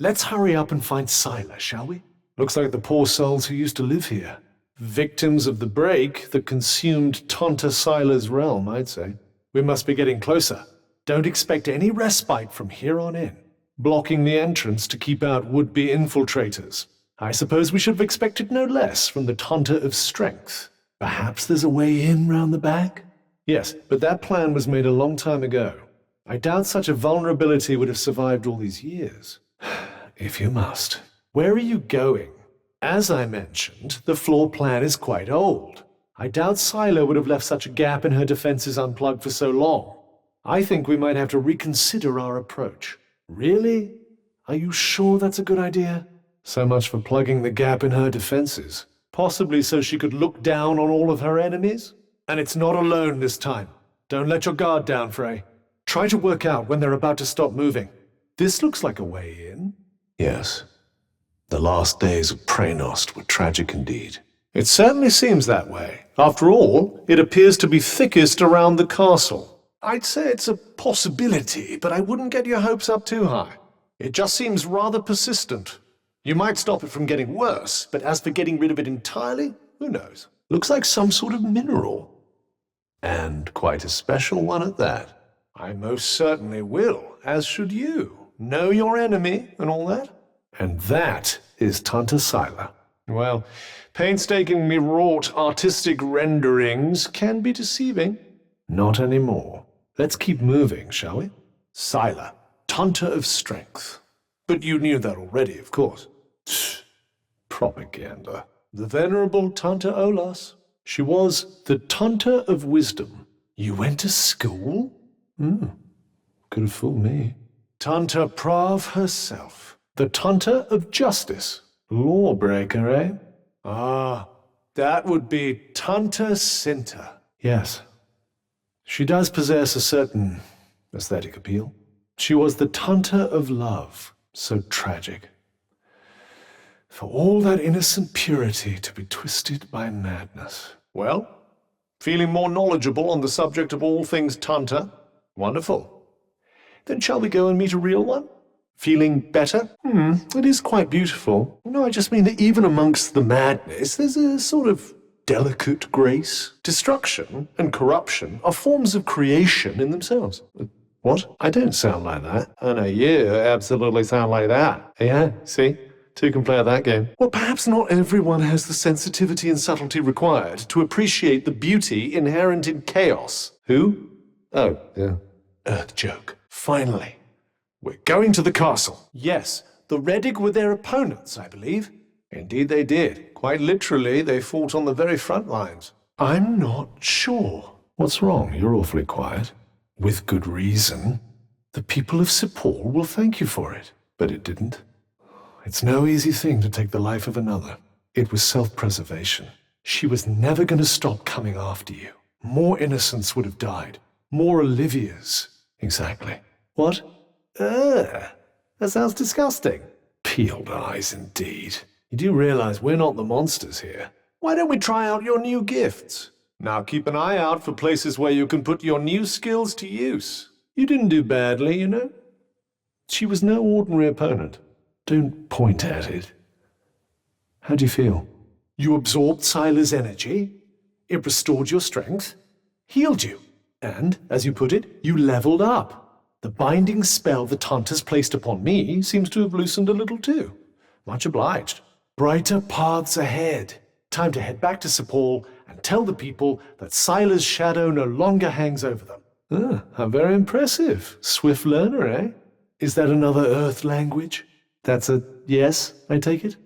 Let's hurry up and find Sila, shall we? Looks like the poor souls who used to live here. Victims of the break that consumed Tonta Sila's realm, I'd say. We must be getting closer. Don't expect any respite from here on in. Blocking the entrance to keep out would-be infiltrators. I suppose we should have expected no less from the Taunter of Strength. Perhaps there's a way in round the back? Yes, but that plan was made a long time ago. I doubt such a vulnerability would have survived all these years. If you must. Where are you going? As I mentioned, the floor plan is quite old. I doubt Silo would have left such a gap in her defenses unplugged for so long. I think we might have to reconsider our approach. Really? Are you sure that's a good idea? So much for plugging the gap in her defenses. Possibly so she could look down on all of her enemies? And it's not alone this time. Don't let your guard down, Frey. Try to work out when they're about to stop moving. This looks like a way in. Yes. The last days of Praenost were tragic indeed. It certainly seems that way. After all, it appears to be thickest around the castle. I'd say it's a possibility, but I wouldn't get your hopes up too high. It just seems rather persistent. You might stop it from getting worse, but as for getting rid of it entirely, who knows? Looks like some sort of mineral. And quite a special one at that. I most certainly will, as should you. Know your enemy and all that. And that is Tanta Sila. Well, painstakingly wrought artistic renderings can be deceiving. Not anymore. Let's keep moving, shall we? Sila, Tanta of Strength. But you knew that already, of course. Propaganda. The venerable Tanta Olas. She was the Tanta of Wisdom. You went to school? Could have fooled me. Tanta Prav herself. The Tanta of Justice. Lawbreaker, eh? Ah, that would be Tanta Sinta. Yes. She does possess a certain aesthetic appeal. She was the Tanta of Love. So tragic. For all that innocent purity to be twisted by madness. Well, feeling more knowledgeable on the subject of all things Tanta? Wonderful. Then shall we go and meet a real one? Feeling better? It is quite beautiful. No, I just mean that even amongst the madness, there's a sort of delicate grace. Destruction and corruption are forms of creation in themselves. What? I don't sound like that. I know you absolutely sound like that. Yeah, see? Two can play at that game. Well, perhaps not everyone has the sensitivity and subtlety required to appreciate the beauty inherent in chaos. Who? Oh, yeah. Earth joke. Finally. We're going to the castle. Yes, the Redig were their opponents, I believe. Indeed they did. Quite literally, they fought on the very front lines. I'm not sure. What's wrong? You're awfully quiet. With good reason. The people of Sepul will thank you for it. But it didn't. It's no easy thing to take the life of another. It was self-preservation. She was never going to stop coming after you. More innocents would have died. More Olivias. Exactly. What? That sounds disgusting. Peeled eyes indeed. You do realize we're not the monsters here. Why don't we try out your new gifts? Now keep an eye out for places where you can put your new skills to use. You didn't do badly, you know. She was no ordinary opponent. Don't point at it. How do you feel? You absorbed Sila's energy, it restored your strength, healed you, and, as you put it, you leveled up. The binding spell the Tanta's placed upon me seems to have loosened a little too. Much obliged. Brighter paths ahead. Time to head back to Sepul and tell the people that Sila's shadow no longer hangs over them. How very impressive. Swift learner, eh? Is that another Earth language? That's a yes, I take it?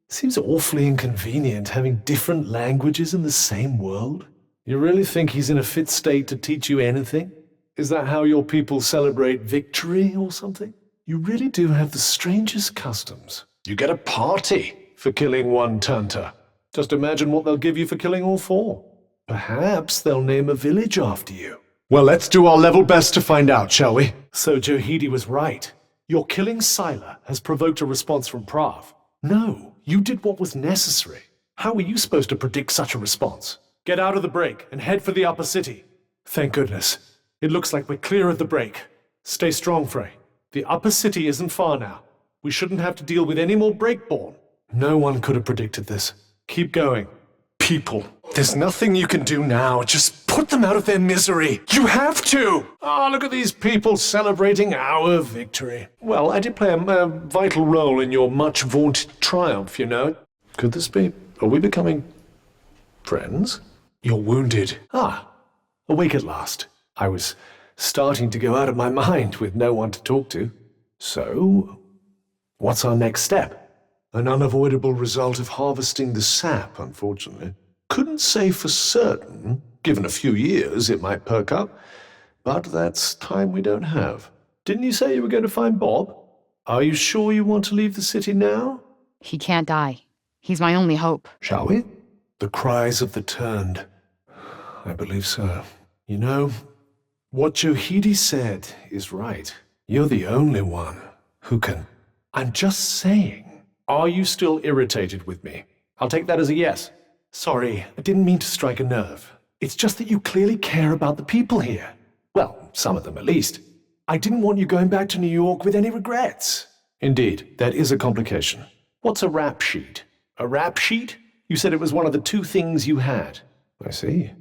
Seems awfully inconvenient having different languages in the same world. You really think he's in a fit state to teach you anything? Is that how your people celebrate victory or something? You really do have the strangest customs. You get a party for killing one Tanta. Just imagine what they'll give you for killing all four. Perhaps they'll name a village after you. Well, let's do our level best to find out, shall we? So Johidi was right. Your killing Sila has provoked a response from Prav. No, you did what was necessary. How were you supposed to predict such a response? Get out of the break and head for the upper city. Thank goodness. It looks like we're clear of the break. Stay strong, Frey. The upper city isn't far now. We shouldn't have to deal with any more breakborn. No one could have predicted this. Keep going. People, there's nothing you can do now. Just put them out of their misery. You have to! Ah, look at these people celebrating our victory. Well, I did play a vital role in your much-vaunted triumph, you know. Could this be? Are we becoming friends? You're wounded. Awake at last. I was starting to go out of my mind with no one to talk to. So, what's our next step? An unavoidable result of harvesting the sap, unfortunately. Couldn't say for certain. Given a few years, it might perk up. But that's time we don't have. Didn't you say you were going to find Bob? Are you sure you want to leave the city now? He can't die. He's my only hope. Shall we? The cries of the turned. I believe so. You know, what Johidi said is right. You're the only one who can... I'm just saying. Are you still irritated with me? I'll take that as a yes. Sorry, I didn't mean to strike a nerve. It's just that you clearly care about the people here. Well, some of them at least. I didn't want you going back to New York with any regrets. Indeed, that is a complication. What's a rap sheet? A rap sheet? You said it was one of the two things you had. I see.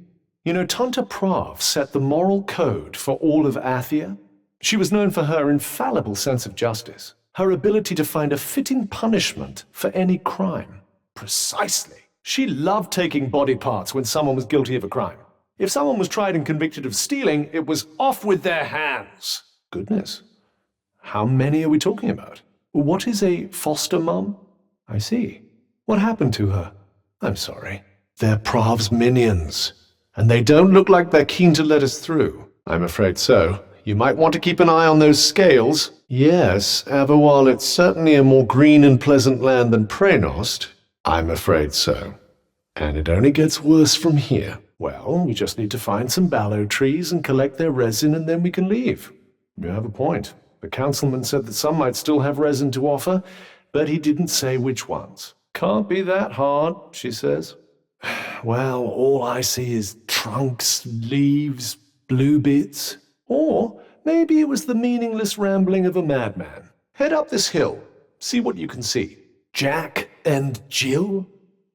You know, Tanta Prav set the moral code for all of Athia. She was known for her infallible sense of justice, her ability to find a fitting punishment for any crime. Precisely. She loved taking body parts when someone was guilty of a crime. If someone was tried and convicted of stealing, it was off with their hands. Goodness. How many are we talking about? What is a foster mum? I see. What happened to her? I'm sorry. They're Prav's minions, and they don't look like they're keen to let us through. I'm afraid so. You might want to keep an eye on those scales. Yes, Aberwal, it's certainly a more green and pleasant land than Praenost. I'm afraid so. And it only gets worse from here. Well, we just need to find some ballow trees and collect their resin, and then we can leave. You have a point. The councilman said that some might still have resin to offer, but he didn't say which ones. Can't be that hard, she says. Well, all I see is trunks, leaves, blue bits. Or maybe it was the meaningless rambling of a madman. Head up this hill. See what you can see. Jack and Jill?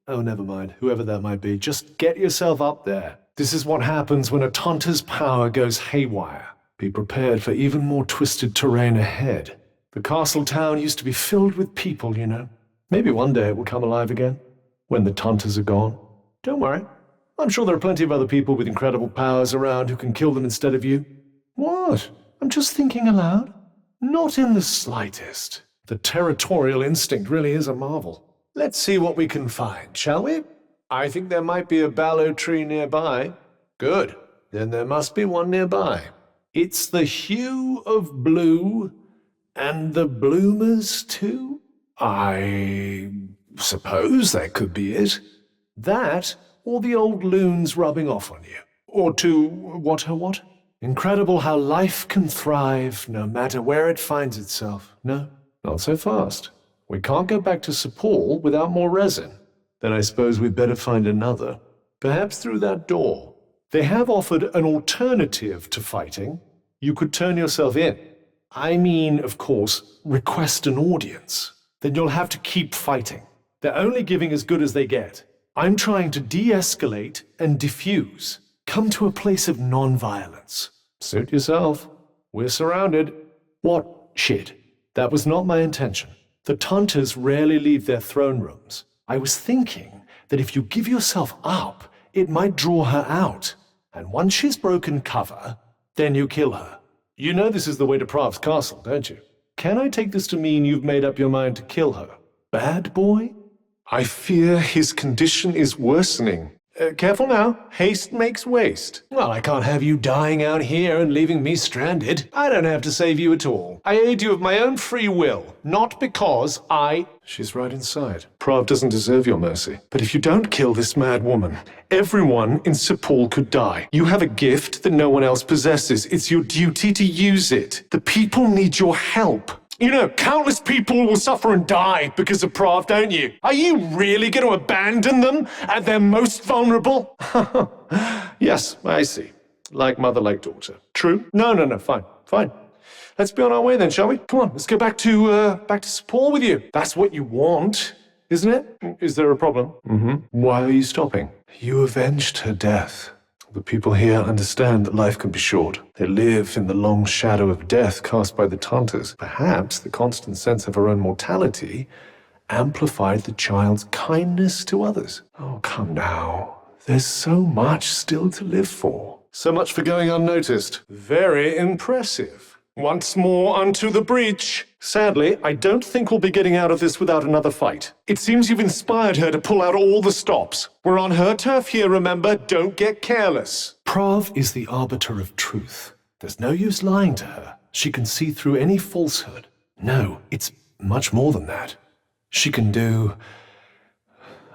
Oh, never mind. Whoever that might be. Just get yourself up there. This is what happens when a Tanta's power goes haywire. Be prepared for even more twisted terrain ahead. The castle town used to be filled with people, you know. Maybe one day it will come alive again, when the Tantas are gone. Don't worry. I'm sure there are plenty of other people with incredible powers around who can kill them instead of you. What? I'm just thinking aloud. Not in the slightest. The territorial instinct really is a marvel. Let's see what we can find, shall we? I think there might be a ballow tree nearby. Good. Then there must be one nearby. It's the hue of blue, and the bloomers too? I suppose that could be it. That, or the old loons rubbing off on you. Or to what? Incredible how life can thrive no matter where it finds itself. No, not so fast. We can't go back to Sepal without more resin. Then I suppose we'd better find another. Perhaps through that door. They have offered an alternative to fighting. You could turn yourself in. I mean, of course, request an audience. Then you'll have to keep fighting. They're only giving as good as they get. I'm trying to de-escalate and diffuse. Come to a place of non-violence. Suit yourself. We're surrounded. What shit? That was not my intention. The Tantas rarely leave their throne rooms. I was thinking that if you give yourself up, it might draw her out. And once she's broken cover, then you kill her. You know this is the way to Prav's castle, don't you? Can I take this to mean you've made up your mind to kill her? Bad boy? I fear his condition is worsening. Careful now. Haste makes waste. Well, I can't have you dying out here and leaving me stranded. I don't have to save you at all. I aid you of my own free will, not because I... She's right inside. Prav doesn't deserve your mercy. But if you don't kill this mad woman, everyone in Sepal could die. You have a gift that no one else possesses. It's your duty to use it. The people need your help. You know, countless people will suffer and die because of Prav, don't you? Are you really going to abandon them at their most vulnerable? Yes, I see. Like mother, like daughter. True? No, fine. Let's be on our way then, shall we? Come on, let's go back to Sepal with you. That's what you want, isn't it? Is there a problem? Why are you stopping? You avenged her death. The people here understand that life can be short. They live in the long shadow of death cast by the Tantas. Perhaps the constant sense of her own mortality amplified the child's kindness to others. Oh, come now. There's so much still to live for. So much for going unnoticed. Very impressive. Once more unto the breach. Sadly, I don't think we'll be getting out of this without another fight. It seems you've inspired her to pull out all the stops. We're on her turf here, remember? Don't get careless. Prav is the arbiter of truth. There's no use lying to her. She can see through any falsehood. No, it's much more than that. She can do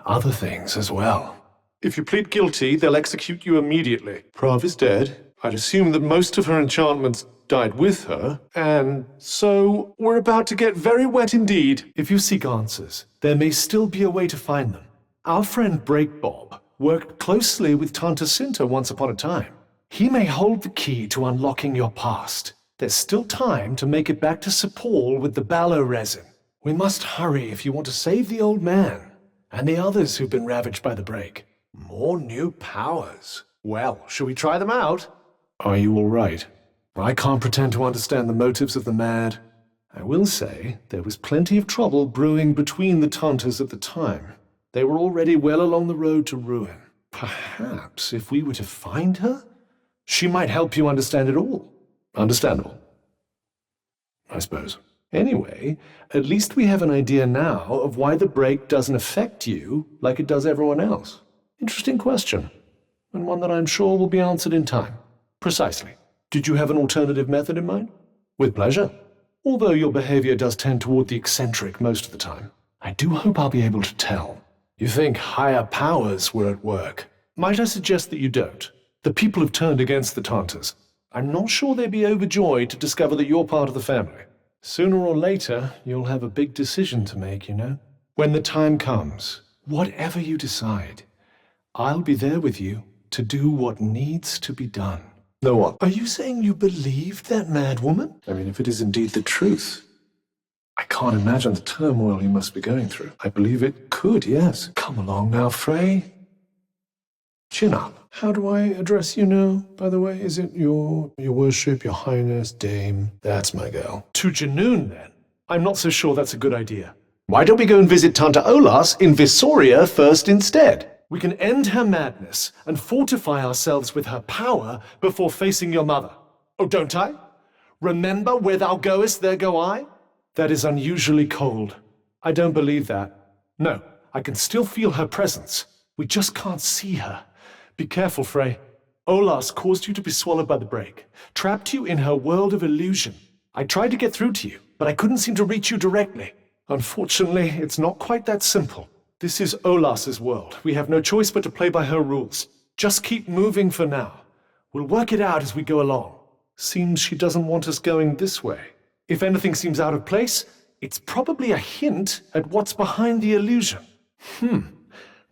other things as well. If you plead guilty, they'll execute you immediately. Prav is dead. I'd assume that most of her enchantments died with her, and so we're about to get very wet indeed. If you seek answers, there may still be a way to find them. Our friend Breakbob worked closely with Tanta Cinta once upon a time. He may hold the key to unlocking your past. There's still time to make it back to Sepal with the Ballow resin. We must hurry if you want to save the old man and the others who've been ravaged by the break. More new powers. Well, shall we try them out? Are you all right? I can't pretend to understand the motives of the mad. I will say there was plenty of trouble brewing between the Tanters at the time. They were already well along the road to ruin. Perhaps if we were to find her, she might help you understand it all. Understandable, I suppose. Anyway, at least we have an idea now of why the break doesn't affect you like it does everyone else. Interesting question, and one that I'm sure will be answered in time. Precisely. Did you have an alternative method in mind? With pleasure. Although your behavior does tend toward the eccentric most of the time, I do hope I'll be able to tell. You think higher powers were at work. Might I suggest that you don't? The people have turned against the Tanters. I'm not sure they'd be overjoyed to discover that you're part of the family. Sooner or later, you'll have a big decision to make, you know? When the time comes, whatever you decide, I'll be there with you to do what needs to be done. No, what? Are you saying you believed that mad woman? I mean, if it is indeed the truth, I can't imagine the turmoil you must be going through. I believe it could, yes. Come along now, Frey. Chin up. How do I address you now, by the way? Is it your worship, your highness, dame? That's my girl. To Janoon, then? I'm not so sure that's a good idea. Why don't we go and visit Tanta Olas in Visoria first instead? We can end her madness and fortify ourselves with her power before facing your mother. Oh, don't I? Remember, where thou goest, there go I? That is unusually cold. I don't believe that. No, I can still feel her presence. We just can't see her. Be careful, Frey. Olas caused you to be swallowed by the break, trapped you in her world of illusion. I tried to get through to you, but I couldn't seem to reach you directly. Unfortunately, it's not quite that simple. This is Olas's world. We have no choice but to play by her rules. Just keep moving for now. We'll work it out as we go along. Seems she doesn't want us going this way. If anything seems out of place, it's probably a hint at what's behind the illusion.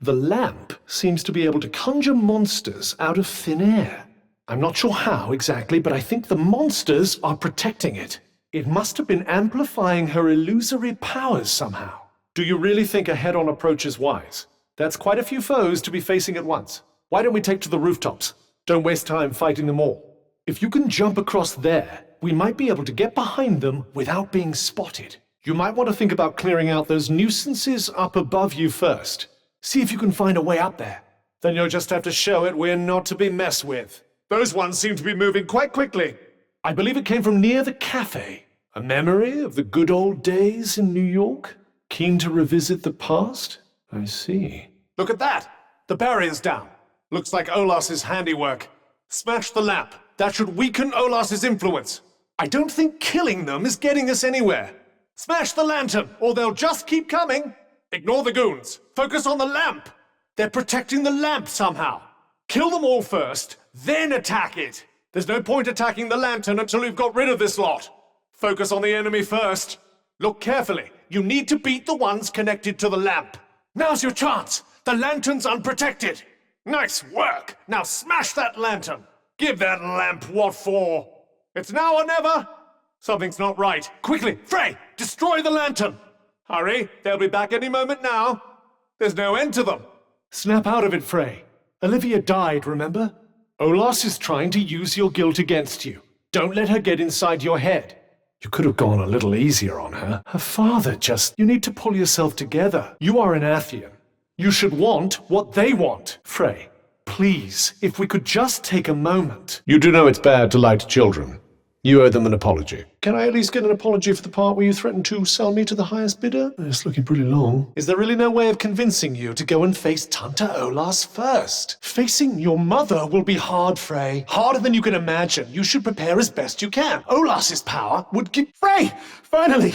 The lamp seems to be able to conjure monsters out of thin air. I'm not sure how exactly, but I think the monsters are protecting it. It must have been amplifying her illusory powers somehow. Do you really think a head-on approach is wise? That's quite a few foes to be facing at once. Why don't we take to the rooftops? Don't waste time fighting them all. If you can jump across there, we might be able to get behind them without being spotted. You might want to think about clearing out those nuisances up above you first. See if you can find a way up there. Then you'll just have to show it we're not to be messed with. Those ones seem to be moving quite quickly. I believe it came from near the cafe. A memory of the good old days in New York? Keen to revisit the past? I see. Look at that! The barrier's down. Looks like Olas's handiwork. Smash the lamp. That should weaken Olas's influence. I don't think killing them is getting us anywhere. Smash the lantern, or they'll just keep coming. Ignore the goons. Focus on the lamp. They're protecting the lamp somehow. Kill them all first, then attack it. There's no point attacking the lantern until we've got rid of this lot. Focus on the enemy first. Look carefully. You need to beat the ones connected to the lamp. Now's your chance. The lantern's unprotected. Nice work. Now smash that lantern. Give that lamp what for. It's now or never. Something's not right. Quickly, Frey, destroy the lantern. Hurry, they'll be back any moment now. There's no end to them. Snap out of it, Frey. Olivia died, remember? Olas is trying to use your guilt against you. Don't let her get inside your head. You could have gone a little easier on her. Her father just... You need to pull yourself together. You are an Athian. You should want what they want. Frey, please, if we could just take a moment. You do know it's bad to lie to children. You owe them an apology. Can I at least get an apology for the part where you threatened to sell me to the highest bidder? It's looking pretty long. Is there really no way of convincing you to go and face Tanta Olas first? Facing your mother will be hard, Frey. Harder than you can imagine. You should prepare as best you can. Olas's power would give... Frey! Finally!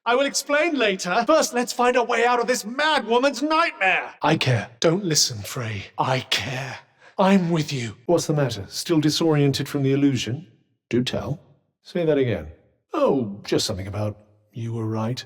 I will explain later. First, let's find a way out of this mad woman's nightmare. I care. Don't listen, Frey. I care. I'm with you. What's the matter? Still disoriented from the illusion? Do tell. Say that again. Oh, just something about you were right.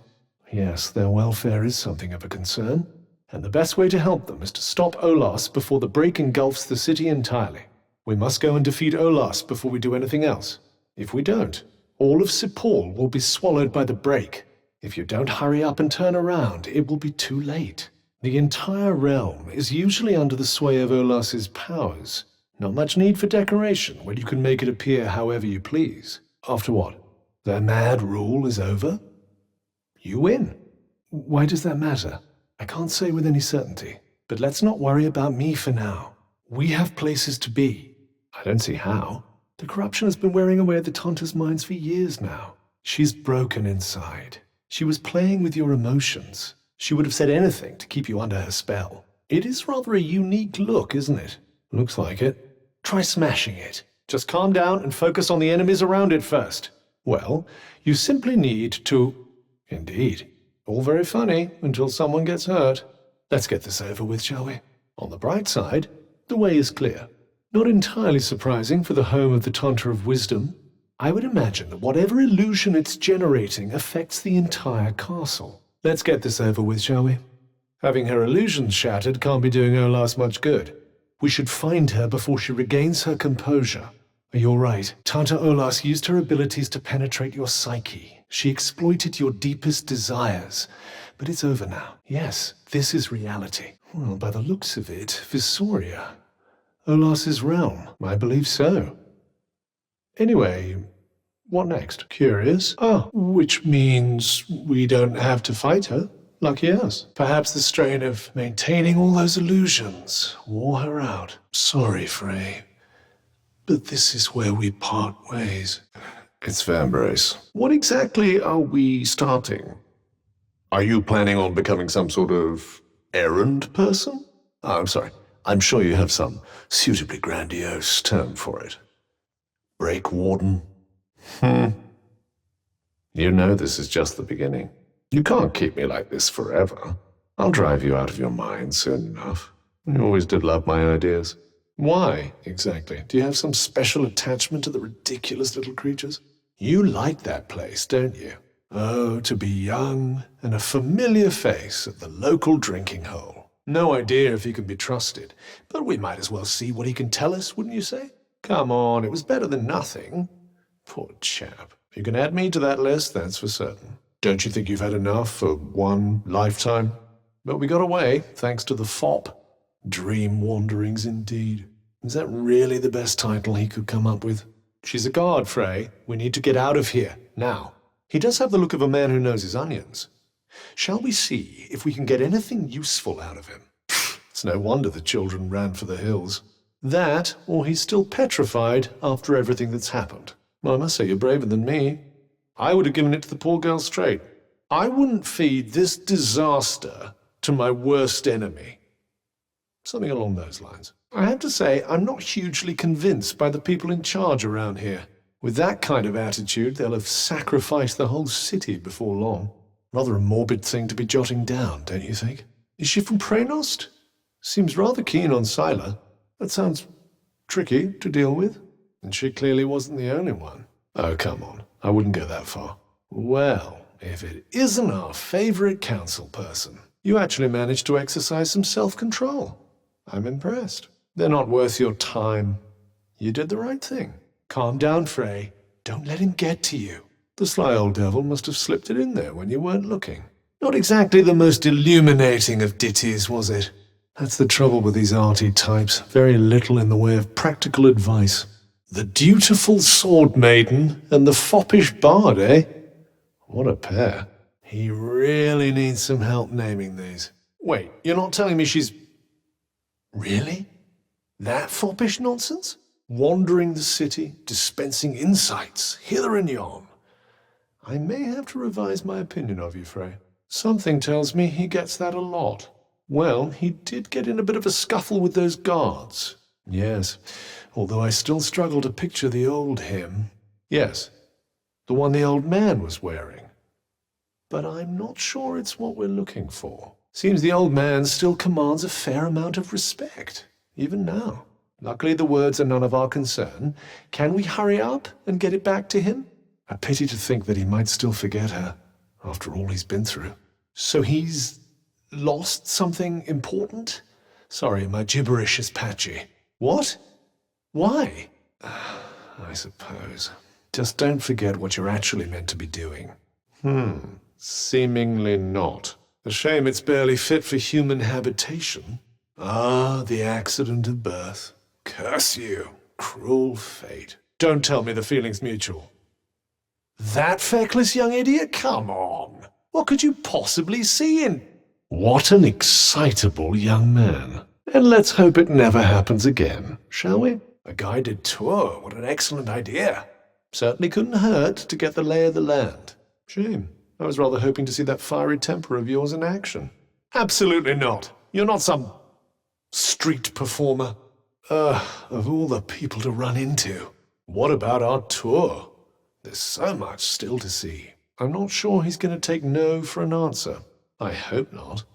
Yes, their welfare is something of a concern. And the best way to help them is to stop Olas before the break engulfs the city entirely. We must go and defeat Olas before we do anything else. If we don't, all of Cipoll will be swallowed by the break. If you don't hurry up and turn around, it will be too late. The entire realm is usually under the sway of Olas's powers. Not much need for decoration when you can make it appear however you please. After what? Their mad rule is over? You win. Why does that matter? I can't say with any certainty. But let's not worry about me for now. We have places to be. I don't see how. The corruption has been wearing away at the Tanta's minds for years now. She's broken inside. She was playing with your emotions. She would have said anything to keep you under her spell. It is rather a unique look, isn't it? Looks like it. Try smashing it. Just calm down and focus on the enemies around it first. Well, you simply need to... Indeed. All very funny until someone gets hurt. Let's get this over with, shall we? On the bright side, the way is clear. Not entirely surprising for the home of the Tanta of Wisdom. I would imagine that whatever illusion it's generating affects the entire castle. Let's get this over with, shall we? Having her illusions shattered can't be doing Olas much good. We should find her before she regains her composure. You're right. Tanta Olas used her abilities to penetrate your psyche. She exploited your deepest desires. But it's over now. Yes, this is reality. Well, by the looks of it, Visoria. Olas's realm. I believe so. Anyway, what next? Curious? Ah, which means we don't have to fight her. Lucky us. Perhaps the strain of maintaining all those illusions wore her out. Sorry, Frey. But this is where we part ways. It's fair, Brace. What exactly are we starting? Are you planning on becoming some sort of errand person? Oh, I'm sorry. I'm sure you have some suitably grandiose term for it. Break warden? You know this is just the beginning. You can't keep me like this forever. I'll drive you out of your mind soon enough. You always did love my ideas. Why, exactly? Do you have some special attachment to the ridiculous little creatures? You like that place, don't you? Oh, to be young and a familiar face at the local drinking hole. No idea if he can be trusted, but we might as well see what he can tell us, wouldn't you say? Come on, it was better than nothing. Poor chap. You can add me to that list, that's for certain. Don't you think you've had enough for one lifetime? But we got away, thanks to the fop. Dream wanderings, indeed. Is that really the best title he could come up with? She's a guard, Frey. We need to get out of here, now. He does have the look of a man who knows his onions. Shall we see if we can get anything useful out of him? It's no wonder the children ran for the hills. That, or he's still petrified after everything that's happened. Well, I must say you're braver than me. I would have given it to the poor girl straight. I wouldn't feed this disaster to my worst enemy. Something along those lines. I have to say, I'm not hugely convinced by the people in charge around here. With that kind of attitude, they'll have sacrificed the whole city before long. Rather a morbid thing to be jotting down, don't you think? Is she from Praenost? Seems rather keen on Scylla. That sounds tricky to deal with. And she clearly wasn't the only one. Oh, come on. I wouldn't go that far. Well, if it isn't our favorite council person, you actually managed to exercise some self-control. I'm impressed. They're not worth your time. You did the right thing. Calm down, Frey. Don't let him get to you. The sly old devil must have slipped it in there when you weren't looking. Not exactly the most illuminating of ditties, was it? That's the trouble with these arty types. Very little in the way of practical advice. The dutiful sword maiden and the foppish bard, eh? What a pair. He really needs some help naming these. Wait, you're not telling me she's... Really? That foppish nonsense? Wandering the city, dispensing insights, hither and yon. I may have to revise my opinion of you, Frey. Something tells me he gets that a lot. Well, he did get in a bit of a scuffle with those guards. Yes, although I still struggle to picture the old him. Yes, the one the old man was wearing. But I'm not sure it's what we're looking for. Seems the old man still commands a fair amount of respect, even now. Luckily the words are none of our concern. Can we hurry up and get it back to him? A pity to think that he might still forget her, after all he's been through. So he's lost something important? Sorry, my gibberish is patchy. What? Why? I suppose. Just don't forget what you're actually meant to be doing. Seemingly not. A shame it's barely fit for human habitation. Ah, the accident of birth. Curse you, cruel fate. Don't tell me the feeling's mutual. That feckless young idiot? Come on. What could you possibly see in... What an excitable young man. And let's hope it never happens again, shall we? A guided tour, what an excellent idea. Certainly couldn't hurt to get the lay of the land. Shame. I was rather hoping to see that fiery temper of yours in action. Absolutely not. You're not some street performer. Of all the people to run into. What about our tour? There's so much still to see. I'm not sure he's going to take no for an answer. I hope not.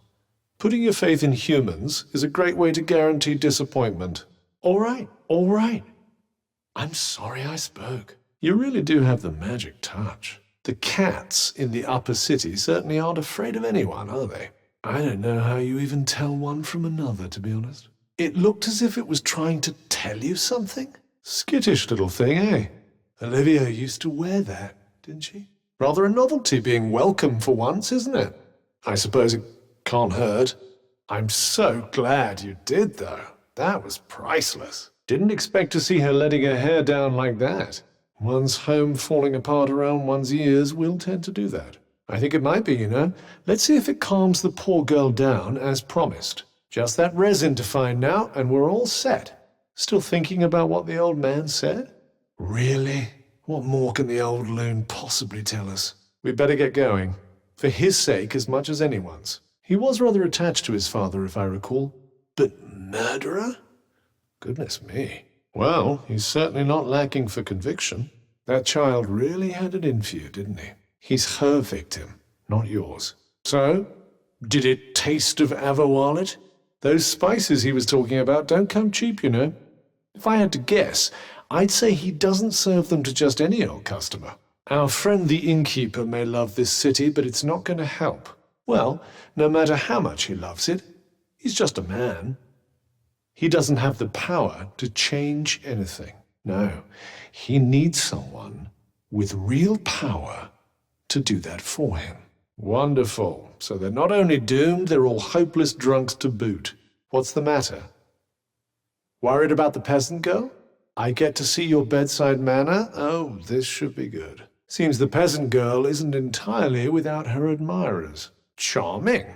Putting your faith in humans is a great way to guarantee disappointment. All right. I'm sorry I spoke. You really do have the magic touch. The cats in the upper city certainly aren't afraid of anyone, are they? I don't know how you even tell one from another, to be honest. It looked as if it was trying to tell you something. Skittish little thing, eh? Olivia used to wear that, didn't she? Rather a novelty being welcome for once, isn't it? I suppose it can't hurt. I'm so glad you did, though. That was priceless. Didn't expect to see her letting her hair down like that. One's home falling apart around one's ears will tend to do that. I think it might be, you know. Let's see if it calms the poor girl down as promised. Just that resin to find now, and we're all set. Still thinking about what the old man said? Really? What more can the old loon possibly tell us? We'd better get going. For his sake as much as anyone's. He was rather attached to his father, if I recall. But murderer? Goodness me. Well, he's certainly not lacking for conviction. That child really had it in for you, didn't he? He's her victim, not yours. So, did it taste of Averwalet? Those spices he was talking about don't come cheap, you know. If I had to guess, I'd say he doesn't serve them to just any old customer. Our friend the innkeeper may love this city, but it's not going to help. Well, no matter how much he loves it, he's just a man. He doesn't have the power to change anything. No, he needs someone with real power to do that for him. Wonderful. So they're not only doomed, they're all hopeless drunks to boot. What's the matter? Worried about the peasant girl? I get to see your bedside manner? Oh, this should be good. Seems the peasant girl isn't entirely without her admirers. Charming.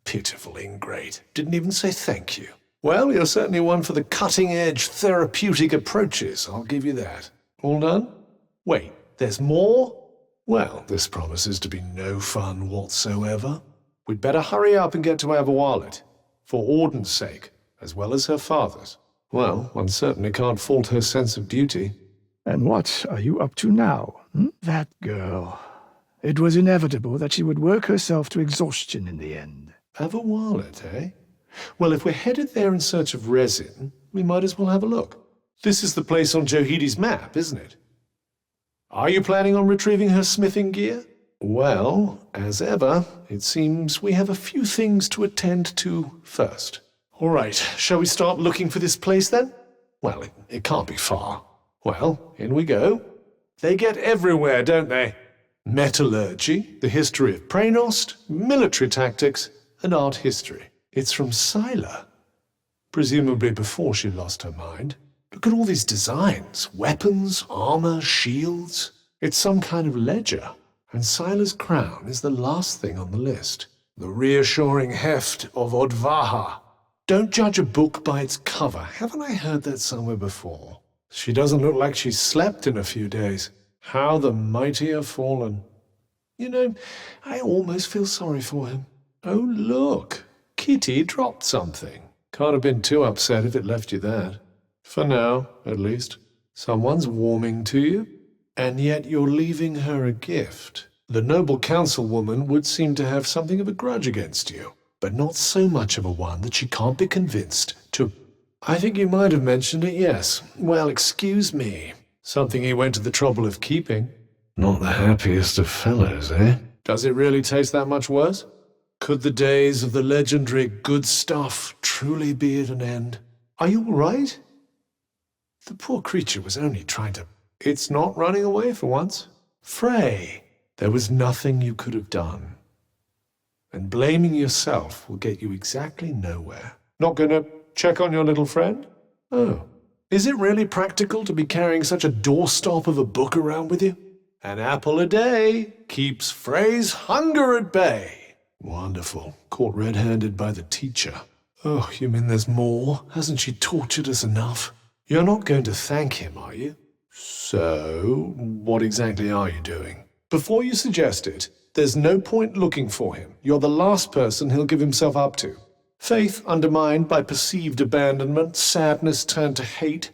Pitiful ingrate. Didn't even say thank you. Well, you're certainly one for the cutting-edge therapeutic approaches, I'll give you that. All done? Wait, there's more? Well, this promises to be no fun whatsoever. We'd better hurry up and get to Averwalet, for Auden's sake, as well as her father's. Well, one certainly can't fault her sense of duty. And what are you up to now? That girl. It was inevitable that she would work herself to exhaustion in the end. Averwalet, eh? Well, if we're headed there in search of resin, we might as well have a look. This is the place on Johidi's map, isn't it? Are you planning on retrieving her smithing gear? Well, as ever, it seems we have a few things to attend to first. All right, shall we start looking for this place then? Well, it can't be far. Well, in we go. They get everywhere, don't they? Metallurgy, the history of Praenost, military tactics, and art history. It's from Scylla, presumably before she lost her mind. Look at all these designs, weapons, armor, shields. It's some kind of ledger, and Scylla's crown is the last thing on the list. The reassuring heft of Odvaha. Don't judge a book by its cover. Haven't I heard that somewhere before? She doesn't look like she's slept in a few days. How the mighty have fallen. You know, I almost feel sorry for him. Oh, look. Kitty dropped something. Can't have been too upset if it left you that. For now, at least. Someone's warming to you, and yet you're leaving her a gift. The noble councilwoman would seem to have something of a grudge against you, but not so much of a one that she can't be convinced to... I think you might have mentioned it, yes. Well, excuse me. Something he went to the trouble of keeping. Not the happiest of fellows, eh? Does it really taste that much worse? Could the days of the legendary good stuff truly be at an end? Are you all right? The poor creature was only trying to... It's not running away for once. Frey, There was nothing you could have done. And blaming yourself will get you exactly nowhere. Not gonna check on your little friend? Oh. Is it really practical to be carrying such a doorstop of a book around with you? An apple a day keeps Frey's hunger at bay. Wonderful. Caught red-handed by the teacher. Oh, you mean there's more? Hasn't she tortured us enough? You're not going to thank him, are you? So, what exactly are you doing? Before you suggest it, there's no point looking for him. You're the last person he'll give himself up to. Faith undermined by perceived abandonment, sadness turned to hate.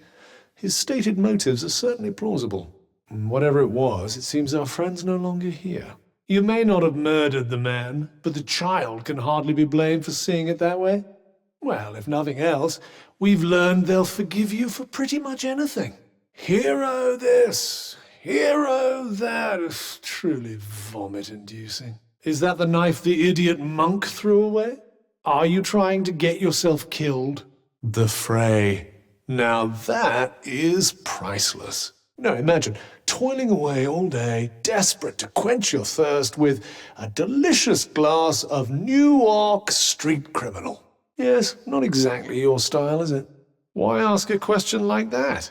His stated motives are certainly plausible. Whatever it was, it seems our friend's no longer here. You may not have murdered the man, but the child can hardly be blamed for seeing it that way. Well, if nothing else, we've learned they'll forgive you for pretty much anything. Hero this, hero that. It's truly vomit-inducing. Is that the knife the idiot monk threw away? Are you trying to get yourself killed? The Frey. Now that is priceless. No, imagine toiling away all day, desperate to quench your thirst with a delicious glass of Newark Street Criminal. Yes, not exactly your style, is it? Why ask a question like that?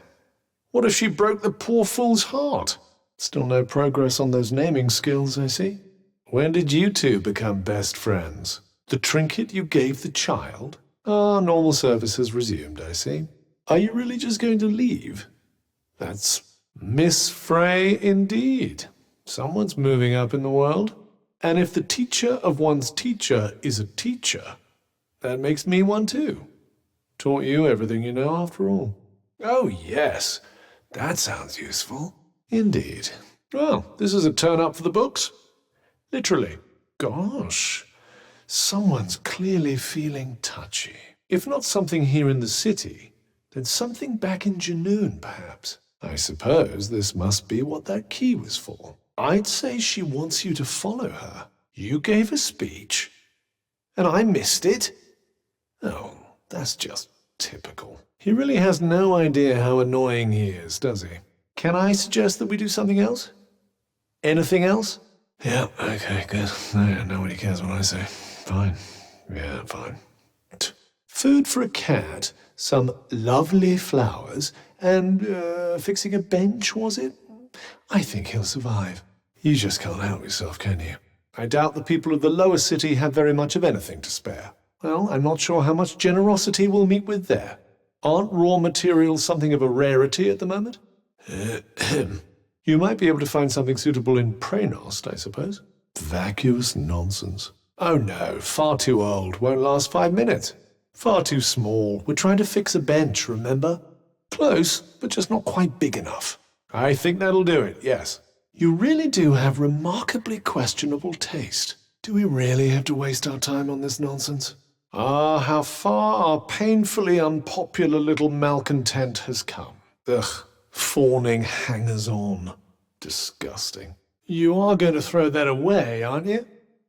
What if she broke the poor fool's heart? Still no progress on those naming skills, I see. When did you two become best friends? The trinket you gave the child? Ah, normal service has resumed, I see. Are you really just going to leave? That's Miss Frey indeed. Someone's moving up in the world. And if the teacher of one's teacher is a teacher, that makes me one too. Taught you everything you know after all. Oh yes, that sounds useful. Indeed. Well, this is a turn up for the books. Literally. Gosh, someone's clearly feeling touchy. If not something here in the city, then something back in Janoon, perhaps. I suppose this must be what that key was for. I'd say she wants you to follow her. You gave a speech, and I missed it? Oh, that's just typical. He really has no idea how annoying he is, does he? Can I suggest that we do something else? Anything else? Yeah, okay, good. Nobody cares what I say. Fine. Yeah, fine. Food for a cat, some lovely flowers, and fixing a bench, was it? I think he'll survive. You just can't help yourself, can you? I doubt the people of the lower city have very much of anything to spare. Well, I'm not sure how much generosity we'll meet with there. Aren't raw materials something of a rarity at the moment? You might be able to find something suitable in Praenost, I suppose. Vacuous nonsense. Oh no, far too old, won't last 5 minutes. Far too small. We're trying to fix a bench, remember? Close, but just not quite big enough. I think that'll do it, yes. You really do have remarkably questionable taste. Do we really have to waste our time on this nonsense? Ah, how far our painfully unpopular little malcontent has come. Ugh, fawning hangers-on. Disgusting. You are going to throw that away, aren't you?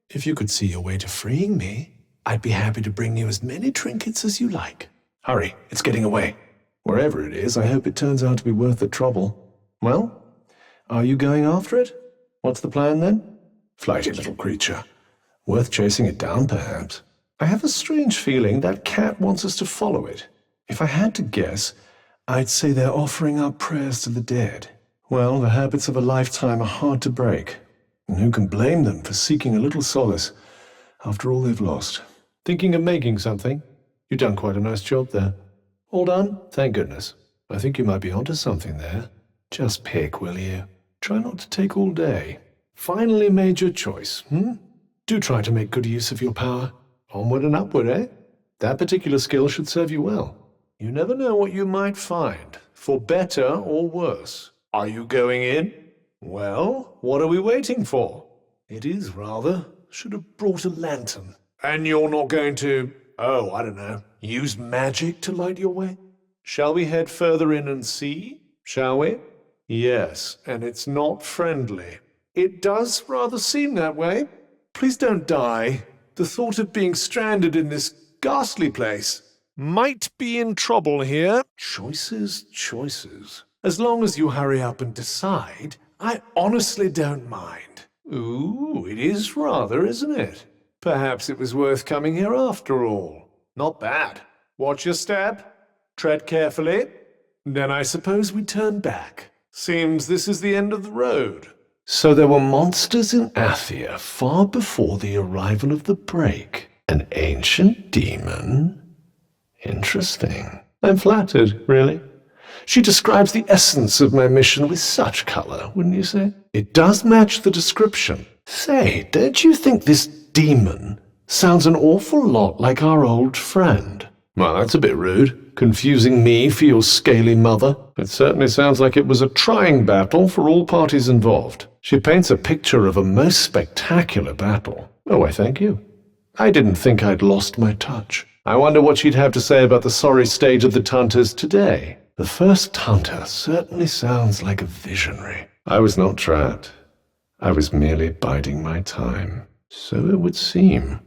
If you could see your way to freeing me, I'd be happy to bring you as many trinkets as you like. Hurry, it's getting away. Wherever it is, I hope it turns out to be worth the trouble. Well, are you going after it? What's the plan then? Flighty little creature. Worth chasing it down, perhaps. I have a strange feeling that cat wants us to follow it. If I had to guess, I'd say they're offering up prayers to the dead. Well, the habits of a lifetime are hard to break. And who can blame them for seeking a little solace after all they've lost? Thinking of making something? You've done quite a nice job there. All done? Thank goodness. I think you might be onto something there. Just pick, will you? Try not to take all day. Finally made your choice, Do try to make good use of your power. Onward and upward, eh? That particular skill should serve you well. You never know what you might find, for better or worse. Are you going in? Well, what are we waiting for? It is, rather. Should have brought a lantern. And you're not going to, I don't know, use magic to light your way? Shall we head further in and see? Shall we? Yes, and it's not friendly. It does rather seem that way. Please don't die. The thought of being stranded in this ghastly place. Might be in trouble here. Choices, choices. As long as you hurry up and decide, I honestly don't mind. Ooh, it is rather, isn't it? Perhaps it was worth coming here after all. Not bad. Watch your step. Tread carefully. Then I suppose we turn back. Seems this is the end of the road. So there were monsters in Athia far before the arrival of the break. An ancient demon? Interesting. I'm flattered, really. She describes the essence of my mission with such color, wouldn't you say? It does match the description. Say, don't you think this demon sounds an awful lot like our old friend? Well, that's a bit rude, confusing me for your scaly mother. It certainly sounds like it was a trying battle for all parties involved. She paints a picture of a most spectacular battle. Oh, I thank you. I didn't think I'd lost my touch. I wonder what she'd have to say about the sorry state of the Tantas today. The first Tanta certainly sounds like a visionary. I was not trapped. I was merely biding my time. So it would seem.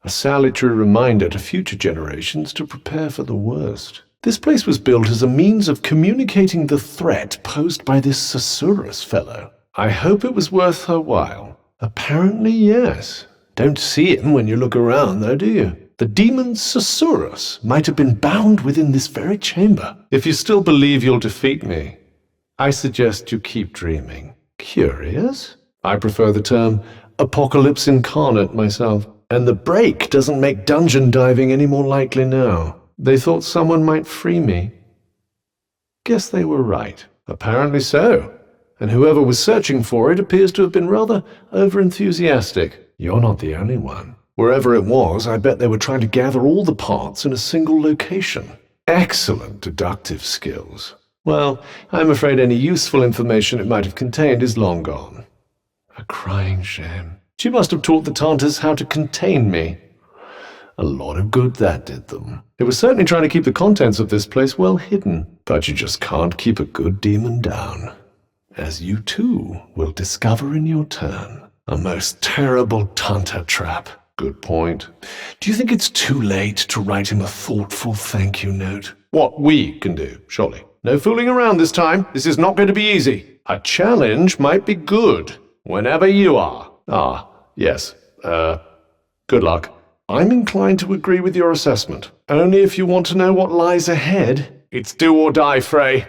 A salutary reminder to future generations to prepare for the worst. This place was built as a means of communicating the threat posed by this Susurrus fellow. I hope it was worth her while. Apparently, yes. Don't see him when you look around, though, do you? The demon Susurrus might have been bound within this very chamber. If you still believe you'll defeat me, I suggest you keep dreaming. Curious? I prefer the term apocalypse incarnate myself. And the break doesn't make dungeon diving any more likely now. They thought someone might free me. Guess they were right. Apparently so. And whoever was searching for it appears to have been rather over-enthusiastic. You're not the only one. Wherever it was, I bet they were trying to gather all the parts in a single location. Excellent deductive skills. Well, I'm afraid any useful information it might have contained is long gone. A crying shame. She must have taught the Tantas how to contain me. A lot of good that did them. It was certainly trying to keep the contents of this place well hidden. But you just can't keep a good demon down. As you too will discover in your turn. A most terrible Tanta trap. Good point. Do you think it's too late to write him a thoughtful thank you note? What we can do, surely. No fooling around this time. This is not going to be easy. A challenge might be good. Whenever you are. Ah, yes. Good luck. I'm inclined to agree with your assessment. Only if you want to know what lies ahead. It's do or die, Frey.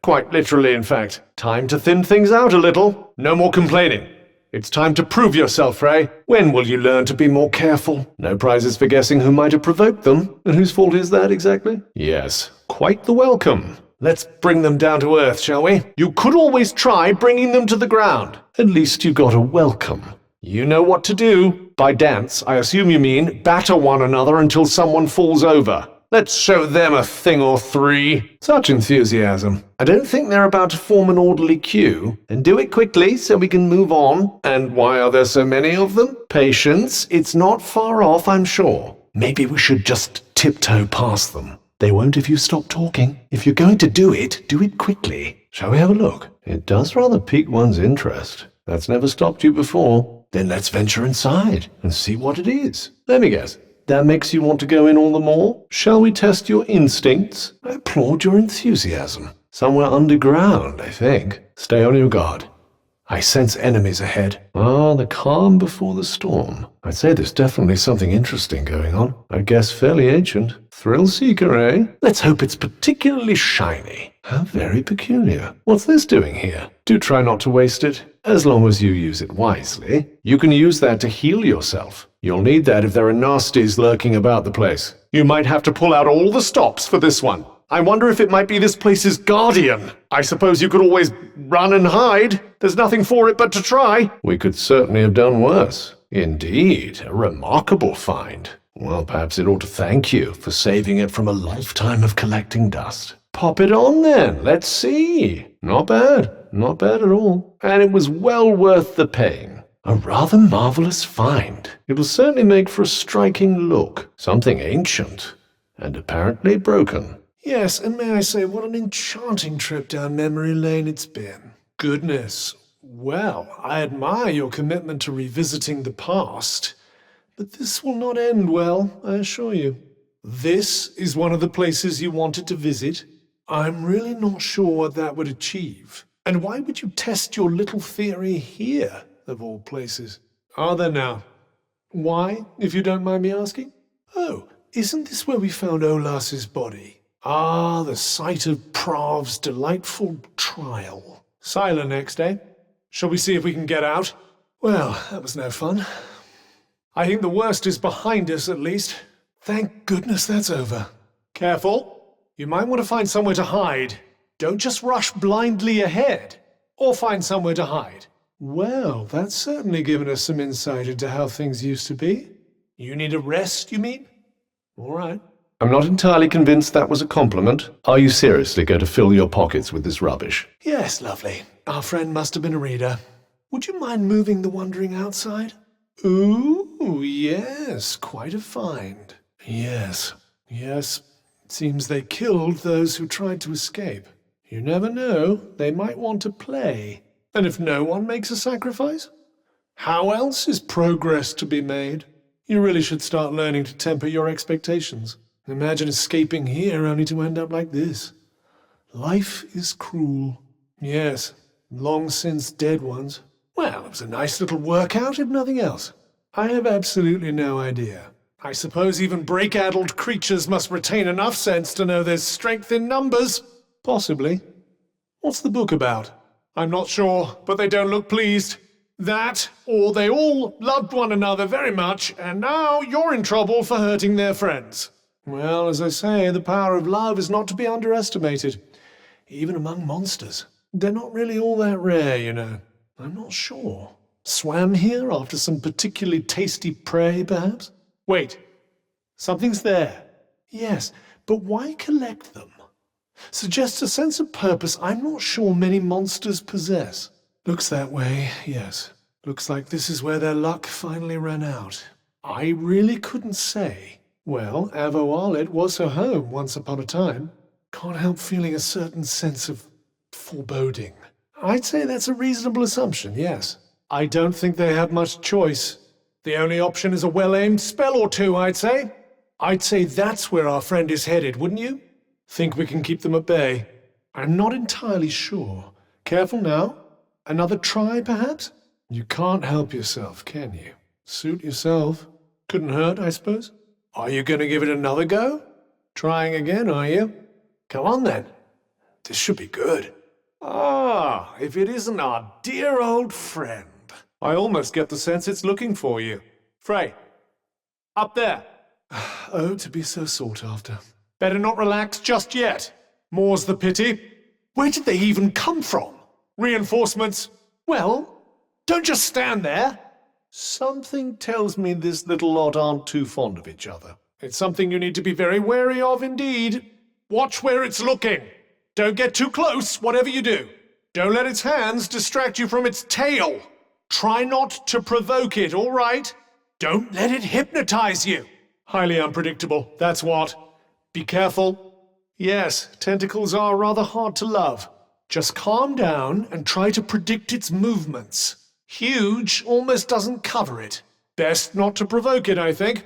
Quite literally, in fact. Time to thin things out a little. No more complaining. It's time to prove yourself, Frey. When will you learn to be more careful? No prizes for guessing who might have provoked them. And whose fault is that, exactly? Yes, quite the welcome. Let's bring them down to earth, shall we? You could always try bringing them to the ground. At least you got a welcome. You know what to do. By dance, I assume you mean batter one another until someone falls over. Let's show them a thing or three. Such enthusiasm. I don't think they're about to form an orderly queue. And do it quickly so we can move on. And why are there so many of them? Patience. It's not far off, I'm sure. Maybe we should just tiptoe past them. They won't if you stop talking. If you're going to do it quickly. Shall we have a look? It does rather pique one's interest. That's never stopped you before. Then let's venture inside and see what it is. Let me guess. That makes you want to go in all the more? Shall we test your instincts? I applaud your enthusiasm. Somewhere underground, I think. Stay on your guard. I sense enemies ahead. Ah, the calm before the storm. I'd say there's definitely something interesting going on. I guess fairly ancient. Thrill seeker, eh? Let's hope it's particularly shiny. How very peculiar. What's this doing here? Do try not to waste it. As long as you use it wisely. You can use that to heal yourself. You'll need that if there are nasties lurking about the place. You might have to pull out all the stops for this one. I wonder if it might be this place's guardian. I suppose you could always run and hide. There's nothing for it but to try. We could certainly have done worse. Indeed, a remarkable find. Well, perhaps it ought to thank you for saving it from a lifetime of collecting dust. Pop it on then, let's see. Not bad, not bad at all. And it was well worth the paying. A rather marvelous find. It will certainly make for a striking look. Something ancient, and apparently broken. Yes, and may I say, what an enchanting trip down memory lane it's been. Goodness. Well, I admire your commitment to revisiting the past, but this will not end well, I assure you. This is one of the places you wanted to visit. I'm really not sure what that would achieve. And why would you test your little theory here? of all places. Are there now? Why, if you don't mind me asking? Oh, isn't this where we found Olas's body? Ah, the site of Prav's delightful trial. Sila next, eh? Shall we see if we can get out? Well, that was no fun. I think the worst is behind us, at least. Thank goodness that's over. Careful. You might want to find somewhere to hide. Don't just rush blindly ahead. Or find somewhere to hide. Well, that's certainly given us some insight into how things used to be. You need a rest, you mean? All right. I'm not entirely convinced that was a compliment. Are you seriously going to fill your pockets with this rubbish? Yes, lovely. Our friend must have been a reader. Would you mind moving the wandering outside? Ooh, yes, quite a find. Yes. It seems they killed those who tried to escape. You never know, they might want to play. And if no one makes a sacrifice? How else is progress to be made? You really should start learning to temper your expectations. Imagine escaping here only to end up like this. Life is cruel. Yes, long since dead ones. Well, it was a nice little workout, if nothing else. I have absolutely no idea. I suppose even break-addled creatures must retain enough sense to know there's strength in numbers. Possibly. What's the book about? I'm not sure, but they don't look pleased. That, or they all loved one another very much, and now you're in trouble for hurting their friends. Well, as I say, the power of love is not to be underestimated, even among monsters. They're not really all that rare, you know. I'm not sure. Swam here after some particularly tasty prey, perhaps? Wait, something's there. Yes, but why collect them? Suggests a sense of purpose I'm not sure many monsters possess. Looks that way, yes. Looks like this is where their luck finally ran out. I really couldn't say. Well, Avoalet was her home once upon a time. Can't help feeling a certain sense of foreboding. I'd say that's a reasonable assumption, yes. I don't think they have much choice. The only option is a well-aimed spell or two, I'd say. I'd say that's where our friend is headed, wouldn't you? Think we can keep them at bay? I'm not entirely sure. Careful now. Another try, perhaps? You can't help yourself, can you? Suit yourself. Couldn't hurt, I suppose. Are you going to give it another go? Trying again, are you? Come on, then. This should be good. Ah, if it isn't our dear old friend. I almost get the sense it's looking for you. Frey, up there. Oh, to be so sought after. Better not relax just yet. More's the pity. Where did they even come from? Reinforcements? Well, don't just stand there. Something tells me this little lot aren't too fond of each other. It's something you need to be very wary of indeed. Watch where it's looking. Don't get too close, whatever you do. Don't let its hands distract you from its tail. Try not to provoke it, all right? Don't let it hypnotize you. Highly unpredictable, that's what. Be careful. Yes, tentacles are rather hard to love. Just calm down and try to predict its movements. Huge almost doesn't cover it. Best not to provoke it, I think.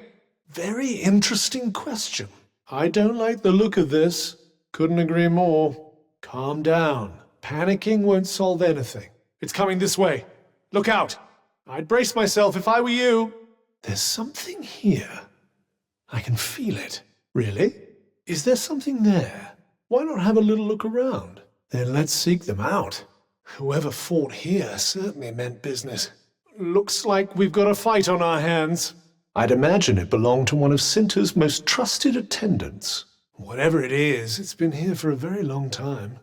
Very interesting question. I don't like the look of this. Couldn't agree more. Calm down. Panicking won't solve anything. It's coming this way. Look out. I'd brace myself if I were you. There's something here. I can feel it. Really? Is there something there? Why not have a little look around? Then let's seek them out. Whoever fought here certainly meant business. Looks like we've got a fight on our hands. I'd imagine it belonged to one of Cinta's most trusted attendants. Whatever it is, it's been here for a very long time.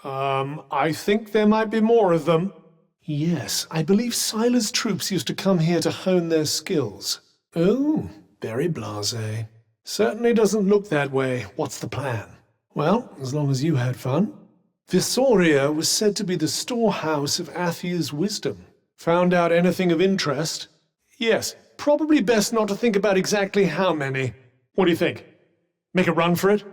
I think there might be more of them. Yes, I believe Sila's troops used to come here to hone their skills. Oh, very blasé. Certainly doesn't look that way. What's the plan? Well, as long as you had fun. Visoria was said to be the storehouse of Athia's wisdom. Found out anything of interest? Yes, probably best not to think about exactly how many. What do you think? Make a run for it?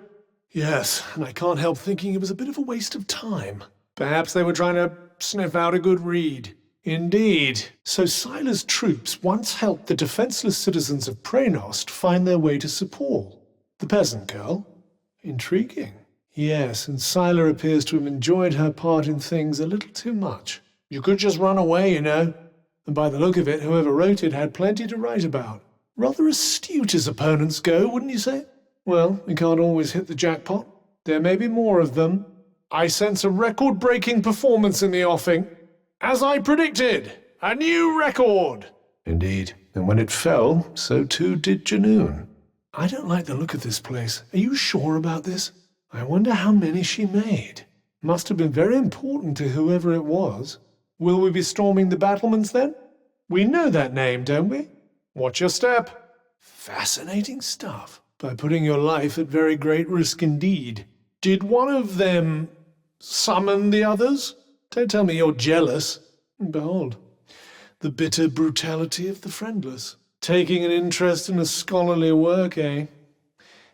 Yes, and I can't help thinking it was a bit of a waste of time. Perhaps they were trying to sniff out a good read. Indeed. So Sila's troops once helped the defenseless citizens of Praenost find their way to Sepul. The peasant girl? Intriguing. Yes, and Sila appears to have enjoyed her part in things a little too much. You could just run away, you know. And by the look of it, whoever wrote it had plenty to write about. Rather astute as opponents go, wouldn't you say? Well, we can't always hit the jackpot. There may be more of them. I sense a record-breaking performance in the offing. As I predicted, a new record! Indeed, and when it fell, so too did Janoon. I don't like the look of this place. Are you sure about this? I wonder how many she made. Must have been very important to whoever it was. Will we be storming the battlements then? We know that name, don't we? Watch your step. Fascinating stuff. By putting your life at very great risk indeed. Did one of them summon the others? Don't tell me you're jealous. Behold, the bitter brutality of the friendless. Taking an interest in a scholarly work, eh?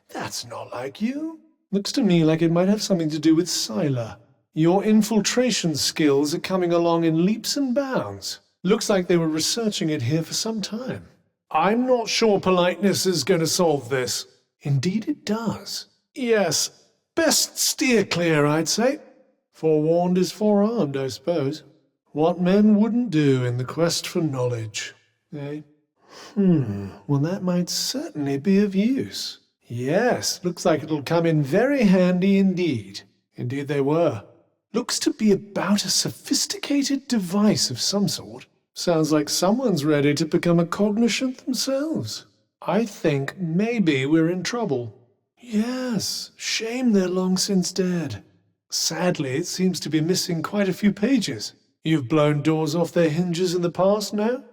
That's not like you. Looks to me like it might have something to do with Scylla. Your infiltration skills are coming along in leaps and bounds. Looks like they were researching it here for some time. I'm not sure politeness is going to solve this. Indeed it does. Yes, best steer clear, I'd say. Forewarned is forearmed, I suppose. What men wouldn't do in the quest for knowledge, eh? Well, that might certainly be of use. Yes, looks like it'll come in very handy indeed. Indeed they were. Looks to be about a sophisticated device of some sort. Sounds like someone's ready to become a cognoscent themselves. I think maybe we're in trouble. Yes, shame they're long since dead. Sadly, it seems to be missing quite a few pages. You've blown doors off their hinges in the past now?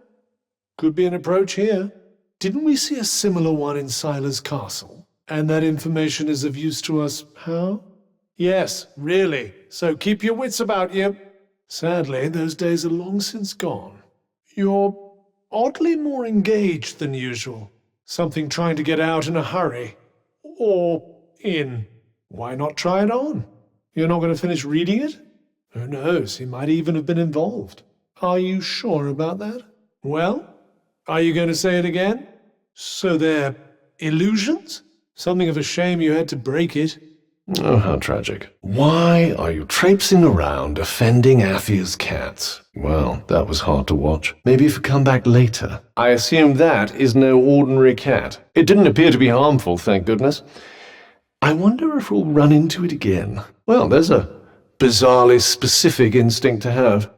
Could be an approach here. Didn't we see a similar one in Sila's castle? And that information is of use to us how? Yes, really. So keep your wits about you. Sadly, those days are long since gone. You're oddly more engaged than usual. Something trying to get out in a hurry. Or in. Why not try it on? You're not going to finish reading it? Who knows, he might even have been involved. Are you sure about that? Well, are you going to say it again? So they're illusions? Something of a shame you had to break it. Oh, how tragic. Why are you traipsing around offending Affia's cats? Well, that was hard to watch. Maybe if you come back later. I assume that is no ordinary cat. It didn't appear to be harmful, thank goodness. I wonder if we'll run into it again. Well, there's a bizarrely specific instinct to have.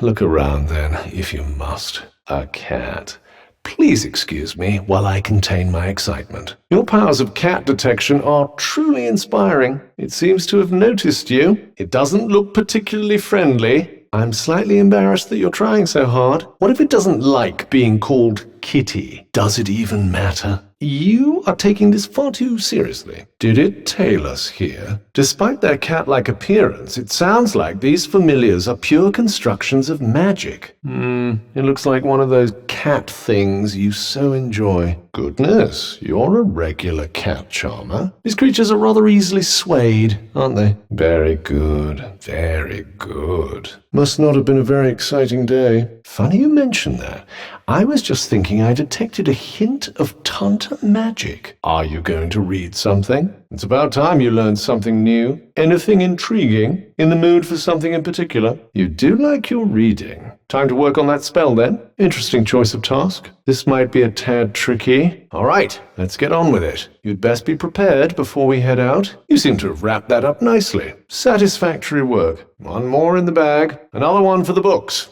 Look around then, if you must. A cat. Please excuse me while I contain my excitement. Your powers of cat detection are truly inspiring. It seems to have noticed you. It doesn't look particularly friendly. I'm slightly embarrassed that you're trying so hard. What if it doesn't like being called Kitty? Does it even matter? You are taking this far too seriously. Did it tail us here? Despite their cat-like appearance, it sounds like these familiars are pure constructions of magic. It looks like one of those cat things you so enjoy. Goodness, you're a regular cat charmer. These creatures are rather easily swayed, aren't they? Very good, very good. Must not have been a very exciting day. Funny you mention that. I was just thinking I detected a hint of Tanta magic. Are you going to read something? It's about time you learned something new. Anything intriguing? In the mood for something in particular? You do like your reading. Time to work on that spell then? Interesting choice of task. This might be a tad tricky. All right, let's get on with it. You'd best be prepared before we head out. You seem to have wrapped that up nicely. Satisfactory work. One more in the bag. Another one for the books.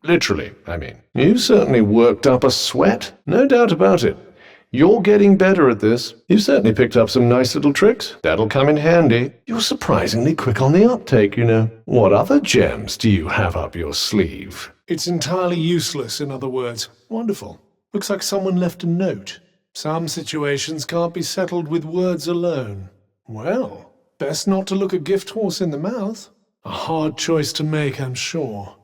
Literally, I mean. You certainly worked up a sweat. No doubt about it. You're getting better at this. You've certainly picked up some nice little tricks. That'll come in handy. You're surprisingly quick on the uptake, you know. What other gems do you have up your sleeve? It's entirely useless, in other words. Wonderful. Looks like someone left a note. Some situations can't be settled with words alone. Well, best not to look a gift horse in the mouth. A hard choice to make, I'm sure.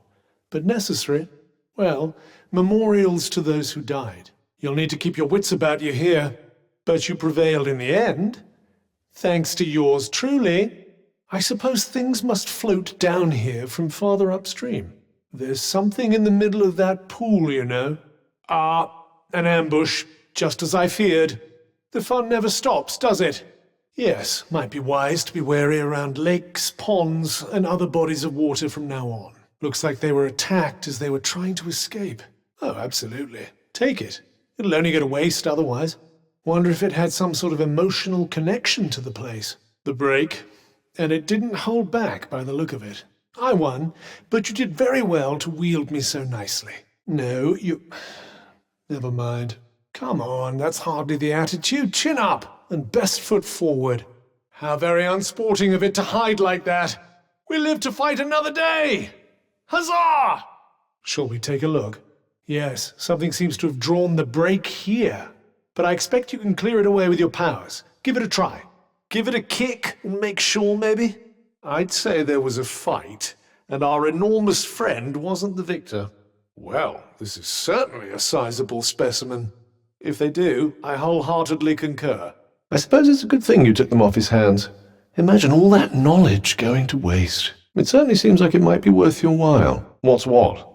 But necessary. Well, memorials to those who died. You'll need to keep your wits about you here. But you prevailed in the end. Thanks to yours truly. I suppose things must float down here from farther upstream. There's something in the middle of that pool, you know. An ambush, just as I feared. The fun never stops, does it? Yes, might be wise to be wary around lakes, ponds, and other bodies of water from now on. Looks like they were attacked as they were trying to escape. Oh, absolutely. Take it. It'll only go to waste otherwise. Wonder if it had some sort of emotional connection to the place. The break. And it didn't hold back by the look of it. I won, but you did very well to wield me so nicely. No, you... Never mind. Come on, that's hardly the attitude. Chin up and best foot forward. How very unsporting of it to hide like that. We live to fight another day. Huzzah! Shall we take a look? Yes, something seems to have drawn the break here. But I expect you can clear it away with your powers. Give it a try. Give it a kick and make sure, maybe? I'd say there was a fight, and our enormous friend wasn't the victor. Well, this is certainly a sizable specimen. If they do, I wholeheartedly concur. I suppose it's a good thing you took them off his hands. Imagine all that knowledge going to waste. It certainly seems like it might be worth your while. What's what?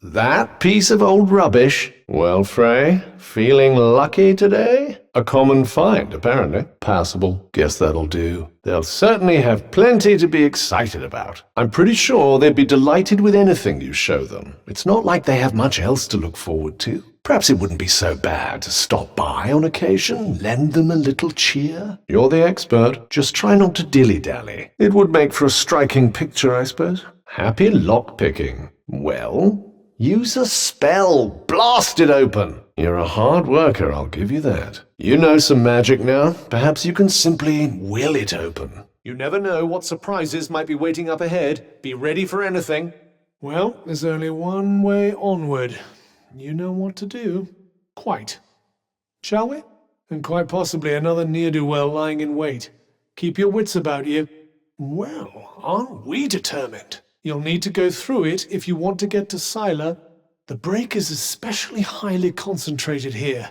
That piece of old rubbish? Well, Frey, feeling lucky today? A common find, apparently. Passable. Guess that'll do. They'll certainly have plenty to be excited about. I'm pretty sure they'd be delighted with anything you show them. It's not like they have much else to look forward to. Perhaps it wouldn't be so bad to stop by on occasion, lend them a little cheer. You're the expert. Just try not to dilly-dally. It would make for a striking picture, I suppose. Happy lockpicking. Well, use a spell. Blast it open. You're a hard worker, I'll give you that. You know some magic now. Perhaps you can simply will it open. You never know what surprises might be waiting up ahead. Be ready for anything. Well, there's only one way onward. You know what to do. Quite. Shall we? And quite possibly another ne'er-do-well lying in wait. Keep your wits about you. Well, aren't we determined? You'll need to go through it if you want to get to Scylla. The break is especially highly concentrated here.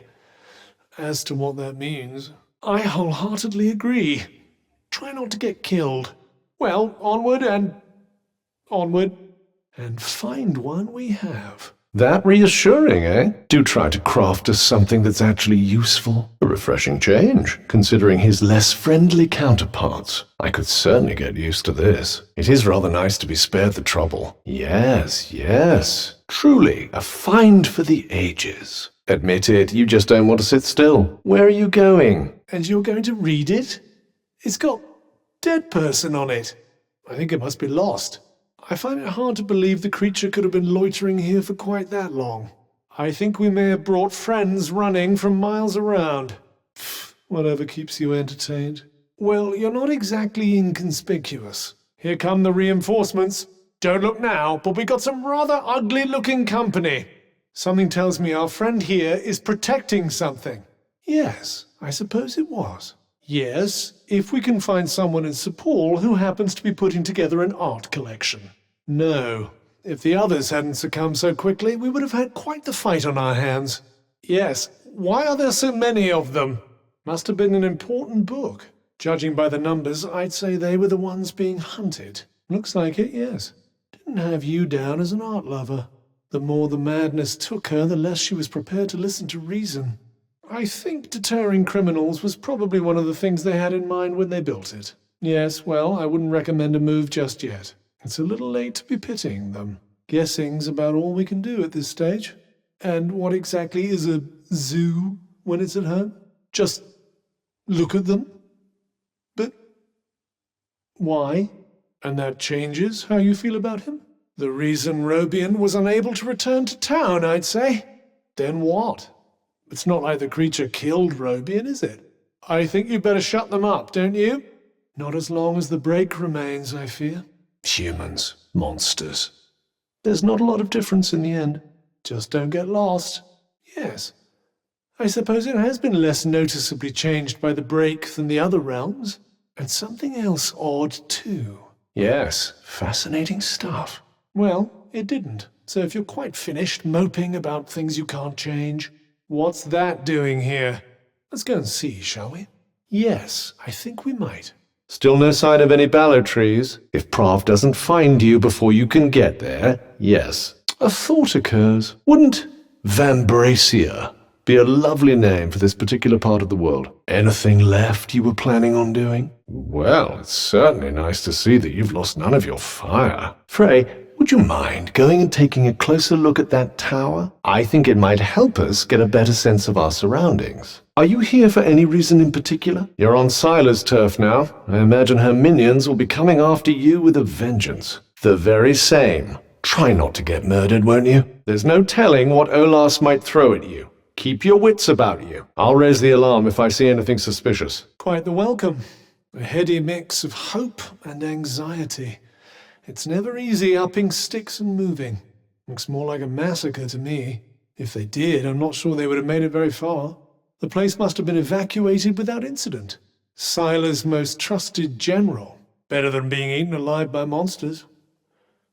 As to what that means, I wholeheartedly agree. Try not to get killed. Well, onward and onward. And find one we have. That reassuring, eh? Do try to craft us something that's actually useful. A refreshing change, considering his less friendly counterparts. I could certainly get used to this. It is rather nice to be spared the trouble. Yes, yes. Truly, a find for the ages. Admit it, you just don't want to sit still. Where are you going? And you're going to read it? It's got dead person on it. I think it must be lost. I find it hard to believe the creature could have been loitering here for quite that long. I think we may have brought friends running from miles around. Pfft, whatever keeps you entertained. Well, you're not exactly inconspicuous. Here come the reinforcements. Don't look now, but we got some rather ugly-looking company. Something tells me our friend here is protecting something. Yes, I suppose it was. Yes, if we can find someone in St. Paul who happens to be putting together an art collection. No, if the others hadn't succumbed so quickly, we would have had quite the fight on our hands. Yes, why are there so many of them? Must have been an important book. Judging by the numbers, I'd say they were the ones being hunted. Looks like it, yes. Didn't have you down as an art lover. The more the madness took her, the less she was prepared to listen to reason. I think deterring criminals was probably one of the things they had in mind when they built it. Yes, well, I wouldn't recommend a move just yet. It's a little late to be pitying them. Guessing's about all we can do at this stage. And what exactly is a zoo when it's at home? Just look at them? But why? And that changes how you feel about him? The reason Robian was unable to return to town, I'd say. Then what? It's not like the creature killed Robian, is it? I think you'd better shut them up, don't you? Not as long as the break remains, I fear. Humans, monsters. There's not a lot of difference in the end. Just don't get lost. Yes. I suppose it has been less noticeably changed by the break than the other realms. And something else odd, too. Yes, fascinating stuff. Well, it didn't. So if you're quite finished moping about things you can't change... What's that doing here? Let's go and see, shall we? Yes, I think we might. Still no sign of any ballow trees? If Prav doesn't find you before you can get there, yes. A thought occurs. Wouldn't Vambracia be a lovely name for this particular part of the world? Anything left you were planning on doing? Well, it's certainly nice to see that you've lost none of your fire. Frey, would you mind going and taking a closer look at that tower? I think it might help us get a better sense of our surroundings. Are you here for any reason in particular? You're on Sila's turf now. I imagine her minions will be coming after you with a vengeance. The very same. Try not to get murdered, won't you? There's no telling what Olas might throw at you. Keep your wits about you. I'll raise the alarm if I see anything suspicious. Quite the welcome. A heady mix of hope and anxiety. It's never easy upping sticks and moving. Looks more like a massacre to me. If they did, I'm not sure they would have made it very far. The place must have been evacuated without incident. Sila's most trusted general. Better than being eaten alive by monsters.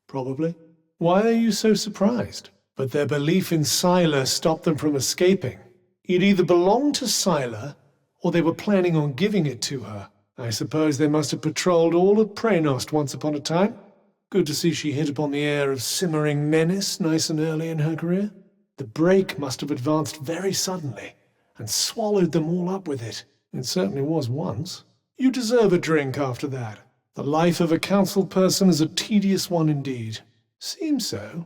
Probably. Why are you so surprised? But their belief in Sila stopped them from escaping. It either belonged to Sila, or they were planning on giving it to her. I suppose they must have patrolled all of Praenost once upon a time. Good to see she hit upon the air of simmering menace nice and early in her career. The break must have advanced very suddenly, and swallowed them all up with it. It certainly was once. You deserve a drink after that. The life of a council person is a tedious one indeed. Seems so.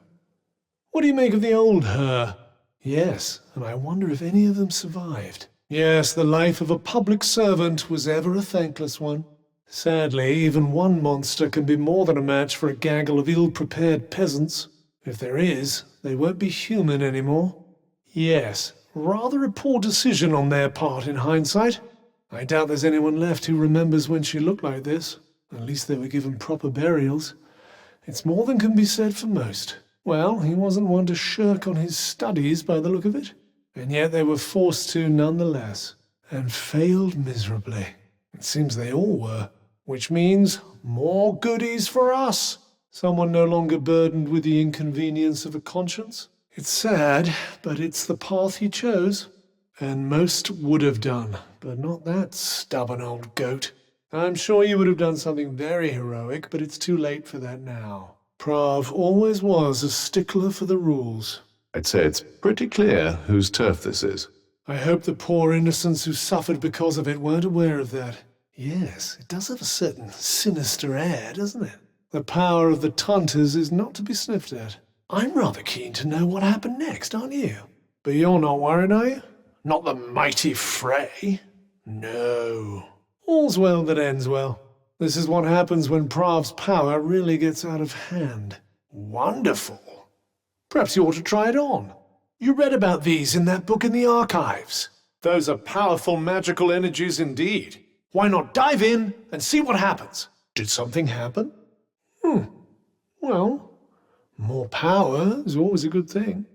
What do you make of the old her? Yes, and I wonder if any of them survived. Yes, the life of a public servant was ever a thankless one. Sadly, even one monster can be more than a match for a gaggle of ill-prepared peasants. If there is, they won't be human anymore. Yes, rather a poor decision on their part in hindsight. I doubt there's anyone left who remembers when she looked like this. At least they were given proper burials. It's more than can be said for most. Well, he wasn't one to shirk on his studies by the look of it. And yet they were forced to nonetheless, and failed miserably. It seems they all were, which means more goodies for us. Someone no longer burdened with the inconvenience of a conscience. It's sad, but it's the path he chose. And most would have done, but not that stubborn old goat. I'm sure you would have done something very heroic, but it's too late for that now. Prav always was a stickler for the rules. I'd say it's pretty clear whose turf this is. I hope the poor innocents who suffered because of it weren't aware of that. Yes, it does have a certain sinister air, doesn't it? The power of the Tunters is not to be sniffed at. I'm rather keen to know what happened next, aren't you? But you're not worried, are you? Not the mighty fray? No. All's well that ends well. This is what happens when Prav's power really gets out of hand. Wonderful. Perhaps you ought to try it on. You read about these in that book in the archives. Those are powerful magical energies indeed. Why not dive in and see what happens? Did something happen? Well, more power is always a good thing.